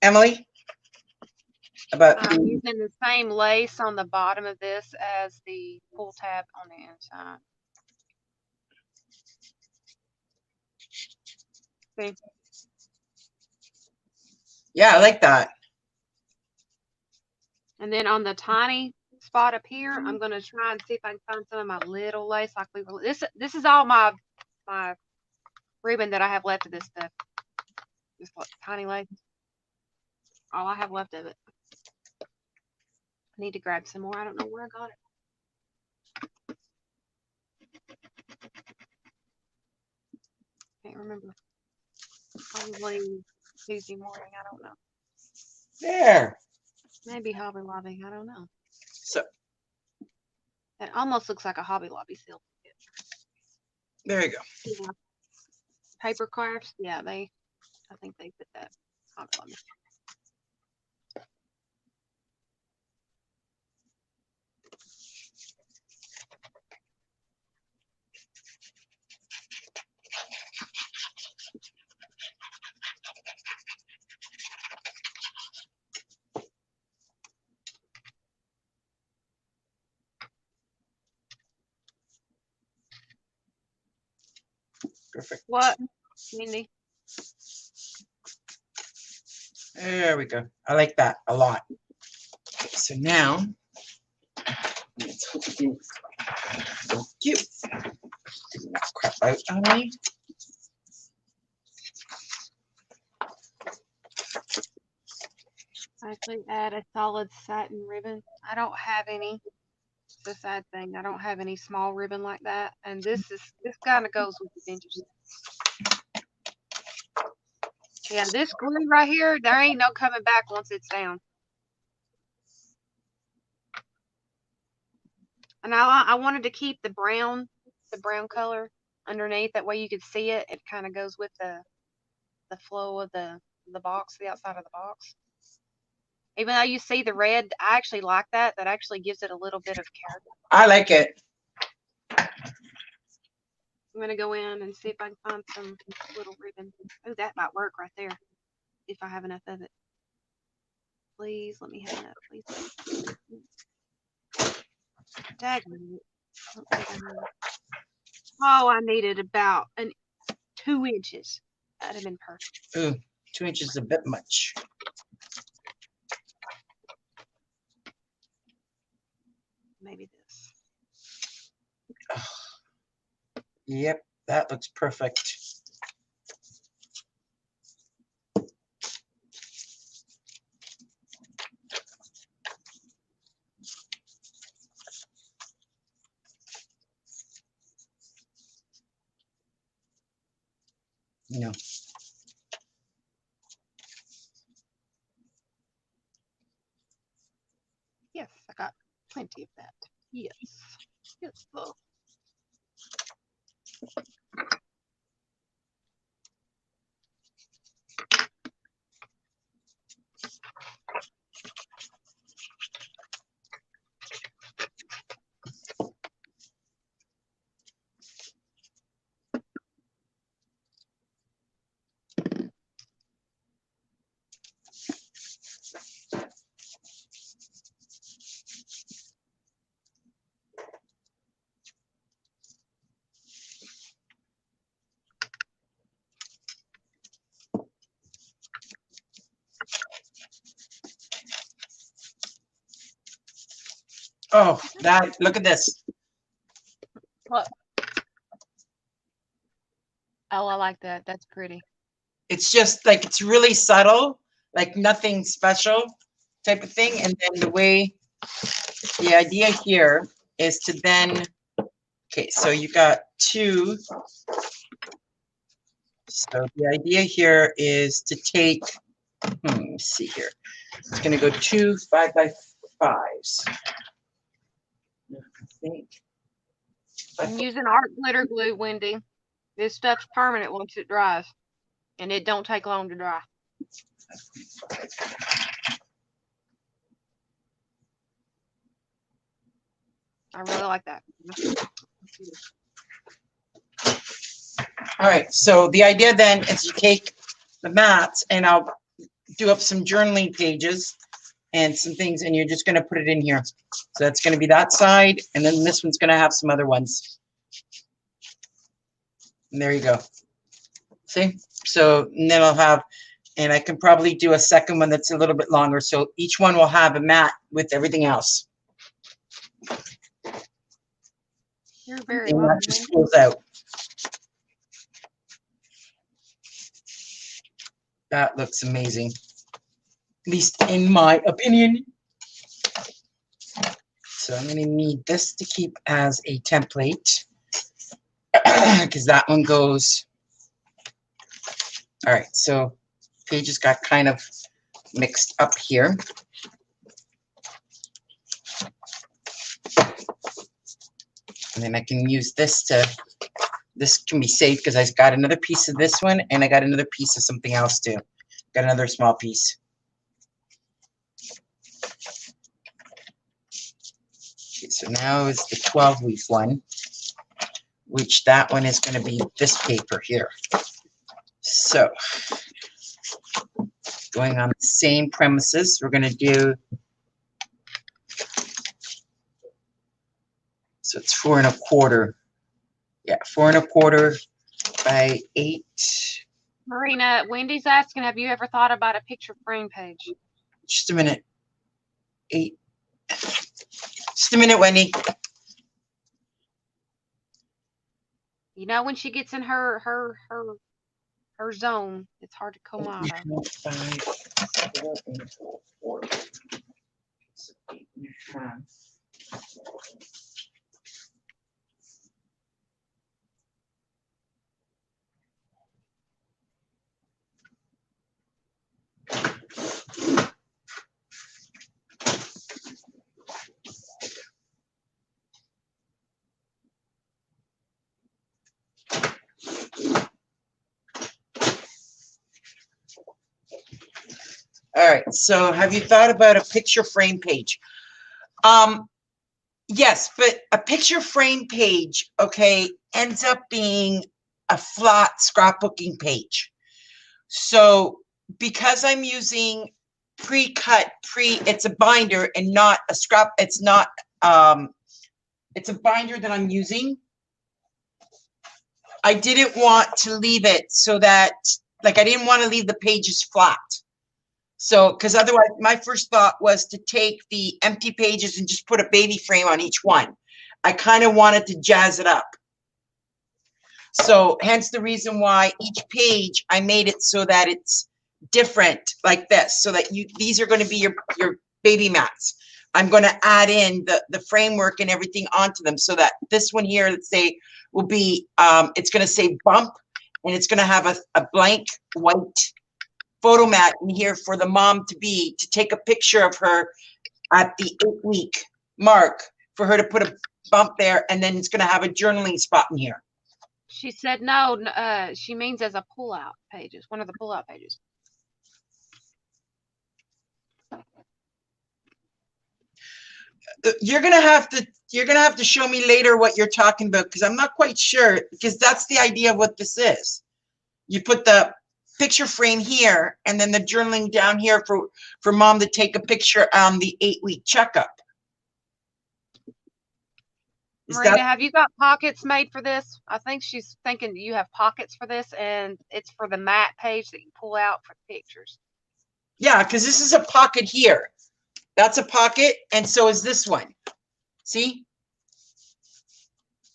Emily? About I'm using the same lace on the bottom of this as the pull tab on the inside. See? Yeah, I like that. And then on the tiny spot up here, I'm gonna try and see if I can find some of my little lace. Like this is all my ribbon that I have left of this stuff. Just like tiny lace. All I have left of it. I need to grab some more. I don't know where I got it. Can't remember. Probably Tuesday morning. I don't know. There. Maybe Hobby Lobby. I don't know. So It almost looks like a Hobby Lobby silk. there you go. Yeah. Paper crafts. Yeah, I think they put that Hobby Lobby. Perfect. What, Mindy? There we go. I like that a lot. Okay, so now let's hook you. Thank you. Crap out on me. Actually, add a solid satin ribbon. I don't have any. It's the sad thing. I don't have any small ribbon like that, and this kind of goes with the vintage. Yeah, this glue right here, there ain't no coming back once it's down. And I wanted to keep the brown color underneath. That way you could see it. It kind of goes with the flow of the box, the outside of the box. Even though you see the red, I actually like that. That actually gives it a little bit of character. I like it. I'm going to go in and see if I can find some little ribbon. Oh, that might work right there. If I have enough of it. Please, let me have enough. Please. Daggone it. Oh, I needed about 2 inches. That'd have been perfect. Ooh, 2 inches is a bit much. Maybe this. Yep, that looks perfect. No. Yes, I got plenty of that. Yes. Yes. Oh. Oh, look at this. What? Oh, I like that. That's pretty. It's just like, it's really subtle, like nothing special type of thing. And then the idea here is to then, okay, so you got 2. So the idea here is to take, let me see here. It's going to go 2 5x5s. I think. I'm using art glitter glue, Wendy. This stuff's permanent once it dries, and it don't take long to dry. I really like that. All right, so the idea then is you take the mats, and I'll do up some journaling pages and some things, and you're just going to put it in here. So that's going to be that side, and then this one's going to have some other ones. And there you go. See? So, and then I'll have, and I can probably do a second one that's a little bit longer. So each one will have a mat with everything else. You're very And welcome. that just pulls out. That looks amazing, at least in my opinion. So I'm going to need this to keep as a template because that one goes. All right, so pages got kind of mixed up here. And then I can use this to, this can be safe because I've got another piece of this one and I got another piece of something else too. Got another small piece. Okay, so now is the 12-leaf one, which that one is going to be this paper here. So going on the same premises, we're going to do, so it's 4 1/4. Yeah, 4 1/4 by 8. Marina, Wendy's asking, have you ever thought about a picture frame page? Just a minute. 8. Just a minute, Wendy. You know, when she gets in her zone, it's hard to come out of. 5, 4, and 4. So 8 1/2. All right, so have you thought about a picture frame page? Yes, but a picture frame page, okay, ends up being a flat scrapbooking page. So because I'm using pre-cut, it's a binder and not a scrap, it's not, it's a binder that I'm using. I didn't want to leave it so that, like, I didn't want to leave the pages flat. So, because otherwise, my first thought was to take the empty pages and just put a baby frame on each one. I kind of wanted to jazz it up. So, hence the reason why each page, I made it so that it's different like this, so that these are going to be your baby mats. I'm going to add in the framework and everything onto them so that this one here, let's say, will be, it's going to say bump, and it's going to have a blank white photo mat in here for the mom to take a picture of her at the 8-week mark, for her to put a bump there, and then it's going to have a journaling spot in here. She said no, she means as a pull-out pages, one of the pull-out pages. You're gonna have to show me later what you're talking about, because I'm not quite sure, because that's the idea of what this is. You put the picture frame here, and then the journaling down here for mom to take a picture on the 8-week checkup. Marina, have you got pockets made for this? I think she's thinking you have pockets for this, and it's for the mat page that you pull out for pictures. Yeah, because this is a pocket here. That's a pocket, and so is this one. See?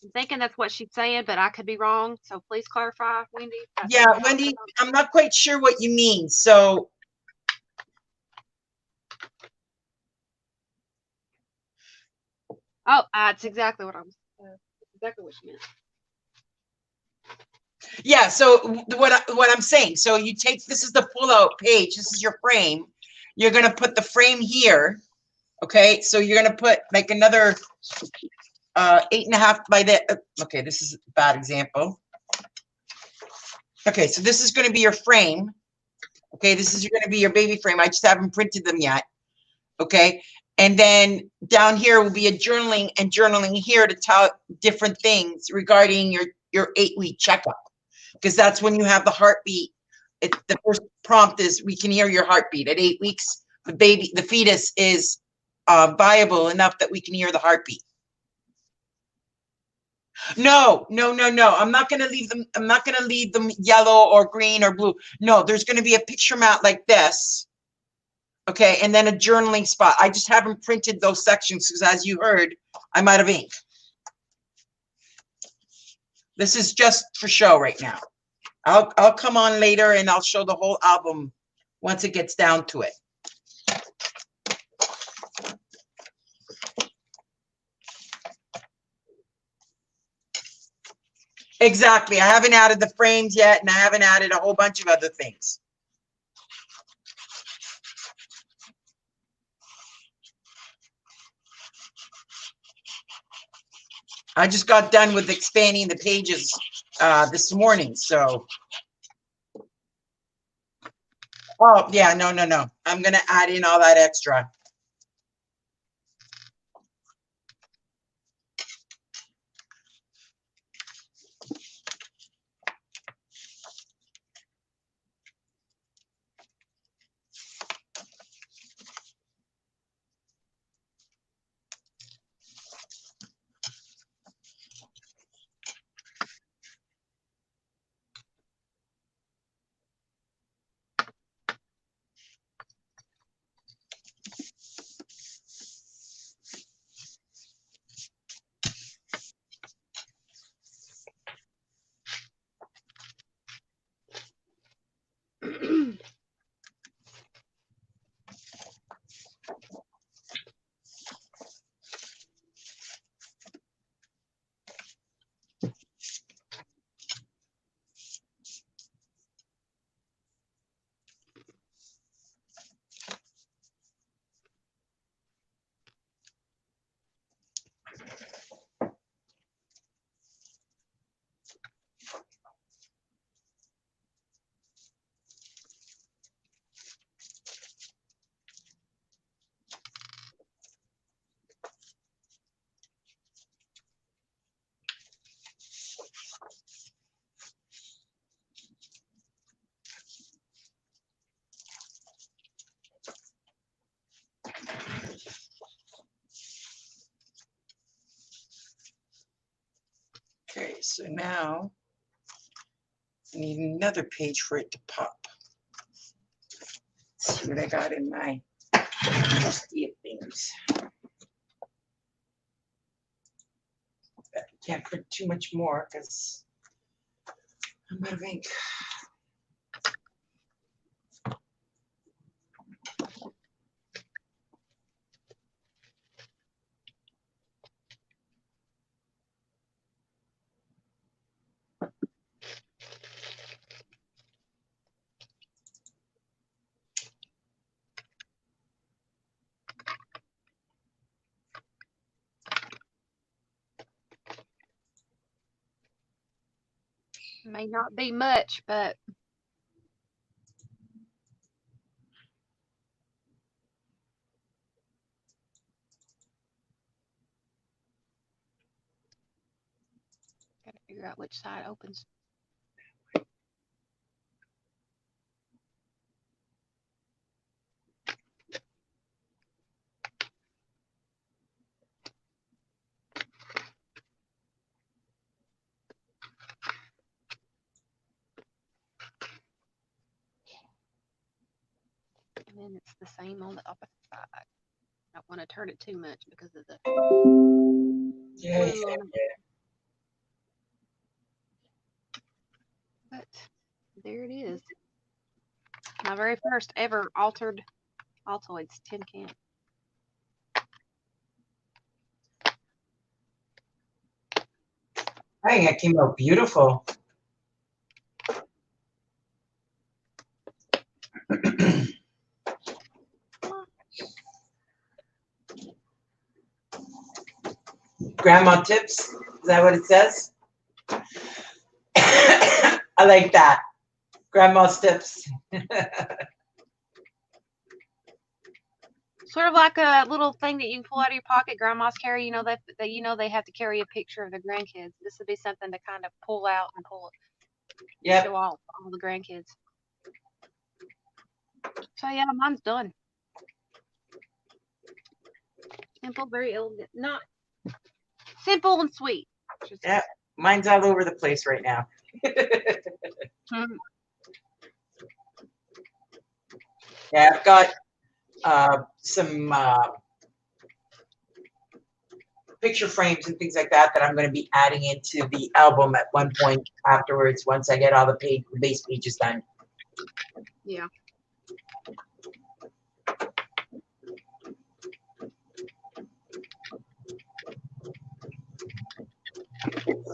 I'm thinking that's what she's saying, but I could be wrong. So please clarify, Wendy. Yeah, Wendy, I'm not quite sure what you mean. So oh, that's exactly what exactly what she meant. yeah, so what I'm saying, so you take, this is the pull-out page, this is your frame. You're gonna put the frame here, okay? So you're gonna put like another 8.5 by the, okay, this is a bad example. Okay, so this is gonna be your frame. Okay, this is gonna be your baby frame. I just haven't printed them yet. Okay, and then down here will be a journaling, and journaling here to tell different things regarding your 8-week checkup, because that's when you have the heartbeat. The first prompt is, we can hear your heartbeat at 8 weeks. The fetus is viable enough that we can hear the heartbeat. No, no, no, no. I'm not gonna leave them. I'm not gonna leave them yellow or green or blue. No, there's gonna be a picture mat like this. Okay, and then a journaling spot. I just haven't printed those sections because, as you heard, I'm out of ink. This is just for show right now. I'll come on later and I'll show the whole album once it gets down to it. Exactly. I haven't added the frames yet, and I haven't added a whole bunch of other things. I just got done with expanding the pages this morning, so. Oh, yeah, no, no, no. I'm gonna add in all that extra. Okay, so now I need another page for it to pop. Let's see what I got in my list of things. I can't print too much more because I'm out of ink. May not be much, but gotta figure out which side opens. And then it's the same on the opposite side. I don't want to turn it too much because of the Yeah. glue on them. But there it is. My very first ever altered Altoids tin can. I think that came out beautiful. Grandma tips, is that what it says? I like that. Grandma's tips. Sort of like a little thing that you can pull out of your pocket. Grandmas carry, you know that they have to carry a picture of their grandkids. This would be something to kind of pull out and Yep. show off all the grandkids. So yeah, mine's done. Simple, very elegant, not simple and sweet. Yeah, mine's all over the place right now. Yeah, I've got some picture frames and things like that I'm going to be adding into the album at one point afterwards once I get all the base pages done. Yeah.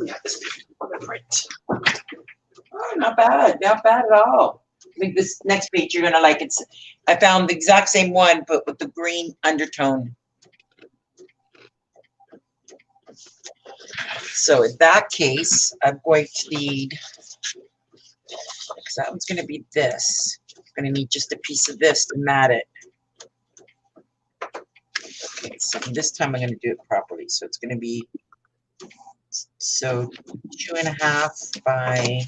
Yeah, this print. Oh, not bad at all. I think this next page you're gonna like. I found the exact same one, but with the green undertone. So in that case, I'm going to need, because that one's gonna be this. I'm gonna need just a piece of this to mat it. Okay, so this time I'm gonna do it properly. So it's gonna be 2.5 by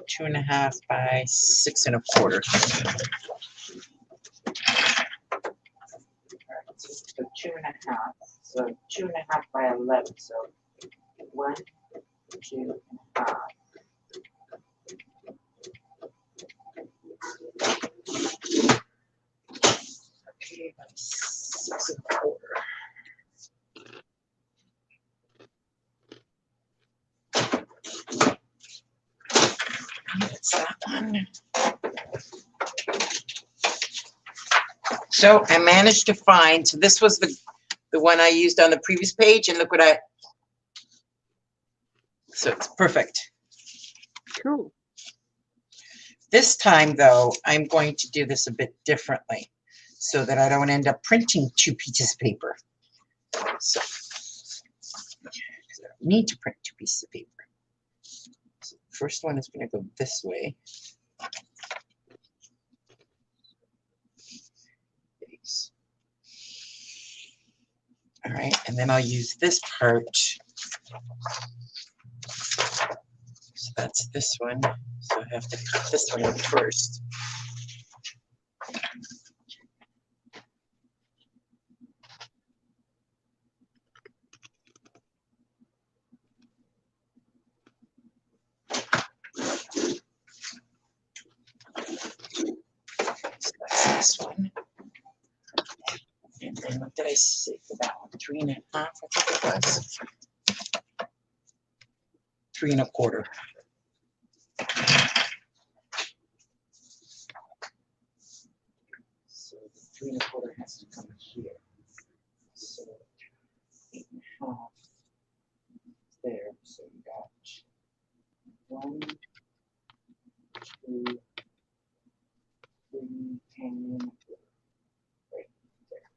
2.5 by 6 1/4. So 2.5. So 2.5 by 11. So 1, 2.5. Okay, about 6 1/4. That's that one. So I managed to find, so this was the one I used on the previous page, and look what so it's perfect. Cool. This time though, I'm going to do this a bit differently so that I don't end up printing 2 pieces of paper. So I don't need to print 2 pieces of paper. So the first one is going to go this way. All right, and then I'll use this part. So that's this one. So I have to cut this one out first. So that's this one. And then what did I say for that one? 3.5, I think it was. 3 1/4. So the 3 1/4 has to come here. So 8.5 there. So we got 1, 2, 3, and right there.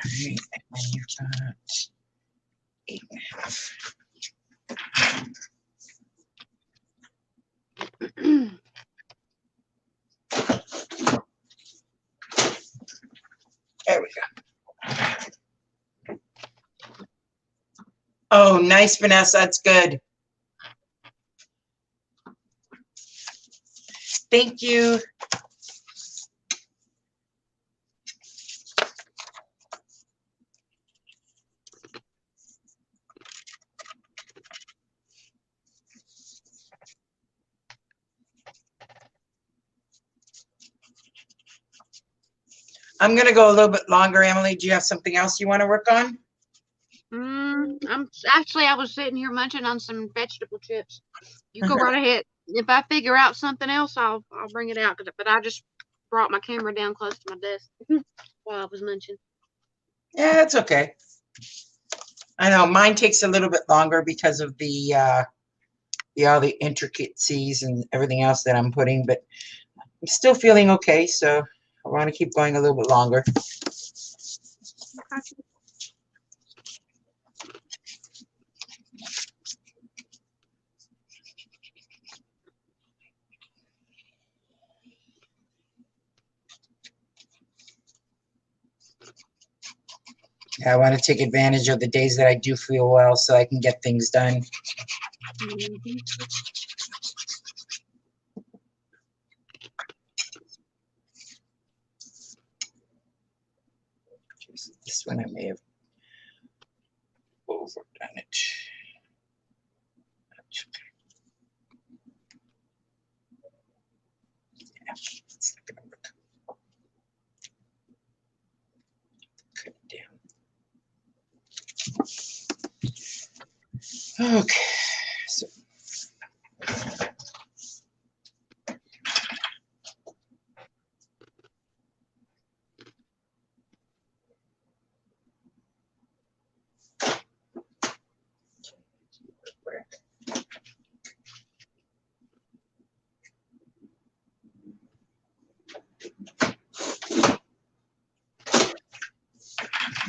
Alright, and you've got 8.5. There we go. Oh, nice, Vanessa. That's good. Thank you. I'm going to go a little bit longer. Emily, do you have something else you want to work on? I was sitting here munching on some vegetable chips. You go right ahead. If I figure out something else, I'll bring it out. But I just brought my camera down close to my desk while I was munching. Yeah, that's okay. I know mine takes a little bit longer because of the all the intricacies and everything else that I'm putting, but I'm still feeling okay, so I want to keep going a little bit longer. Okay. I want to take advantage of the days that I do feel well so I can get things done. Mm-hmm. This one I may have overdone it. Yeah, it's not gonna work. Cut it down. Okay, so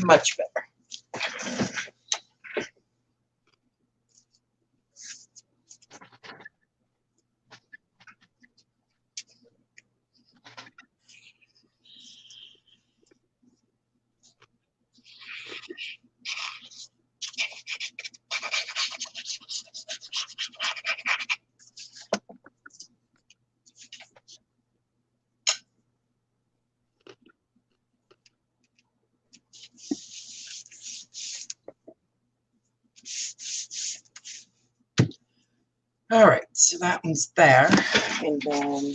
much better. All right, so that one's there, and then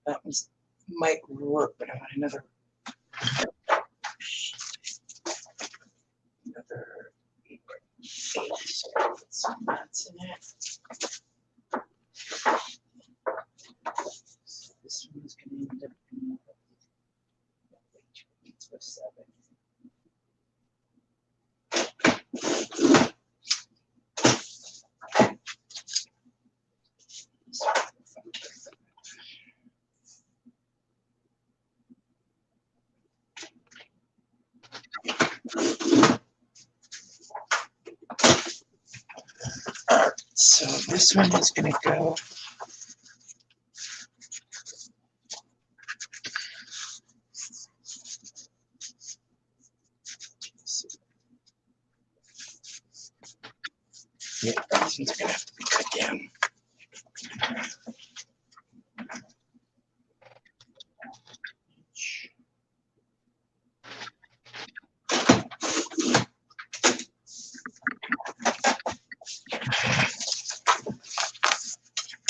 that one's might work, but I want another 8 by 8, so put some nuts in it. So this one's going to end up being 2 8 by 7. So this one is going to go. Yeah, this one's going to have to be cut down.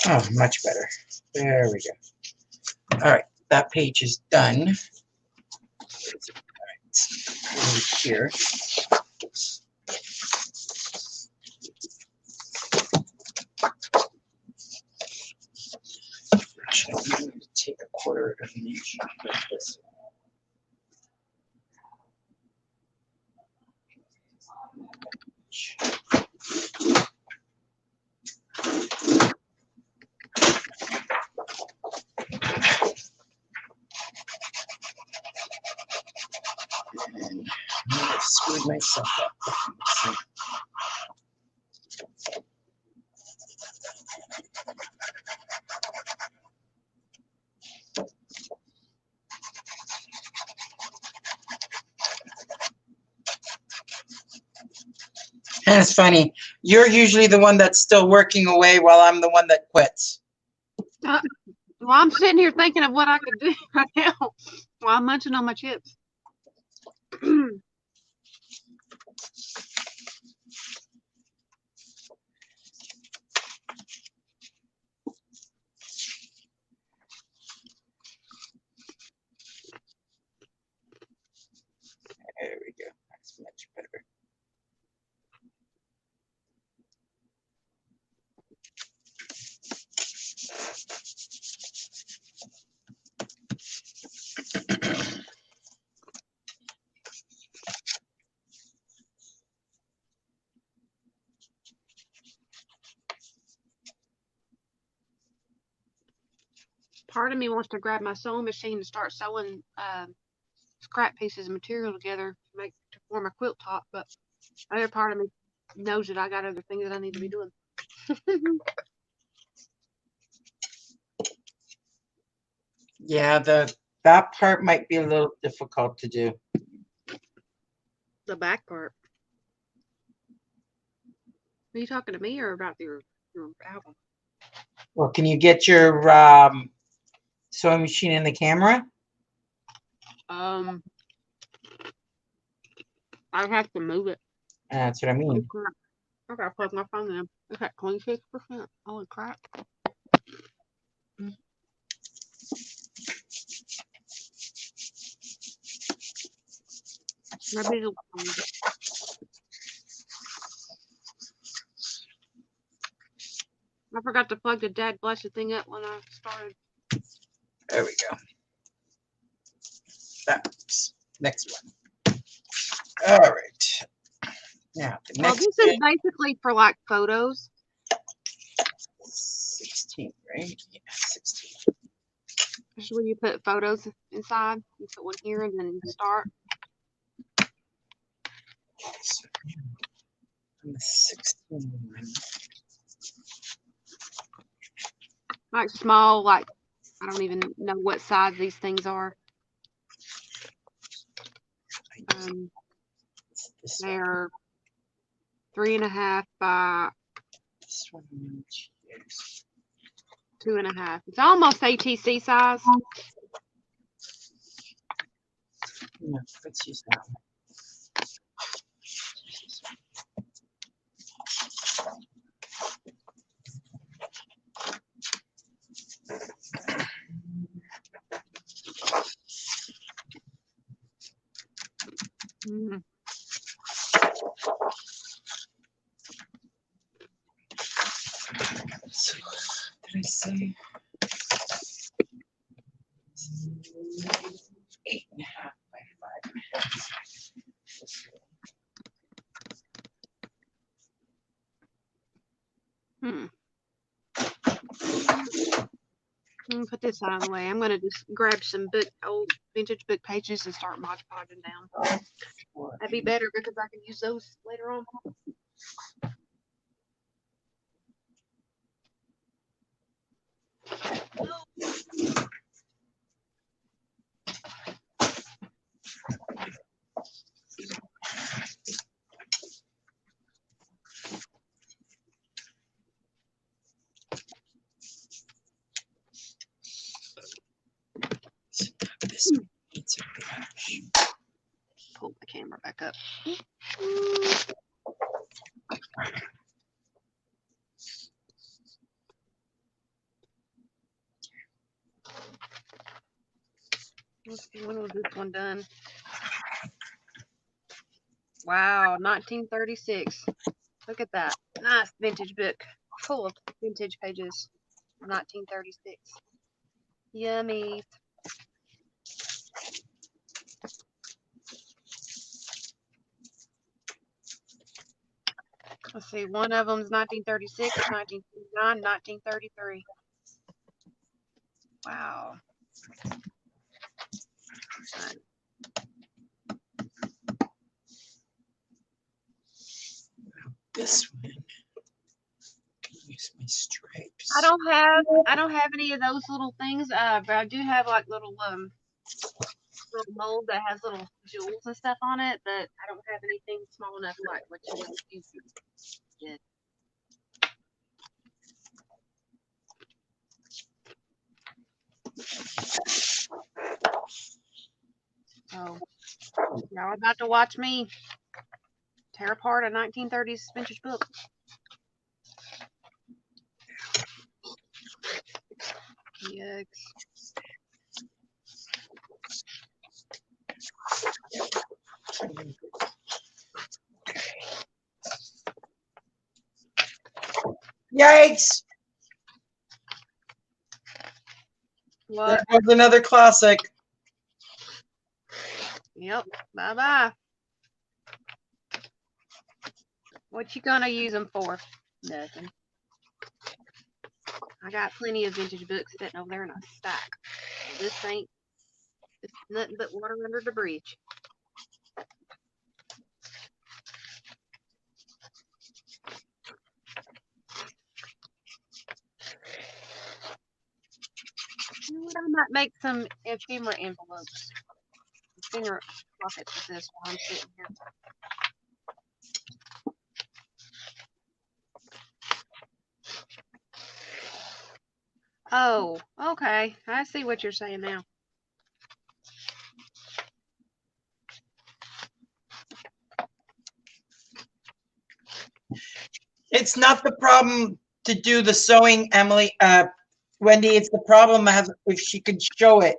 Oh, much better. There we go. All right, that page is done. All right, over here. Actually, I'm going to take 1/4 of an inch like this. And I screwed myself up. So, and it's funny, you're usually the one that's still working away while I'm the one that quits. Well, I'm sitting here thinking of what I could do right now while I'm munching on my chips. Part of me wants to grab my sewing machine and start sewing scrap pieces of material together to form a quilt top, but the other part of me knows that I got other things that I need to be doing. Yeah, that part might be a little difficult to do. The back part. Are you talking to me or about your album? Well, can you get your sewing machine in the camera? I have to move it. That's what I mean. I gotta plug my phone in. It's at 26%. Holy crap. Maybe it'll I forgot to plug the dad blessed thing up when I started. There we go. That's next one. All right. Now the next. Well, this is basically for like photos. 16, right? Yeah, 16. This is where you put photos inside. You put one here and then start. So, on the 16 one. Like small, like I don't even know what size these things are. They're 3.5 by 2.5. It's almost ATC size. No, let's use that one. Mm. So, did I say 8.5 by 5.5? Put this out of the way. I'm gonna just grab some old vintage book pages and start Mod Podging down. That'd be better because I can use those later on. Pull the camera back up. Let's see, when was this one done? Wow, 1936. Look at that. Nice vintage book. Full of vintage pages. 1936. Yummy. Let's see, one of them's 1936, 1929, 1933. Wow. This one. Use my stripes. I don't have any of those little things, but I do have like little mold that has little jewels and stuff on it, but I don't have anything small enough like what you did. So y'all about to watch me tear apart a 1930s vintage book. Yucks. Yikes! What? There goes another classic. Yep. Bye-bye. What you gonna use them for? Nothing. I got plenty of vintage books sitting over there in a stack. So this ain't, it's nothing but water under the bridge. You know what? I might make some ephemera envelopes. Finger pockets with this while I'm sitting here. Oh, okay. I see what you're saying now. It's not the problem to do the sewing, Emily. Wendy, it's the problem if she could show it,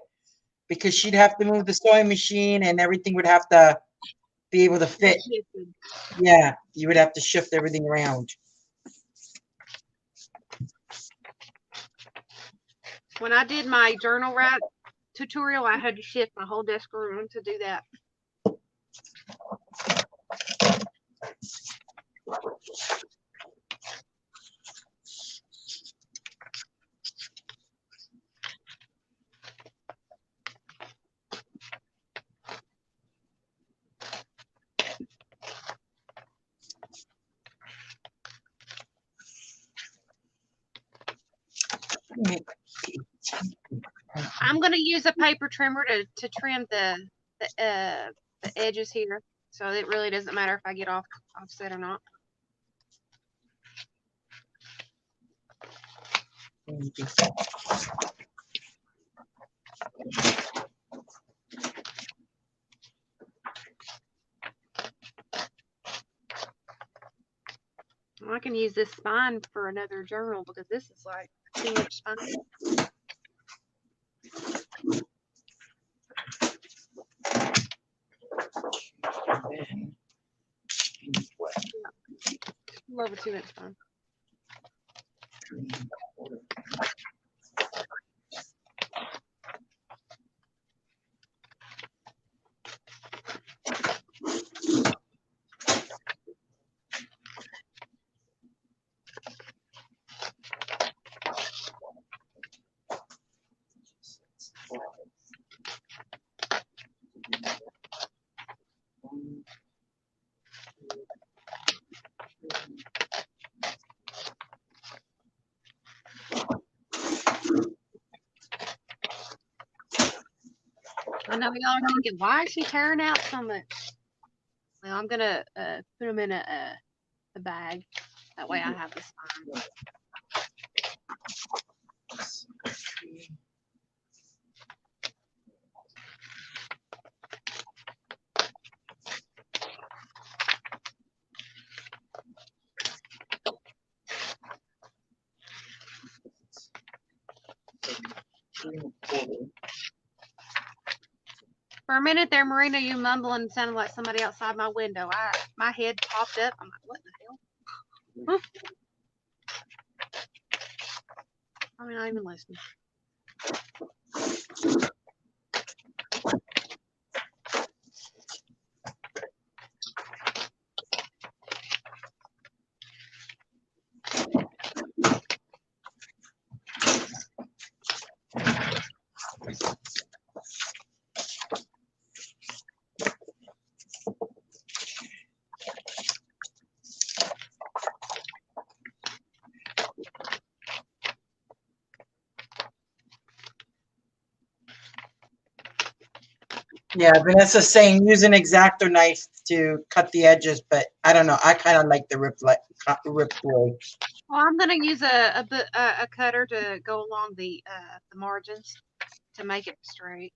because she'd have to move the sewing machine and everything would have to be able to fit. Yeah, you would have to shift everything around. When I did my journal write tutorial, I had to shift my whole desk around to do that. I'm going to use a paper trimmer to trim the edges here, so it really doesn't matter if I get offset or not. I can use this spine for another journal because this is like too much spine. Over 2 inch spine. I know y'all are thinking, why is she tearing out so much? Well, I'm gonna put them in a bag. That way I have the spine. For a minute there, Marina, you mumbling sounded like somebody outside my window. My head popped up. I'm like, what the hell? I'm not even listening. Yeah, Vanessa's saying use an X-Acto knife to cut the edges, but I don't know. I kind of like the ripped way. Well, I'm gonna use a cutter to go along the margins to make it straight.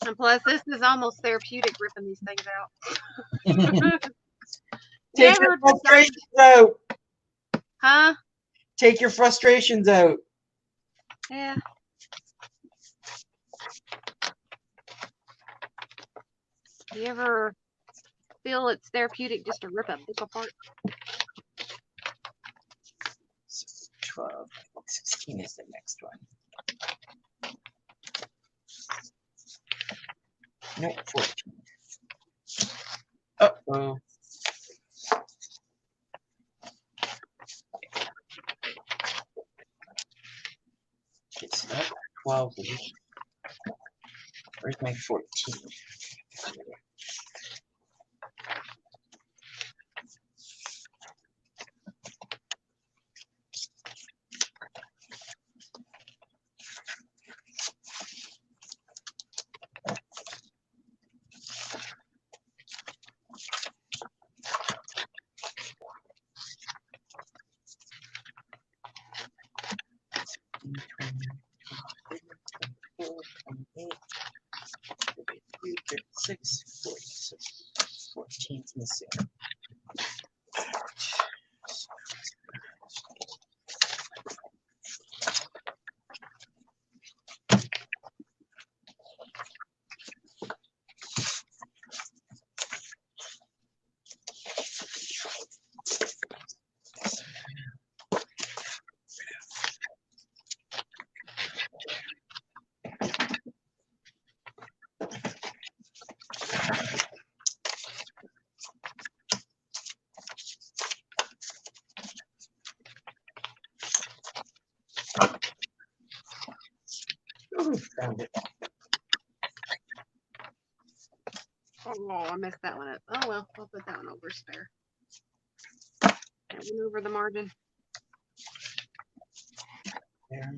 And plus, this is almost therapeutic ripping these things out. Take your frustrations out. Huh? Take your frustrations out. Yeah. You ever feel it's therapeutic just to rip a book apart? 12, 16 is the next one. Nope, 14. Uh-oh. It's not 12. Where's my 14? Six, 14's missing. Oh, found it. Oh, I messed that one up. Oh well, I'll put that one over spare. That went over the margin. There.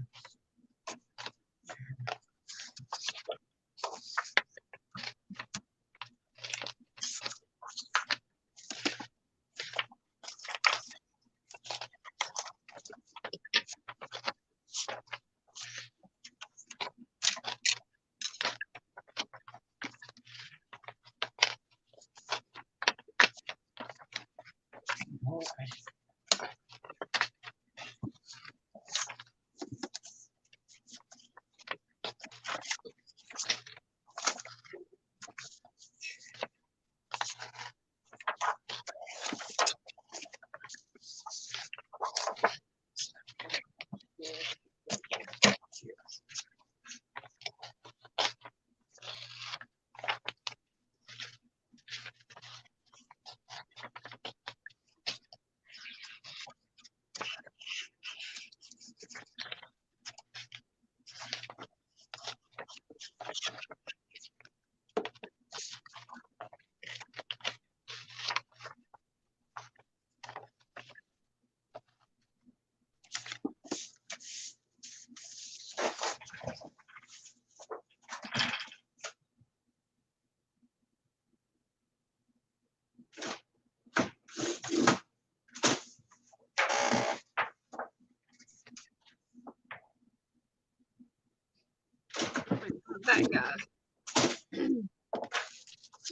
That guy.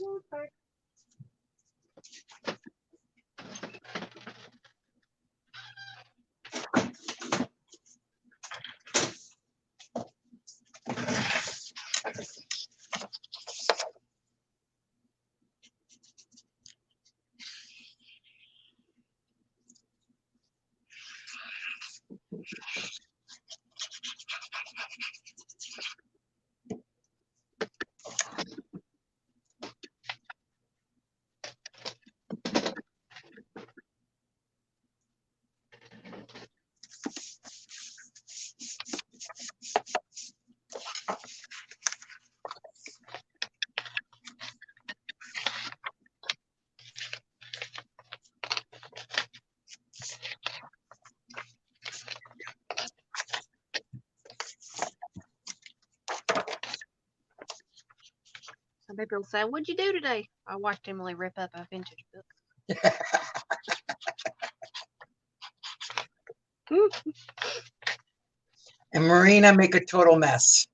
Okay. Some people will say, "What'd you do today?" I watched Emily rip up a vintage book. And Marina make a total mess.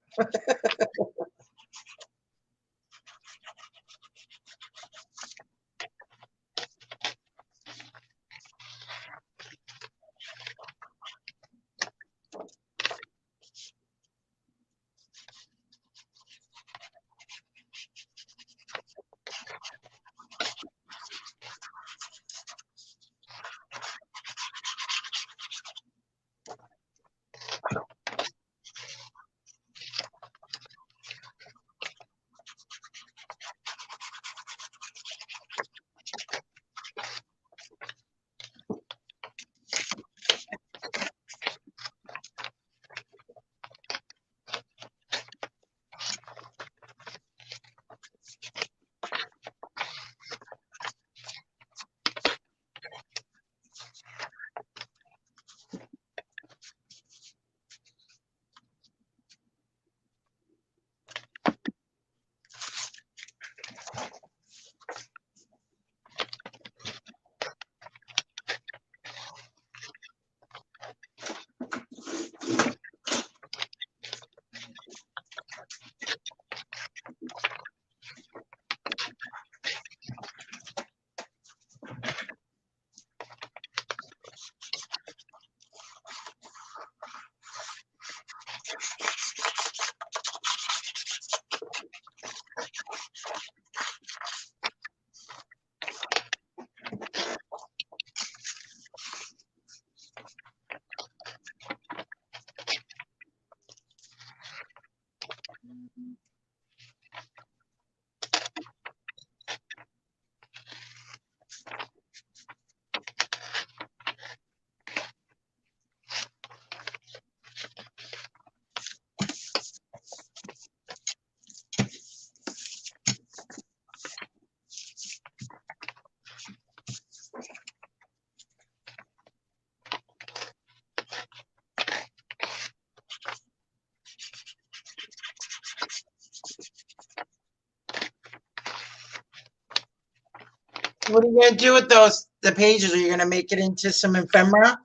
What are you gonna do with the pages? Are you gonna make it into some ephemera?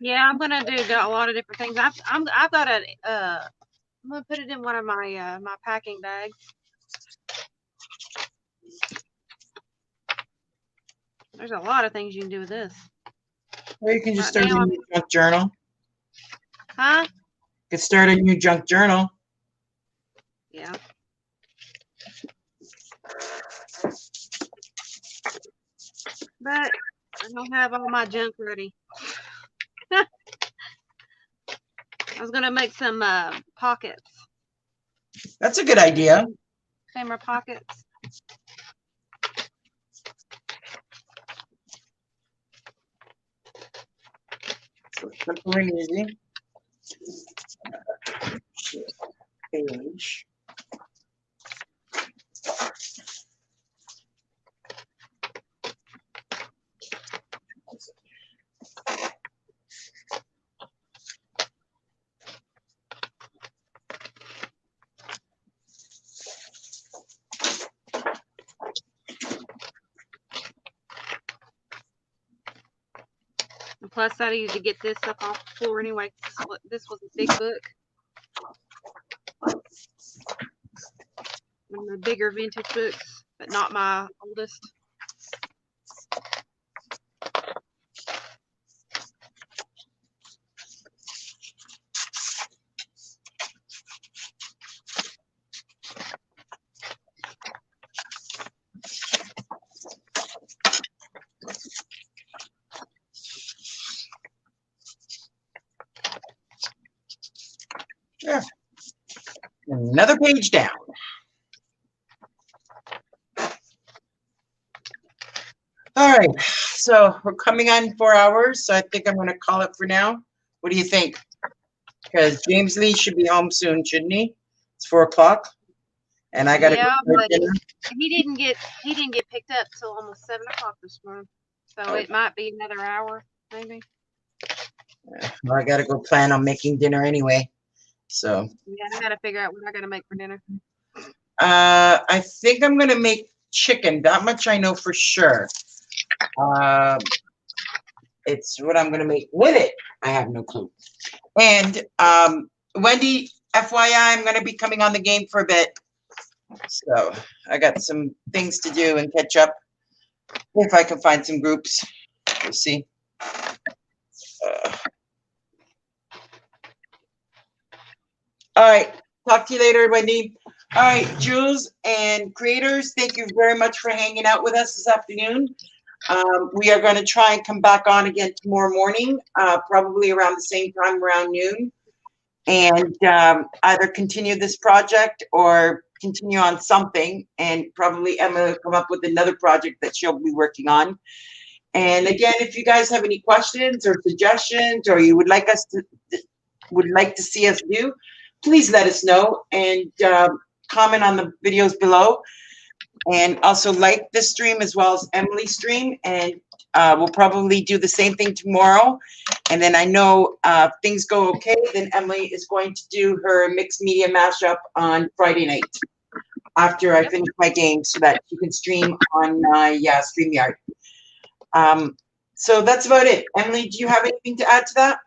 Yeah, I'm gonna do a lot of different things. I've got a I'm gonna put it in one of my my packing bags. There's a lot of things you can do with this. Or you can just start a new junk journal. Huh? You can start a new junk journal. Yeah. But I don't have all my junk ready. I was gonna make some pockets. That's a good idea. Ephemera pockets. So simple and easy. Page. And plus, I need to get this up off the floor anyway. This was a big book. One of the bigger vintage books, but not my oldest. Yeah. Another page down. All right, so we're coming on 4 hours, so I think I'm going to call it for now. What do you think? Because James Lee should be home soon, shouldn't he? It's 4 o'clock, and I got to Yeah, go but dinner. he didn't get picked up till almost 7 o'clock this morning, so it might be another hour, maybe. Well, I got to go plan on making dinner anyway. So yeah, I got to figure out what I got to make for dinner. I think I'm going to make chicken. That much I know for sure. It's what I'm going to make with it. I have no clue. And Wendy, FYI, I'm going to be coming on the game for a bit. So I got some things to do and catch up. If I can find some groups. We'll see. All right. Talk to you later, Wendy. All right, Jules and creators, thank you very much for hanging out with us this afternoon. We are going to try and come back on again tomorrow morning, probably around the same time, around noon, and either continue this project or continue on something, and probably Emma will come up with another project that she'll be working on. And again, if you guys have any questions or suggestions, or you would like to see us do, please let us know and comment on the videos below. And also like this stream as well as Emily's stream. And we'll probably do the same thing tomorrow. And then I know if things go okay, then Emily is going to do her mixed media mashup on Friday night after I finish my game, so that you can stream on StreamYard. So that's about it. Emily, do you have anything to add to that?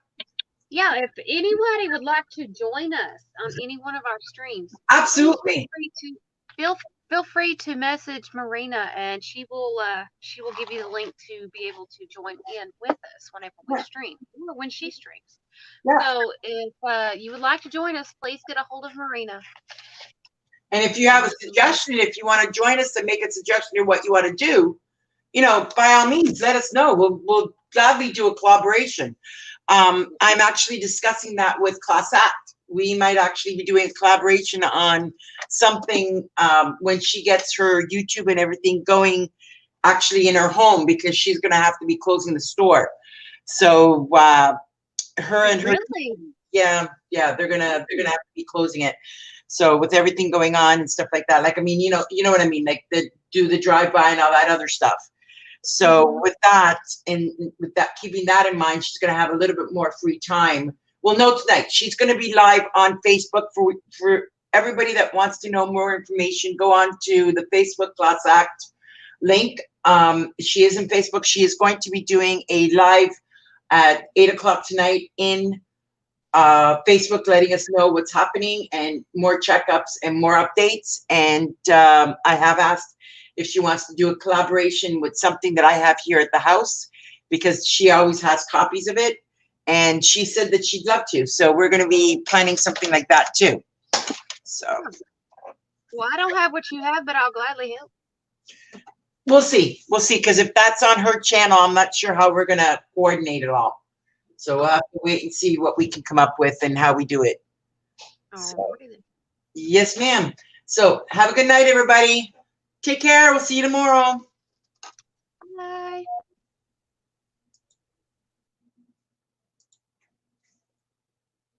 Yeah, if anybody would like to join us on any one of our streams, absolutely, feel free to message Marina, and she will give you the link to be able to join in with us whenever we stream, or when she streams. Yeah. So if you would like to join us, please get a hold of Marina. And if you have a suggestion, if you want to join us and make a suggestion of what you want to do, by all means, let us know. We'll gladly do a collaboration. I'm actually discussing that with Class Act. We might actually be doing a collaboration on something when she gets her YouTube and everything going actually in her home, because she's going to have to be closing the store. So her and her, yeah, they're gonna have to be closing it. So with everything going on and stuff like that, like, I mean, you know what I mean, like do the drive-by and all that other stuff. So with that, and with that, keeping that in mind, she's going to have a little bit more free time. We'll know tonight. She's going to be live on Facebook for everybody that wants to know more information. Go on to the Facebook Class Act link. She is in Facebook. She is going to be doing a live at 8 o'clock tonight in Facebook, letting us know what's happening and more checkups and more updates. And I have asked if she wants to do a collaboration with something that I have here at the house, because she always has copies of it. And she said that she'd love to. So we're going to be planning something like that too. So. Well, I don't have what you have, but I'll gladly help. We'll see. We'll see. Because if that's on her channel, I'm not sure how we're going to coordinate it all. So we'll have to wait and see what we can come up with and how we do it. So, yes, ma'am. So have a good night, everybody. Take care. We'll see you tomorrow.